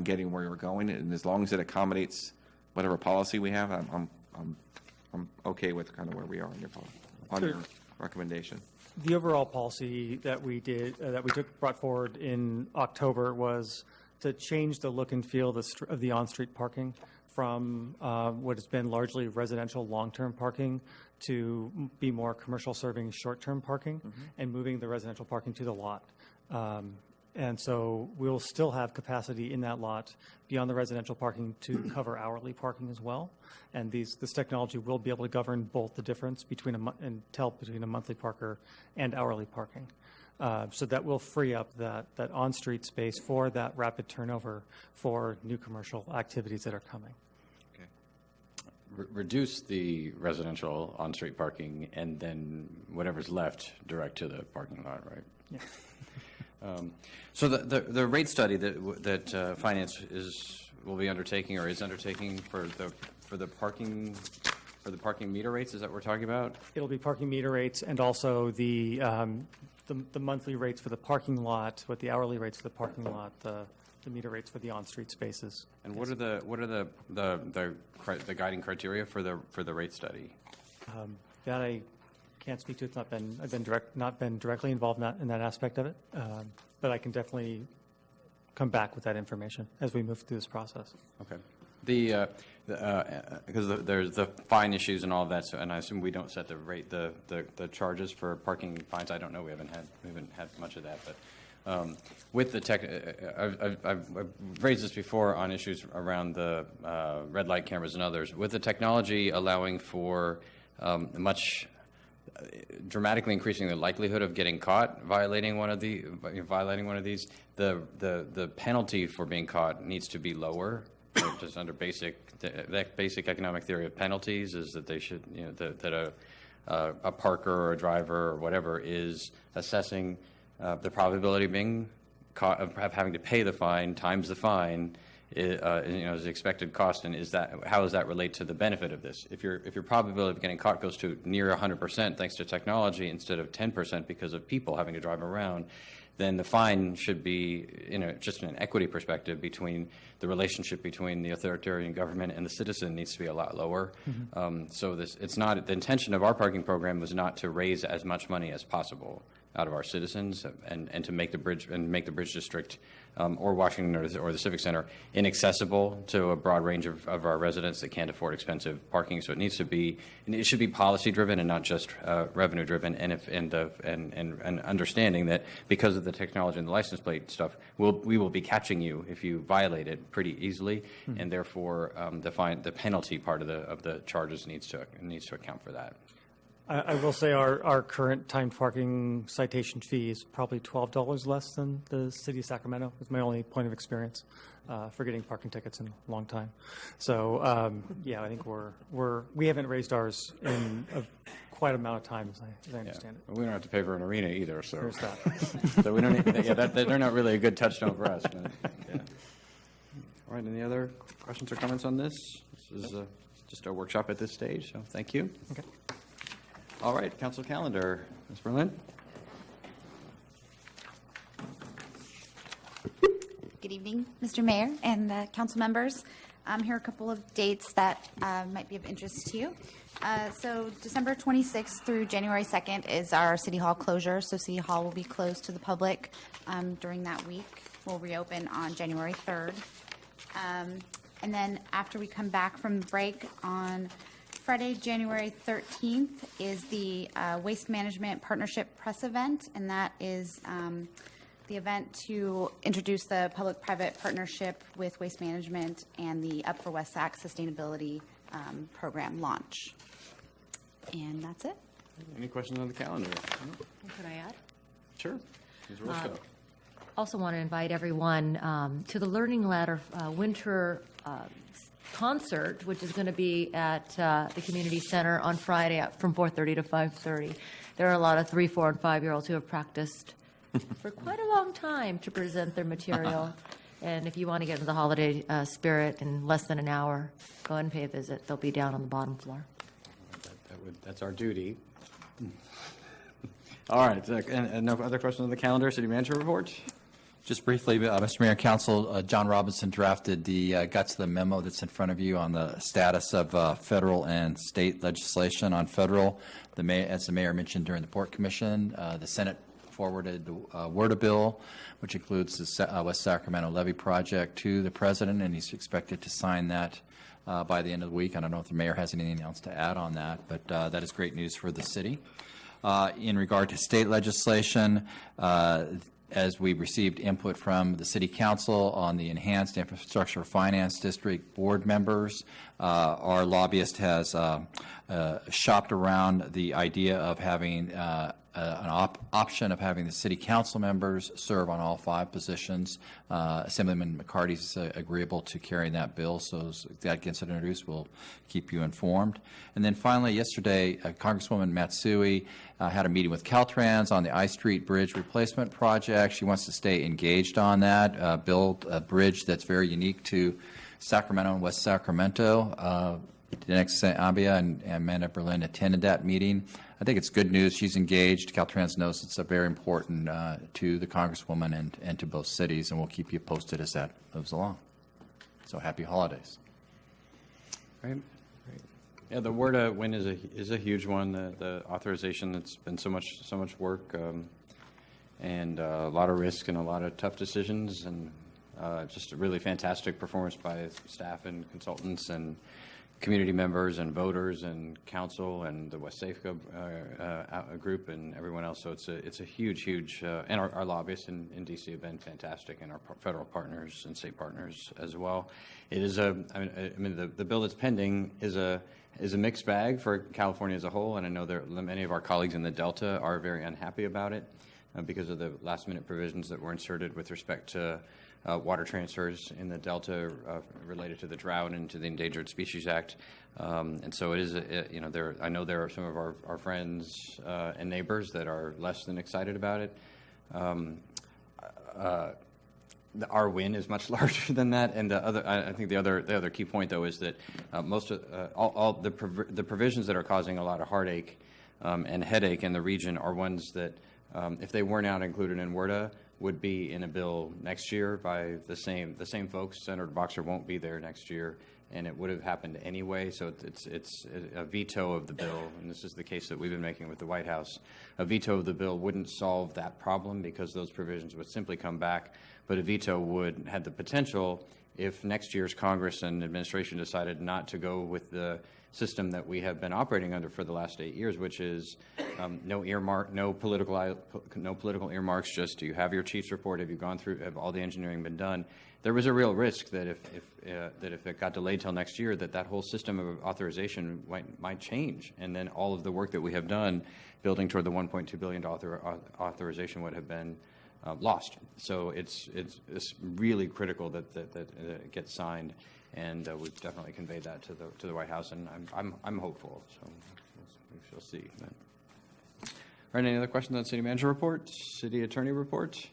getting where you're going, and as long as it accommodates whatever policy we have, I'm okay with kind of where we are on your recommendation. The overall policy that we brought forward in October was to change the look and feel of the on-street parking from what has been largely residential long-term parking to be more commercial serving short-term parking, and moving the residential parking to the lot. And so we'll still have capacity in that lot beyond the residential parking to cover hourly parking as well. And this technology will be able to govern both the difference between between a monthly parker and hourly parking. So that will free up that on-street space for that rapid turnover for new commercial activities that are coming. Okay. Reduce the residential on-street parking, and then whatever's left, direct to the parking lot, right? Yeah. So the rate study that Finance will be undertaking or is undertaking for the parking meter rates, is that what we're talking about? It'll be parking meter rates, and also the monthly rates for the parking lot, with the hourly rates for the parking lot, the meter rates for the on-street spaces. And what are the guiding criteria for the rate study? That I can't speak to. I've not been directly involved in that aspect of it, but I can definitely come back with that information as we move through this process. Okay. Because there's the fine issues and all of that, so, and I assume we don't set the rate, the charges for parking fines. I don't know. We haven't had much of that, but with the tech, I've raised this before on issues around the red light cameras and others. With the technology allowing for much dramatically increasing the likelihood of getting caught violating one of these, the penalty for being caught needs to be lower. Just under basic economic theory of penalties is that they should, that a parker or a driver or whatever is assessing the probability of being of having to pay the fine times the fine, is the expected cost, and how does that relate to the benefit of this? If your probability of getting caught goes to near 100% thanks to technology instead of 10% because of people having to drive around, then the fine should be, just in an equity perspective, between the relationship between the authoritarian government and the citizen needs to be a lot lower. So it's not, the intention of our parking program was not to raise as much money as possible out of our citizens and to make the bridge district or Washington or the Civic Center inaccessible to a broad range of our residents that can't afford expensive parking. So it should be policy driven and not just revenue driven. And understanding that because of the technology and the license plate stuff, we will be catching you if you violate it pretty easily, and therefore the penalty part of the charges needs to account for that. I will say our current timed parking citation fee is probably $12 less than the city of Sacramento. It's my only point of experience for getting parking tickets in a long time. So I think we haven't raised ours in quite an amount of time, as I understand it. Well, we don't have to pay for an arena either, so There's that. so we don't need, they're not really a good touchstone for us. But, yeah. All right, any other questions or comments on this? This is just a workshop at this stage, so thank you. Okay. All right, council calendar. Ms. Berlin? Good evening, Mr. Mayor and council members. Here are a couple of dates that might be of interest to you. So December 26th through January 2nd is our City Hall closure. So City Hall will be closed to the public during that week. We'll reopen on January 3rd. And then after we come back from break on Friday, January 13th is the Waste Management Partnership Press Event, and that is the event to introduce the public-private partnership with Waste Management and the Up for West Sac Sustainability Program launch. And that's it. Any questions on the calendar? Could I add? Sure. Ms. Roscoe. Also want to invite everyone to the Learning Ladder winter concert, which is going to be at the community center on Friday from 4:30 to 5:30. There are a lot of 3, 4, and 5-year-olds who have practiced for quite a long time to present their material. And if you want to get into the holiday spirit in less than an hour, go ahead and pay a visit. They'll be down on the bottom floor. That's our duty. All right, and no other questions on the calendar? City manager report? Just briefly, Mr. Mayor and Council, John Robinson drafted the guts of the memo that's in front of you on the status of federal and state legislation. On federal, as the mayor mentioned during the Port Commission, the Senate forwarded the WERDA bill, which includes the West Sacramento levy project, to the president, and he's expected to sign that by the end of the week. I don't know if the mayor has anything else to add on that, but that is great news for the city. In regard to state legislation, as we received input from the City Council on the Enhanced Infrastructure Finance District board members, our lobbyist has shopped around the idea of having an option of having the City Council members serve on all 5 positions. Assemblyman McCarty's agreeable to carrying that bill, so as that gets introduced, we'll keep you informed. And then finally, yesterday, Congresswoman Matsui had a meeting with Caltrans on the I Street Bridge replacement project. She wants to stay engaged on that, build a bridge that's very unique to Sacramento and West Sacramento. Dinex Abia and Amanda Berlin attended that meeting. I think it's good news. She's engaged. Caltrans knows it's very important to the Congresswoman and to both cities, and we'll keep you posted as that moves along. So happy holidays. Great. Yeah, the WERDA win is a huge one. The authorization that's been so much work and a lot of risk and a lot of tough decisions, and just a really fantastic performance by staff and consultants and community members and voters and council and the West Safeco group and everyone else. So it's a huge, and our lobbyists in D.C. have been fantastic, and our federal partners and state partners as well. It is the bill that's pending is a mixed bag for California as a whole, and I know many of our colleagues in the Delta are very unhappy about it because of the last-minute provisions that were inserted with respect to water transfers in the Delta related to the drought and to the Endangered Species Act. And so it is, I know there are some of our friends and neighbors that are less than excited about it. our win is much larger than that. And I think the other key point, though, is that most of all the provisions that are causing a lot of heartache and headache in the region are ones that, if they were not included in WRDA, would be in a bill next year by the same folks. Senator Boxer won't be there next year, and it would have happened anyway. So it's a veto of the bill, and this is the case that we've been making with the White House. A veto of the bill wouldn't solve that problem because those provisions would simply come back, but a veto would have the potential, if next year's Congress and administration decided not to go with the system that we have been operating under for the last 8 years, which is no earmark, no political earmarks. Just, do you have your chief's report? Have you gone through? Have all the engineering been done? There was a real risk that if it got delayed till next year, that whole system of authorization might change, and then all of the work that we have done building toward the $1.2 billion authorization would have been lost. So it's really critical that it gets signed. And we've definitely conveyed that to the White House, and I'm hopeful. So we shall see. All right. Any other questions on City Manager report, City Attorney report,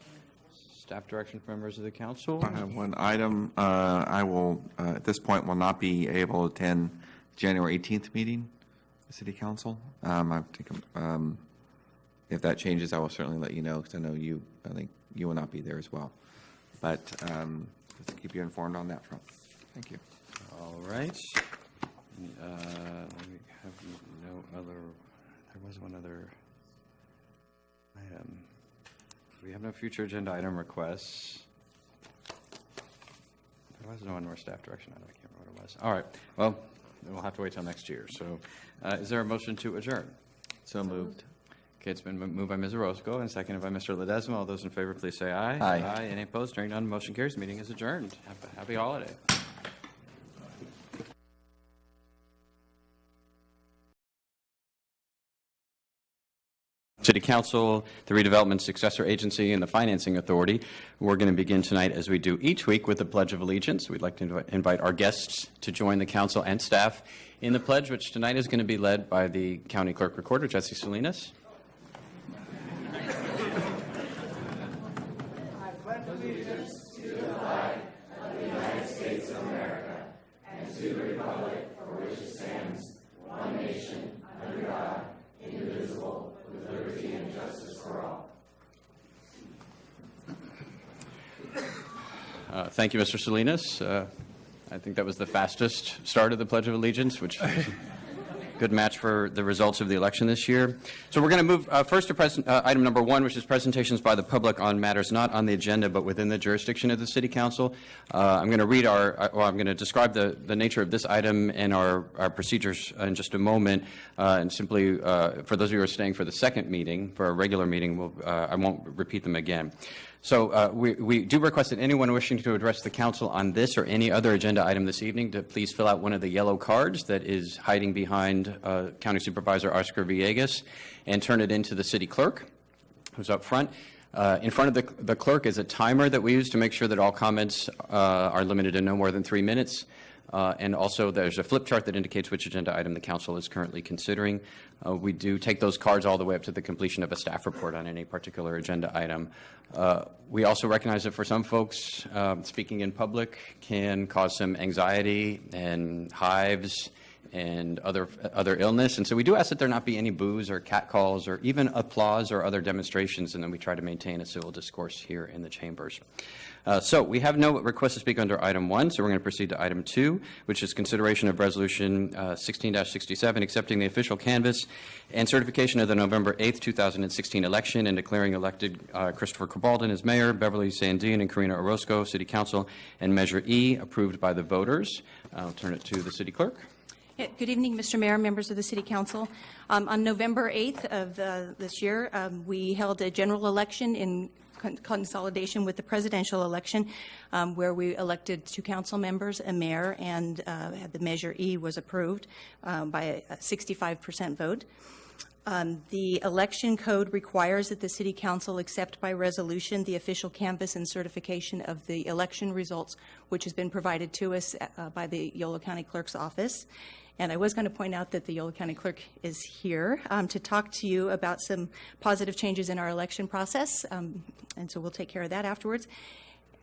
staff direction for members of the council? I have one item. I will, at this point, will not be able to attend January 18th meeting, the City Council. I think, if that changes, I will certainly let you know, because I think you will not be there as well. But just to keep you informed on that front. Thank you. All right. We have no other. There was one other item. We have no future agenda item requests. There was no one more staff direction item. I can't remember what it was. All right. Well, we'll have to wait till next year. So, is there a motion to adjourn? So moved. Okay, it's been moved by Ms. Orozco and seconded by Mr. Ledesma. All those in favor, please say aye. Aye. Any opposed? Hearing none, motion carries. Meeting is adjourned. Happy holiday. City Council, the Redevelopment Successor Agency, and the Financing Authority. We're going to begin tonight, as we do each week, with the Pledge of Allegiance. We'd like to invite our guests to join the council and staff in the pledge, which tonight is going to be led by the County Clerk Recorder, Jesse Salinas. I pledge allegiance to the flag of the United States of America and to the republic for which it stands, one nation, under God, indivisible, with liberty and justice for all. Thank you, Mr. Salinas. I think that was the fastest start of the Pledge of Allegiance, which is a good match for the results of the election this year. So we're going to move first to item number 1, which is presentations by the public on matters not on the agenda but within the jurisdiction of the City Council. I'm going to read I'm going to describe the nature of this item and our procedures in just a moment. And simply, for those of you who are staying for the second meeting, for a regular meeting, I won't repeat them again. So we do request that anyone wishing to address the council on this or any other agenda item this evening to please fill out one of the yellow cards that is hiding behind County Supervisor Oscar Villegas and turn it into the city clerk, who's up front. In front of the clerk is a timer that we use to make sure that all comments are limited to no more than 3 minutes. And also there's a flip chart that indicates which agenda item the council is currently considering. We do take those cards all the way up to the completion of a staff report on any particular agenda item. We also recognize that for some folks, speaking in public can cause some anxiety and hives and other illness. And so we do ask that there not be any boos or catcalls or even applause or other demonstrations, and then we try to maintain a civil discourse here in the chambers. So we have no request to speak under item 1, so we're going to proceed to item 2, which is consideration of resolution 16-67, accepting the official canvass and certification of the November 8th, 2016 election and declaring elected Christopher Cabaldon as mayor, Beverly Sandine and Karina Orozco, City Council, and Measure E approved by the voters. I'll turn it to the City Clerk. Good evening, Mr. Mayor, members of the City Council. On November 8th of this year, we held a general election in consolidation with the presidential election, where we elected 2 council members, a mayor, and the Measure E was approved by a 65% vote. The election code requires that the City Council accept by resolution the official canvass and certification of the election results, which has been provided to us by the Yolo County Clerk's Office. And I was going to point out that the Yolo County Clerk is here to talk to you about some positive changes in our election process, and so we'll take care of that afterwards.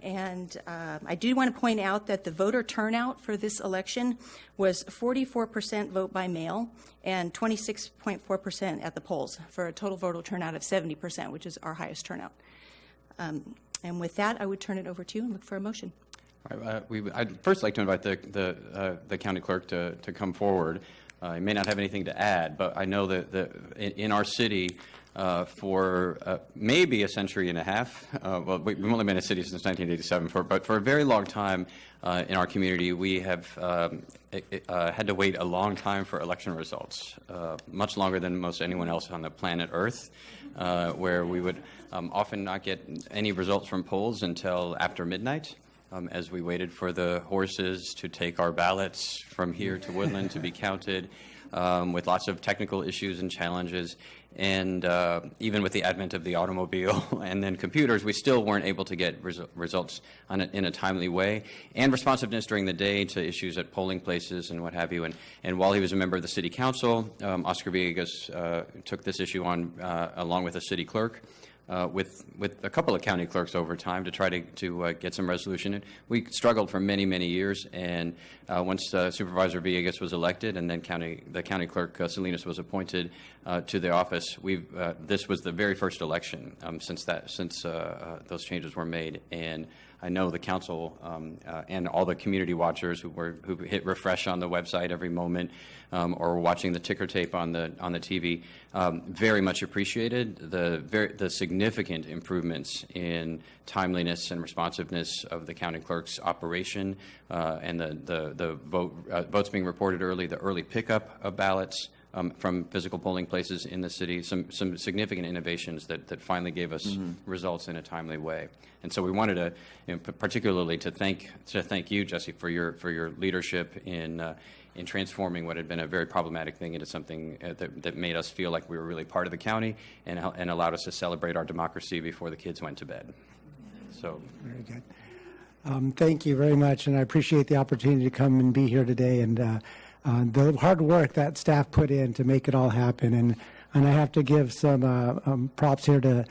And I do want to point out that the voter turnout for this election was 44% vote by mail and 26.4% at the polls, for a total voter turnout of 70%, which is our highest turnout. And with that, I would turn it over to you and look for a motion. All right, I'd first like to invite the county clerk to come forward. He may not have anything to add, but I know that in our city, for maybe a century and a half, well, we've only been a city since 1987, but for a very long time in our community, we have had to wait a long time for election results, much longer than most anyone else on the planet Earth, where we would often not get any results from polls until after midnight. As we waited for the horses to take our ballots from here to Woodland to be counted, with lots of technical issues and challenges. And even with the advent of the automobile and then computers, we still weren't able to get results in a timely way, and responsiveness during the day to issues at polling places and what have you. And while he was a member of the city council, Oscar Villegas took this issue on along with the city clerk. With a couple of county clerks over time to try to get some resolution. And we struggled for many, many years, and once Supervisor Villegas was elected and then the county clerk, Salinas, was appointed to the office, this was the very first election since those changes were made. And I know the council and all the community watchers who hit refresh on the website every moment or watching the ticker tape on the TV very much appreciated the significant improvements in timeliness and responsiveness of the county clerk's operation and the votes being reported early, the early pickup of ballots from physical polling places in the city, some significant innovations that finally gave us results in a timely way. And so we wanted to, particularly to thank you, Jesse, for your leadership in transforming what had been a very problematic thing into something that made us feel like we were really part of the county and allowed us to celebrate our democracy before the kids went to bed. So very good. Thank you very much, and I appreciate the opportunity to come and be here today, and the hard work that staff put in to make it all happen. And I have to give some props here to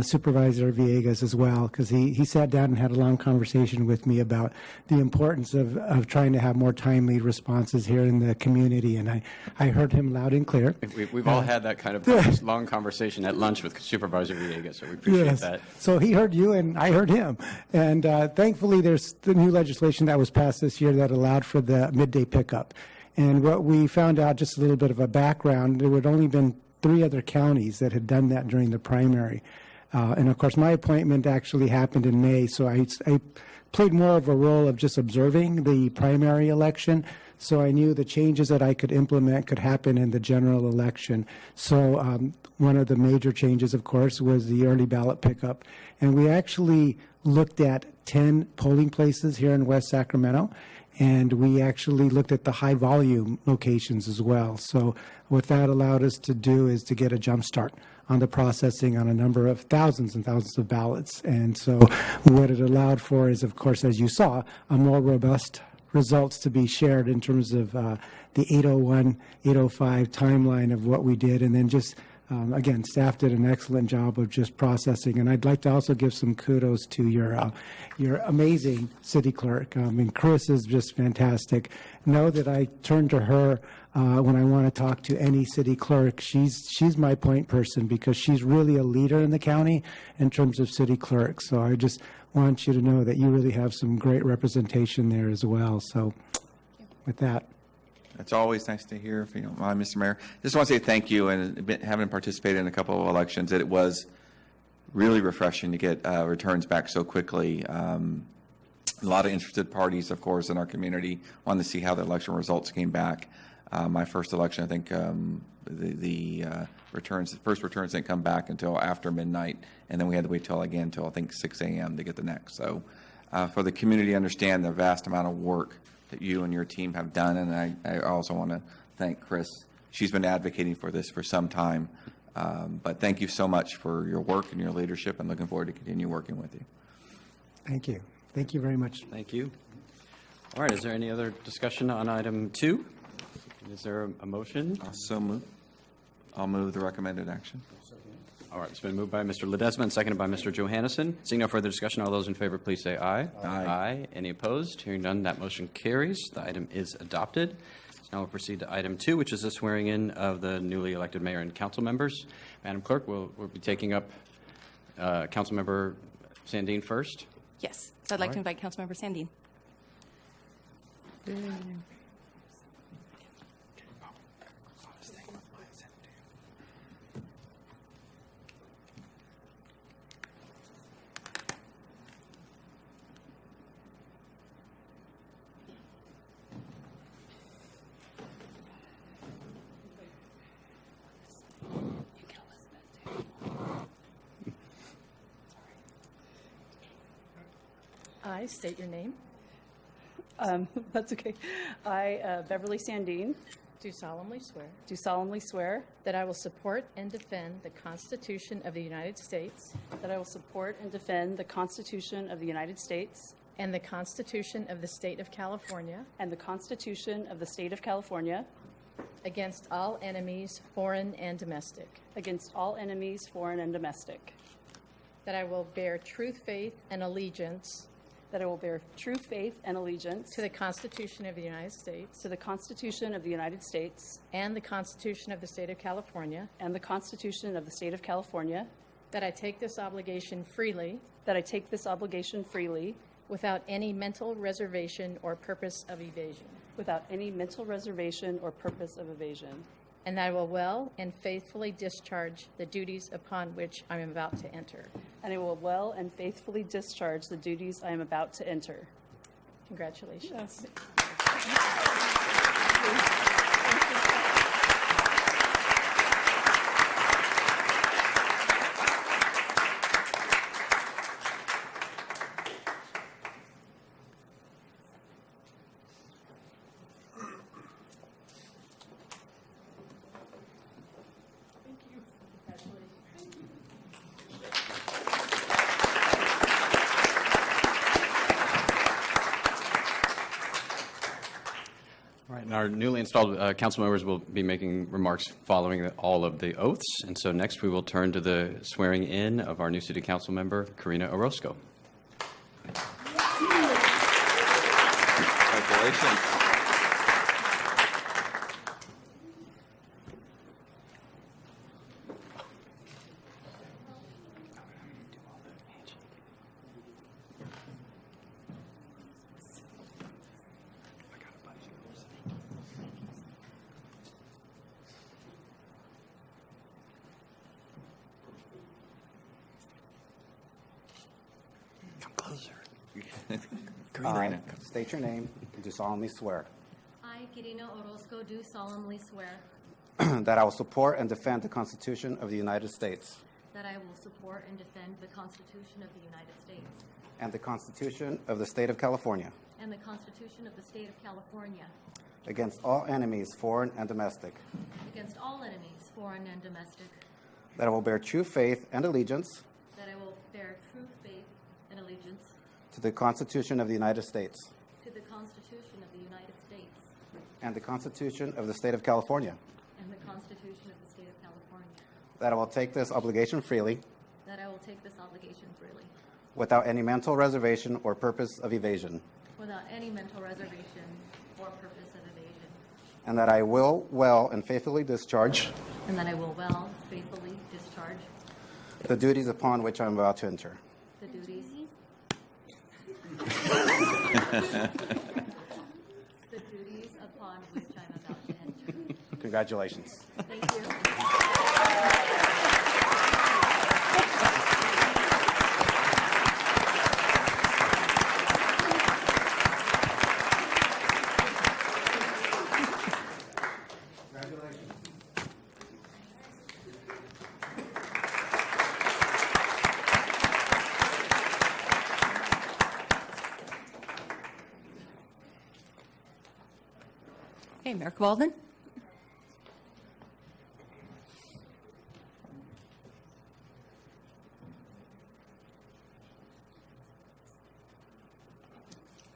Supervisor Villegas as well, because he sat down and had a long conversation with me about the importance of trying to have more timely responses here in the community, and I heard him loud and clear. We've all had that kind of long conversation at lunch with Supervisor Villegas, so we appreciate that. So he heard you and I heard him, and thankfully there's the new legislation that was passed this year that allowed for the midday pickup. And what we found out, just a little bit of a background, there had only been 3 other counties that had done that during the primary. And of course, my appointment actually happened in May, so I played more of a role of just observing the primary election. So I knew the changes that I could implement could happen in the general election. So one of the major changes, of course, was the early ballot pickup. And we actually looked at 10 polling places here in West Sacramento. And we actually looked at the high volume locations as well. So what that allowed us to do is to get a jump start on the processing on a number of thousands and thousands of ballots. And so what it allowed for is, of course, as you saw, a more robust results to be shared in terms of the 801, 805 timeline of what we did. And then just again, staff did an excellent job of just processing, and I'd like to also give some kudos to your amazing city clerk. And Chris is just fantastic. Know that I turn to her when I want to talk to any city clerk. She's my point person because she's really a leader in the county in terms of city clerks. So I just want you to know that you really have some great representation there as well. So with that. It's always nice to hear, if you don't mind, Mr. Mayor. Just want to say thank you, and having participated in a couple of elections, it was really refreshing to get returns back so quickly. A lot of interested parties, of course, in our community wanted to see how the election results came back. My first election, I think the first returns didn't come back until after midnight, and then we had to wait till I think 6 a.m. to get the next. So for the community to understand the vast amount of work that you and your team have done, and I also want to thank Chris. She's been advocating for this for some time, but thank you so much for your work and your leadership, and looking forward to continue working with you. Thank you. Thank you very much. Thank you. All right, is there any other discussion on item 2? Is there a motion? So move. I'll move the recommended action. All right, it's been moved by Mr. Ledesma and seconded by Mr. Johannesson. Seeing no further discussion, all those in favor, please say aye. Aye. Any opposed? Hearing none, that motion carries. The item is adopted. So now we'll proceed to item 2, which is the swearing in of the newly elected mayor and council members. Madam Clerk, we'll be taking up Councilmember Sandin first. Yes, so I'd like to invite Councilmember Sandin. I state your name. That's okay. I, Beverly Sandin, Do solemnly swear do solemnly swear that I will support and defend the Constitution of the United States that I will support and defend the Constitution of the United States and the Constitution of the State of California and the Constitution of the State of California against all enemies, foreign and domestic. against all enemies, foreign and domestic. That I will bear true faith and allegiance That I will bear true faith and allegiance to the Constitution of the United States to the Constitution of the United States and the Constitution of the State of California. and the Constitution of the State of California. That I take this obligation freely That I take this obligation freely without any mental reservation or purpose of evasion. without any mental reservation or purpose of evasion. And that I will well and faithfully discharge the duties upon which I am about to enter. And I will well and faithfully discharge the duties I am about to enter. Congratulations. All right, and our newly installed council members will be making remarks following all of the oaths. And so next we will turn to the swearing in of our new city council member, Karina Orozco. Congratulations. Come closer. I state your name and do solemnly swear I, Kirina Orozco, do solemnly swear that I will support and defend the Constitution of the United States that I will support and defend the Constitution of the United States and the Constitution of the State of California and the Constitution of the State of California against all enemies, foreign and domestic, against all enemies, foreign and domestic, that I will bear true faith and allegiance that I will bear true faith and allegiance to the Constitution of the United States to the Constitution of the United States and the Constitution of the State of California, and the Constitution of the State of California, that I will take this obligation freely that I will take this obligation freely without any mental reservation or purpose of evasion, without any mental reservation or purpose of evasion, and that I will well and faithfully discharge and that I will well faithfully discharge the duties upon which I am about to enter. the duties upon which I'm about to enter. Congratulations. Thank you. Okay, Mayor Walden.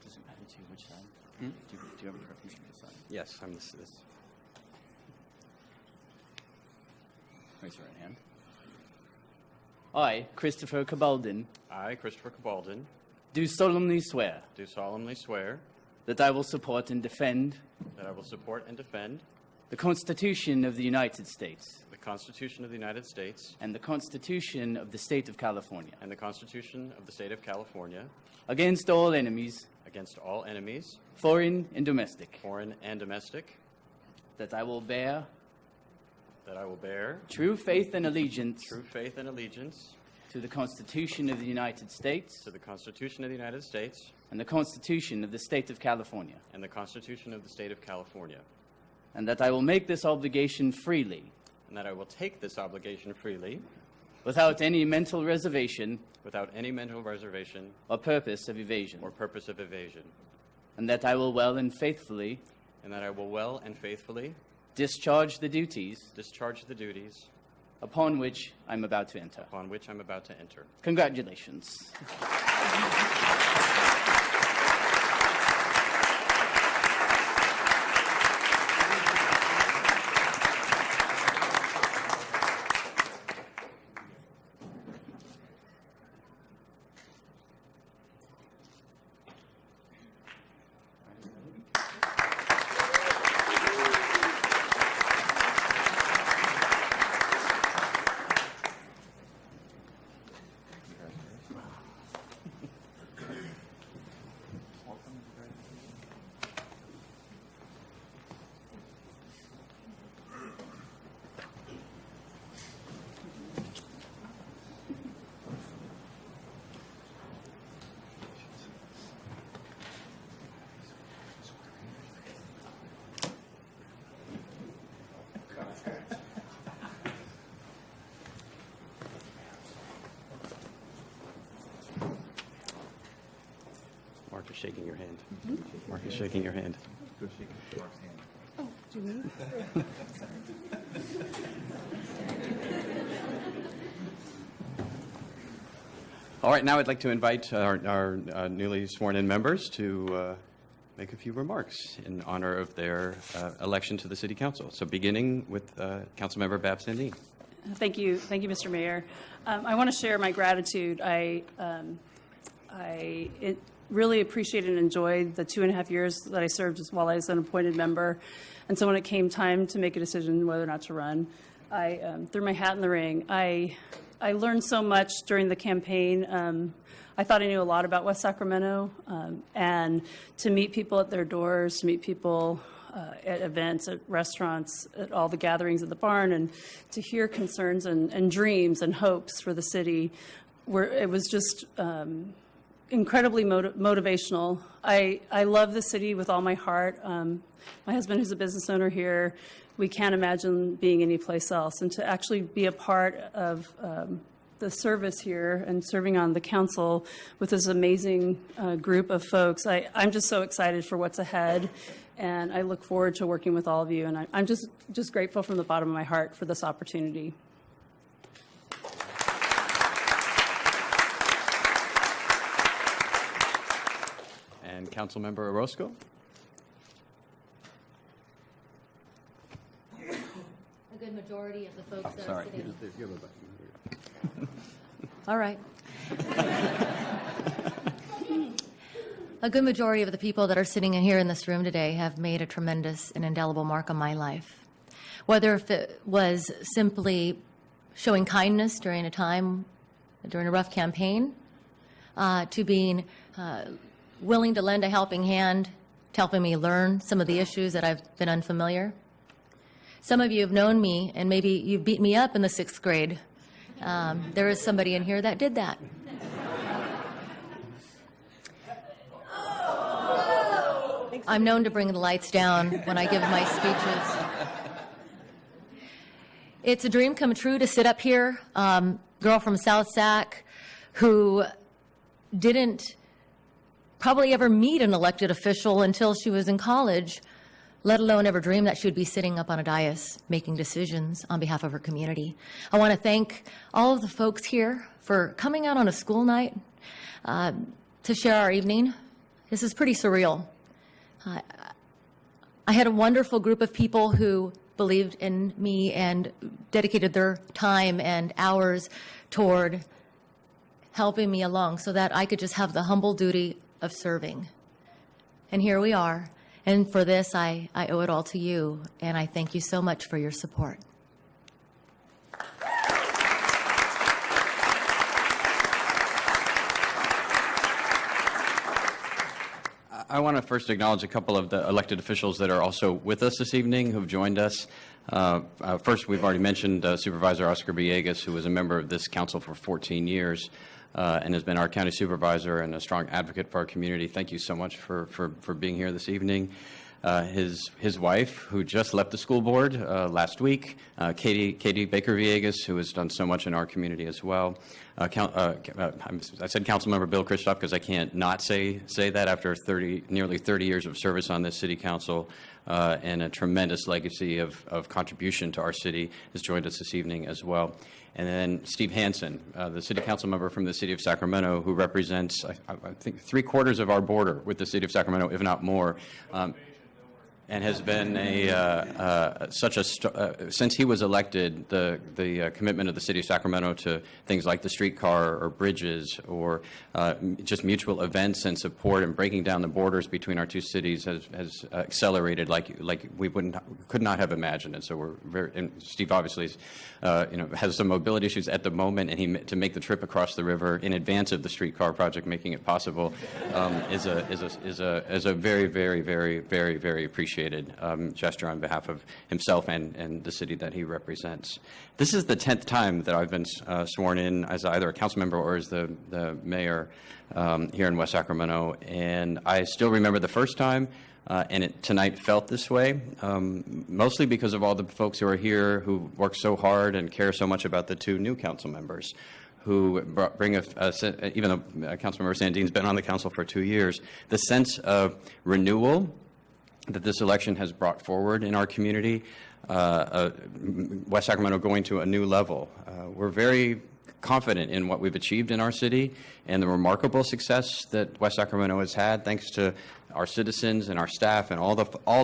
Does it matter to you which side? Do you have a preference for the side? Yes, I'm this. Raise your right hand. I, Christopher Cabaldin, I, Christopher Cabaldin, do solemnly swear do solemnly swear that I will support and defend that I will support and defend the Constitution of the United States the Constitution of the United States and the Constitution of the State of California and the Constitution of the State of California against all enemies, against all enemies, foreign and domestic, that I will bear true faith and allegiance to the Constitution of the United States to the Constitution of the United States and the Constitution of the State of California, and the Constitution of the State of California, and that I will make this obligation freely, and that I will take this obligation freely without any mental reservation or purpose of evasion, and that I will well and faithfully discharge the duties upon which I'm about to enter. Congratulations. Mark is shaking your hand. Mark is shaking your hand. Oh, do you mean? All right, now I'd like to invite our newly sworn-in members to make a few remarks in honor of their election to the City Council. So beginning with Councilmember Babs-Sandin. Thank you, Mr. Mayor. I want to share my gratitude. I really appreciated and enjoyed the 2.5 years that I served while I was an appointed member. And so when it came time to make a decision whether or not to run, I threw my hat in the ring. I learned so much during the campaign. I thought I knew a lot about West Sacramento, and to meet people at their doors, to meet people at events, at restaurants, at all the gatherings at the barn, and to hear concerns and dreams and hopes for the city, it was just incredibly motivational. I love the city with all my heart. My husband, who's a business owner here, we can't imagine being anyplace else. And to actually be a part of the service here and serving on the council with this amazing group of folks, I'm just so excited for what's ahead. And I look forward to working with all of you. And I'm just grateful from the bottom of my heart for this opportunity. And Councilmember Orozco. A good majority of the folks that Sorry. are sitting. Here's the other button. All right. A good majority of the people that are sitting in here in this room today have made a tremendous and indelible mark on my life. Whether if it was simply showing kindness during a rough campaign, to being willing to lend a helping hand, to helping me learn some of the issues that I've been unfamiliar. Some of you have known me, and maybe you beat me up in the 6th grade. There is somebody in here that did that. I'm known to bring the lights down when I give my speeches. It's a dream come true to sit up here. Girl from South Sac who didn't probably ever meet an elected official until she was in college, let alone ever dream that she would be sitting up on a dais making decisions on behalf of her community. I want to thank all of the folks here for coming out on a school night to share our evening. This is pretty surreal. I had a wonderful group of people who believed in me and dedicated their time and hours toward helping me along so that I could just have the humble duty of serving. And here we are. And for this, I owe it all to you, and I thank you so much for your support. I want to first acknowledge a couple of the elected officials that are also with us this evening who've joined us. First, we've already mentioned Supervisor Oscar Villegas, who was a member of this council for 14 years and has been our county supervisor and a strong advocate for our community. Thank you so much for being here this evening. His wife, who just left the school board last week, Katie Baker Villegas, who has done so much in our community as well. I said Councilmember Bill Christoph because I can't not say that after nearly 30 years of service on this city council and a tremendous legacy of contribution to our city, has joined us this evening as well. And then Steve Hansen, the city council member from the city of Sacramento, who represents, I think, 3/4 of our border with the city of Sacramento, if not more. And has been since he was elected, the commitment of the city of Sacramento to things like the streetcar or bridges or just mutual events and support and breaking down the borders between our two cities has accelerated like we could not have imagined. And so we're very. And Steve obviously has some mobility issues at the moment, and to make the trip across the river in advance of the streetcar project making it possible is a very, very, very, very, very appreciated gesture on behalf of himself and the city that he represents. This is the 10th time that I've been sworn in as either a council member or as the mayor here in West Sacramento, and I still remember the first time, and tonight felt this way, mostly because of all the folks who are here who work so hard and care so much about the two new council members who bring even though Councilmember Sandine's been on the council for 2 years, the sense of renewal that this election has brought forward in our community, West Sacramento going to a new level. We're very confident in what we've achieved in our city and the remarkable success that West Sacramento has had, thanks to our citizens and our staff and all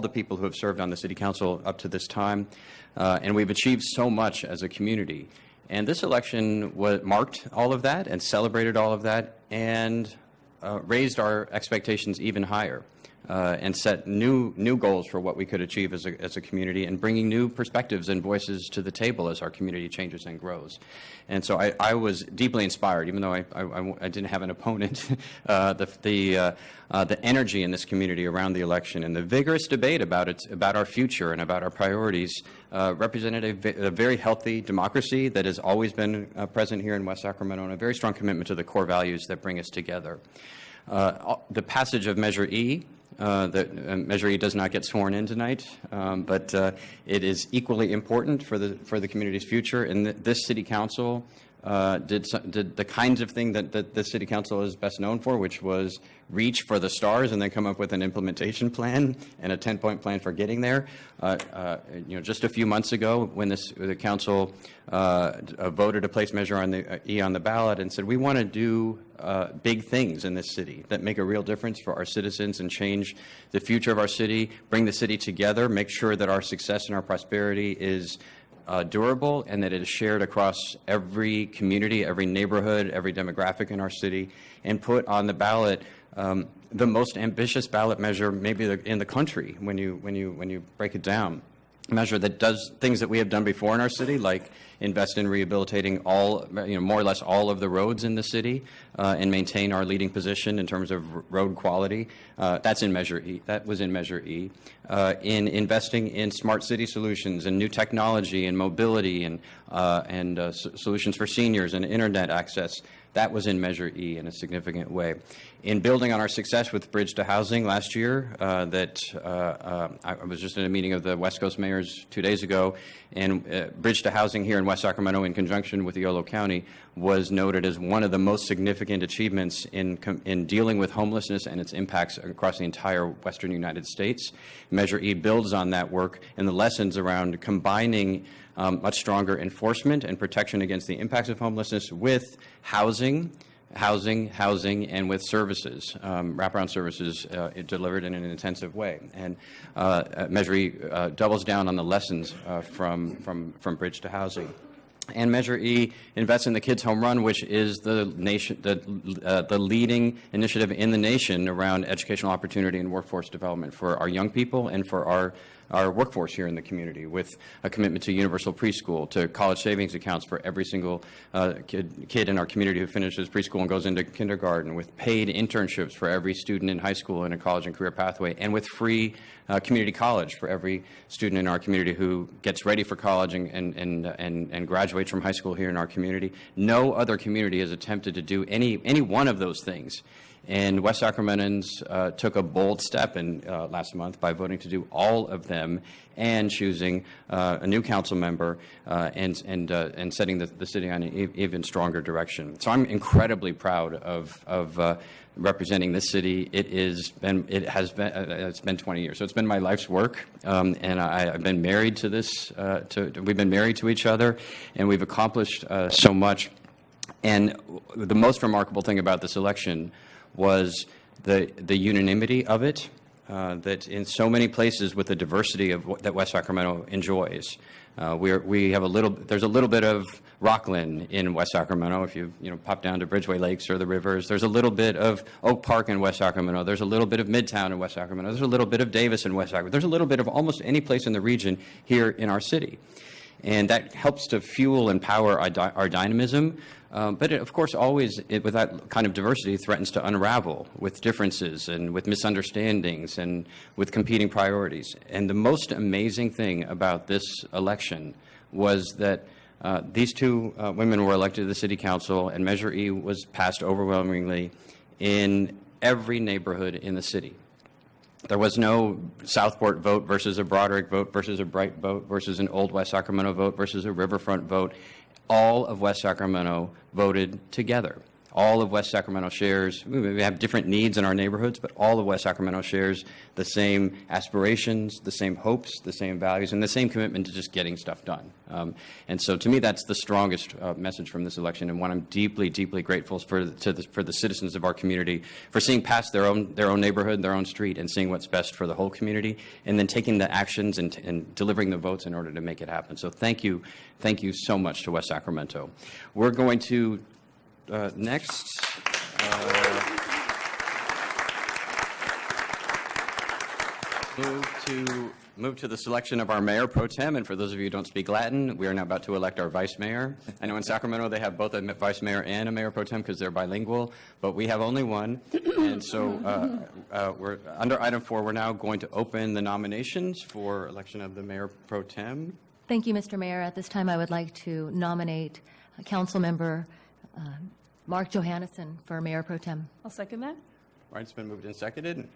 the people who have served on the city council up to this time. And we've achieved so much as a community. And this election marked all of that and celebrated all of that and raised our expectations even higher. And set new goals for what we could achieve as a community, and bringing new perspectives and voices to the table as our community changes and grows. And so I was deeply inspired, even though I didn't have an opponent. The energy in this community around the election and the vigorous debate about our future and about our priorities represented a very healthy democracy that has always been present here in West Sacramento, and a very strong commitment to the core values that bring us together. The passage of Measure E. Measure E does not get sworn in tonight, but it is equally important for the community's future. And this city council did the kinds of thing that the city council is best known for, which was reach for the stars and then come up with an implementation plan and a 10-point plan for getting there. Just a few months ago, when the council voted to place Measure E on the ballot and said, we want to do big things in this city that make a real difference for our citizens and change the future of our city, bring the city together, make sure that our success and our prosperity is durable and that it is shared across every community, every neighborhood, every demographic in our city, and put on the ballot the most ambitious ballot measure maybe in the country when you break it down. Measure that does things that we have done before in our city, like invest in rehabilitating more or less all of the roads in the city and maintain our leading position in terms of road quality. That's in Measure E. That was in Measure E. In investing in smart city solutions and new technology and mobility and solutions for seniors and internet access. That was in Measure E in a significant way. In building on our success with Bridge to Housing last year, I was just in a meeting of the West Coast mayors 2 days ago, and Bridge to Housing here in West Sacramento, in conjunction with Yolo County, was noted as one of the most significant achievements in dealing with homelessness and its impacts across the entire western United States. Measure E builds on that work and the lessons around combining much stronger enforcement and protection against the impacts of homelessness with housing housing, and with services, wraparound services delivered in an intensive way. And Measure E doubles down on the lessons from Bridge to Housing. And Measure E invests in the Kids Home Run, which is the leading initiative in the nation around educational opportunity and workforce development for our young people and for our workforce here in the community, with a commitment to universal preschool, to college savings accounts for every single kid in our community who finishes preschool and goes into kindergarten, with paid internships for every student in high school and a college and career pathway, and with free community college for every student in our community who gets ready for college and graduates from high school here in our community. No other community has attempted to do any one of those things. And West Sacramentans took a bold step last month by voting to do all of them and choosing a new council member and setting the city on an even stronger direction. So I'm incredibly proud of representing this city. It's been 20 years, so it's been my life's work, and I've been married to this. We've been married to each other, and we've accomplished so much. And the most remarkable thing about this election was the unanimity of it, that in so many places with the diversity that West Sacramento enjoys. There's a little bit of Rockland in West Sacramento. If you pop down to Bridgeway Lakes or the rivers, there's a little bit of Oak Park in West Sacramento. There's a little bit of Midtown in West Sacramento. There's a little bit of Davis in West Sacramento. There's a little bit of almost any place in the region here in our city. And that helps to fuel and power our dynamism. But it, of course, always, with that kind of diversity, threatens to unravel with differences and with misunderstandings and with competing priorities. And the most amazing thing about this election was that these two women were elected to the city council, and Measure E was passed overwhelmingly in every neighborhood in the city. There was no Southport vote versus a Broderick vote versus a Bright vote versus an Old West Sacramento vote versus a Riverfront vote. All of West Sacramento voted together. All of West Sacramento shares, we have different needs in our neighborhoods, but all of West Sacramento shares the same aspirations, the same hopes, the same values, and the same commitment to just getting stuff done. And so to me, that's the strongest message from this election, and one I'm deeply, deeply grateful for the citizens of our community for seeing past their own neighborhood, their own street, and seeing what's best for the whole community, and then taking the actions and delivering the votes in order to make it happen. So thank you so much to West Sacramento. We're going to next, move to the selection of our mayor pro tem. And for those of you who don't speak Latin, we are now about to elect our vice mayor. I know in Sacramento they have both a vice mayor and a mayor pro tem because they're bilingual, but we have only one. And so we're under item 4. We're now going to open the nominations for election of the mayor pro tem. Thank you, Mr. Mayor. At this time, I would like to nominate Council Member Mark Johannesson for Mayor Pro Tem. I'll second that. All right, it's been moved and seconded.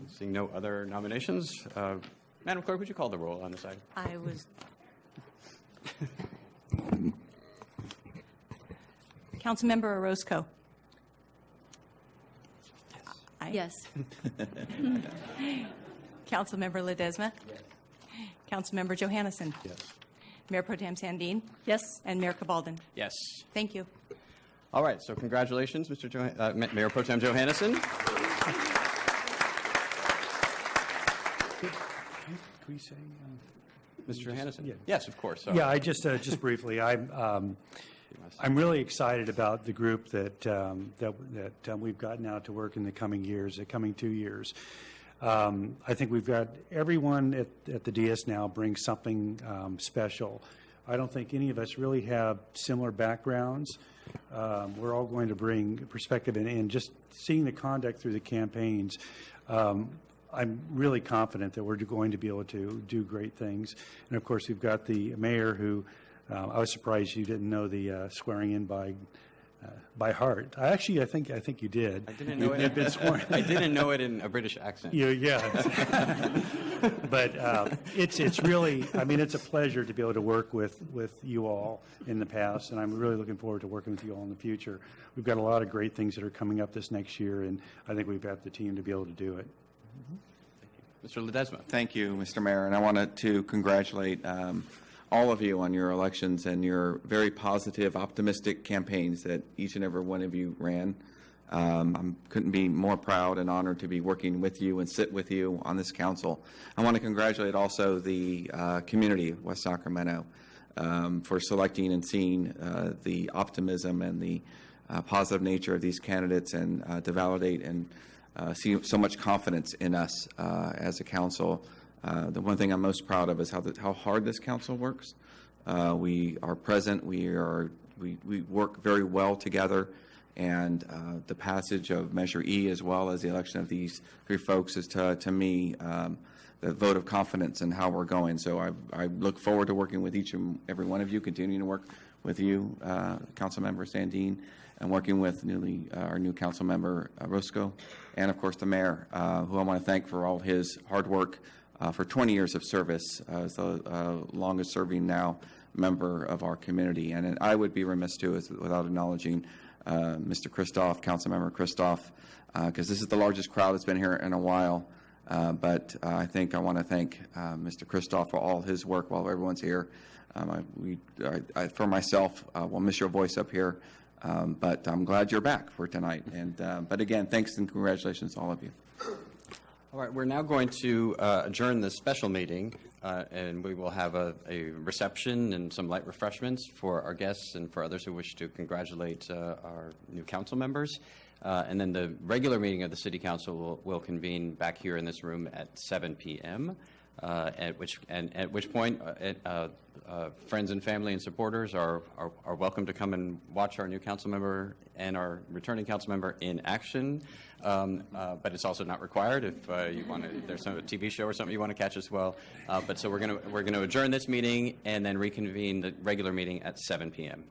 Seeing no other nominations, Madam Clerk, would you call the roll on this item? I was. Councilmember Orozco. Yes. Councilmember Ledesma. Yes. Councilmember Johannesson. Yes. Mayor Pro Tem Sandin. Yes. And Mayor Cabalden. Yes. Thank you. All right, so congratulations, Mayor Pro Tem Johannesson. Can we say, Mr. Johannesson? Yeah. Yes, of course. Yeah, I just briefly, I'm really excited about the group that we've got now to work in the coming 2 years. I think we've got everyone at the DS now brings something special. I don't think any of us really have similar backgrounds. We're all going to bring perspective, and just seeing the conduct through the campaigns, I'm really confident that we're going to be able to do great things. And of course, we've got the mayor who I was surprised you didn't know the swearing in by heart. I think you did. I didn't know it. Been sworn. I didn't know it in a British accent. Yeah. But it's really, it's a pleasure to be able to work with you all in the past, and I'm really looking forward to working with you all in the future. We've got a lot of great things that are coming up this next year, and I think we've got the team to be able to do it. Mr. Ledesma. Thank you, Mr. Mayor, and I wanted to congratulate all of you on your elections and your very positive, optimistic campaigns that each and every one of you ran. I couldn't be more proud and honored to be working with you and sit with you on this council. I want to congratulate also the community of West Sacramento for selecting and seeing the optimism and the positive nature of these candidates and to validate and see so much confidence in us as a council. The one thing I'm most proud of is how hard this council works. We are present. We work very well together. And the passage of Measure E, as well as the election of these three folks, is to me the vote of confidence in how we're going. So I look forward to working with each and every one of you, continuing to work with you, Councilmember Sandine, and working with our new Councilmember Roscoe, and of course the Mayor, who I want to thank for all his hard work for 20 years of service as the longest serving now member of our community. And I would be remiss too without acknowledging Mr. Christoph, Councilmember Christoph, because this is the largest crowd that's been here in a while. But I want to thank Mr. Christoph for all his work while everyone's here. For myself, will miss your voice up here, but I'm glad you're back for tonight. But again, thanks and congratulations to all of you. All right, we're now going to adjourn this special meeting, and we will have a reception and some light refreshments for our guests and for others who wish to congratulate our new council members. And then the regular meeting of the City Council will convene back here in this room at 7 p.m., at which point friends and family and supporters are welcome to come and watch our new council member and our returning council member in action. But it's also not required if you want to. There's a TV show or something you want to catch as well. But so we're going to adjourn this meeting and then reconvene the regular meeting at 7 p.m.